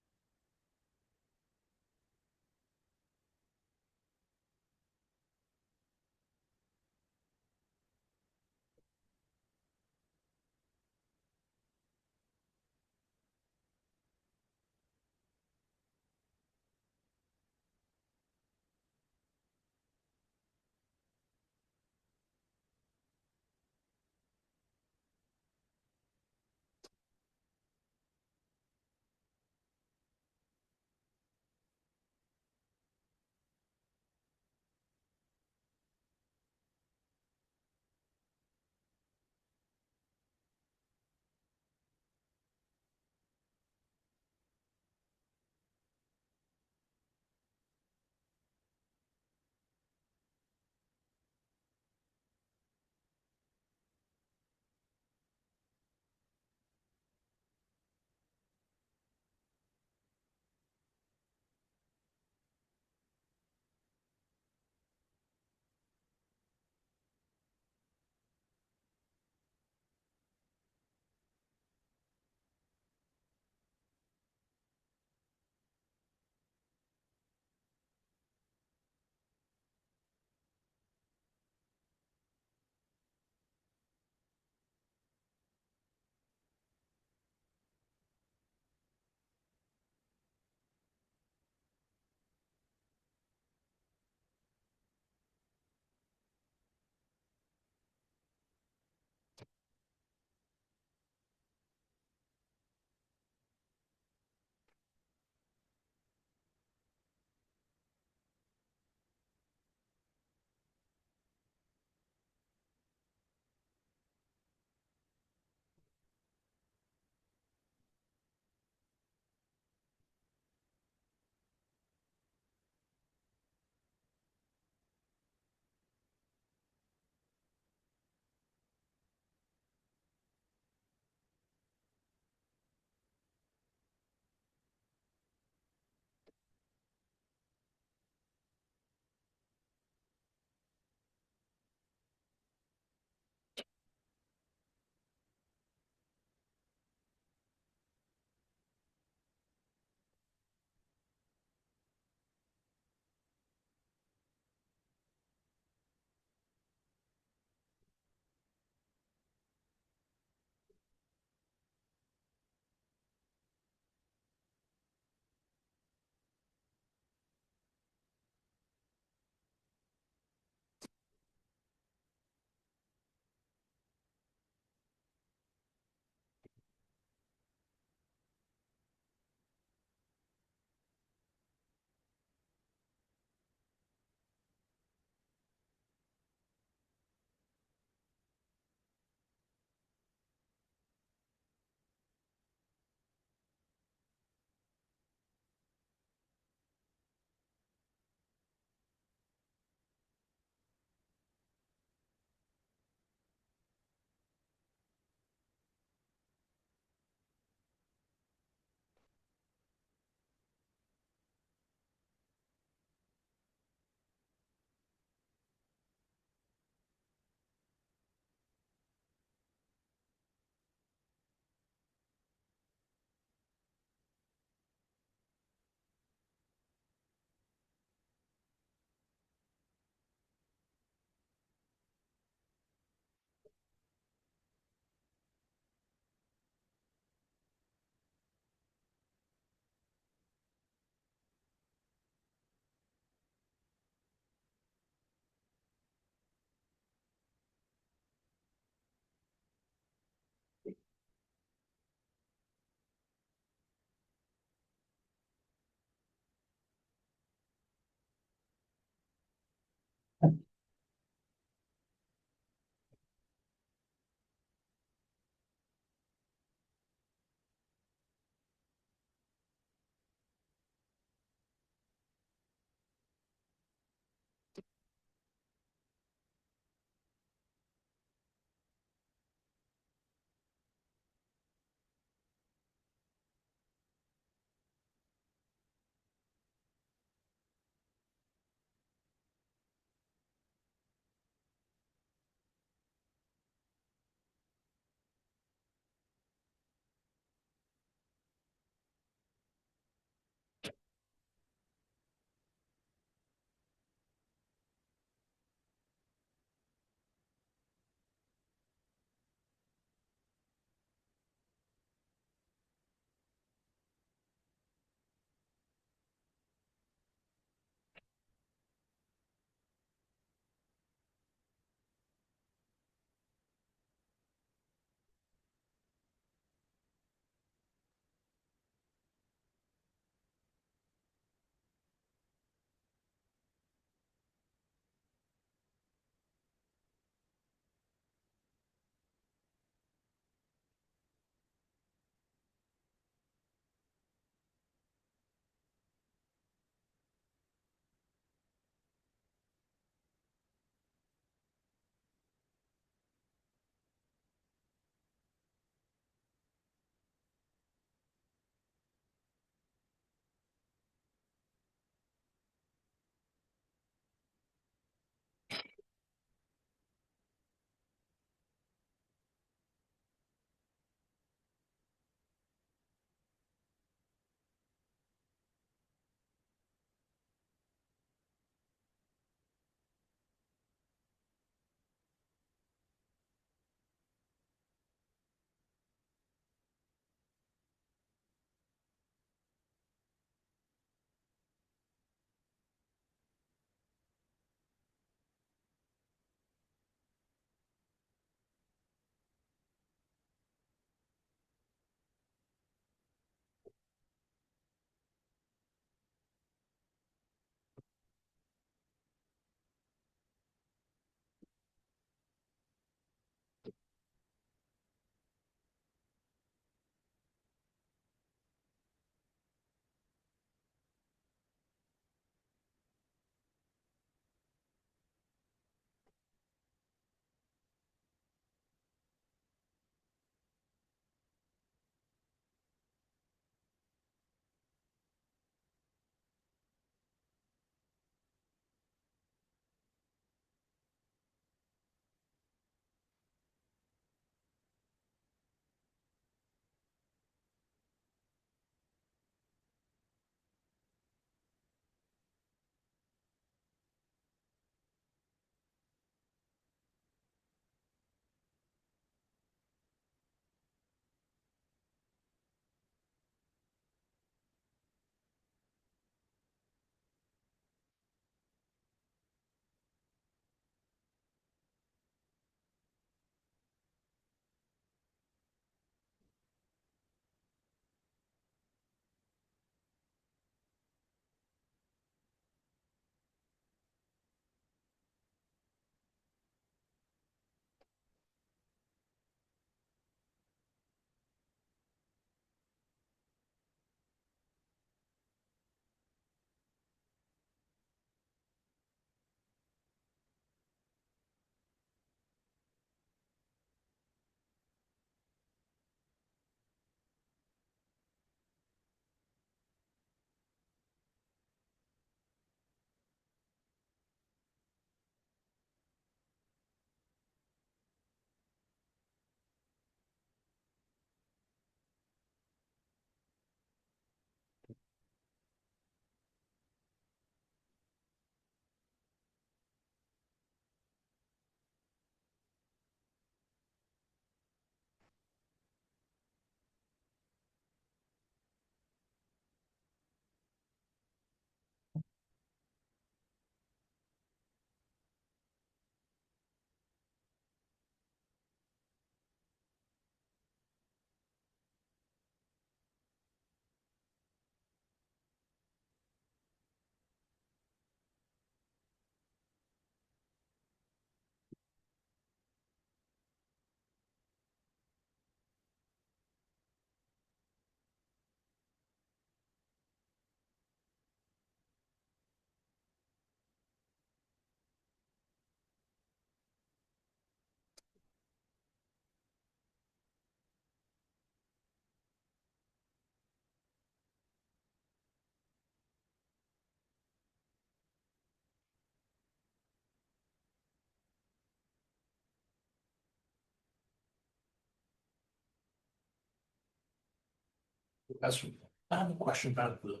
I have a question about the.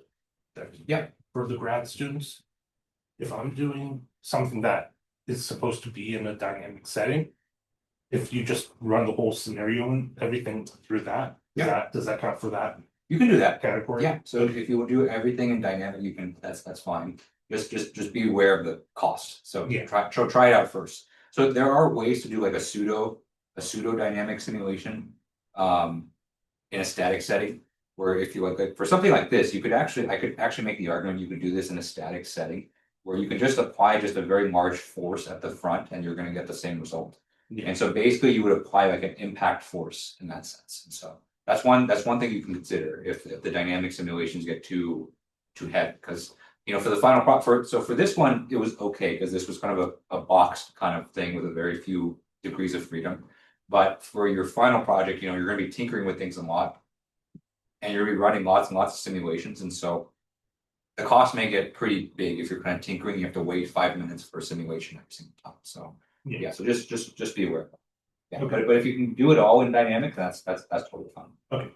Yeah. For the grad students. If I'm doing something that is supposed to be in a dynamic setting. If you just run the whole scenario and everything through that, does that count for that You can do that. category? Yeah, so if you will do everything in dynamic, you can, that's fine. Just be aware of the cost. So Yeah. try it out first. So there are ways to do like a pseudo dynamic simulation. In a static setting, where if you like for something like this, I could actually make the argument you could do this in a static setting. Where you can just apply just a very large force at the front and you're gonna get the same result. Yeah. And so basically you would apply like an impact force in that sense. And so that's one thing you can consider if the dynamic simulations get too heavy, because for the final for this one, it was okay because this was kind of a boxed kind of thing with a very few degrees of freedom. But for your final project, you're going to be tinkering with things a lot. And you're going to be running lots and lots of simulations. And so the cost may get pretty big if you're kind of tinkering. You have to wait 5 minutes for a simulation every single time. So yeah, so just be aware. Yeah, Okay. but if you can do it all in dynamic, that's totally fine. Okay,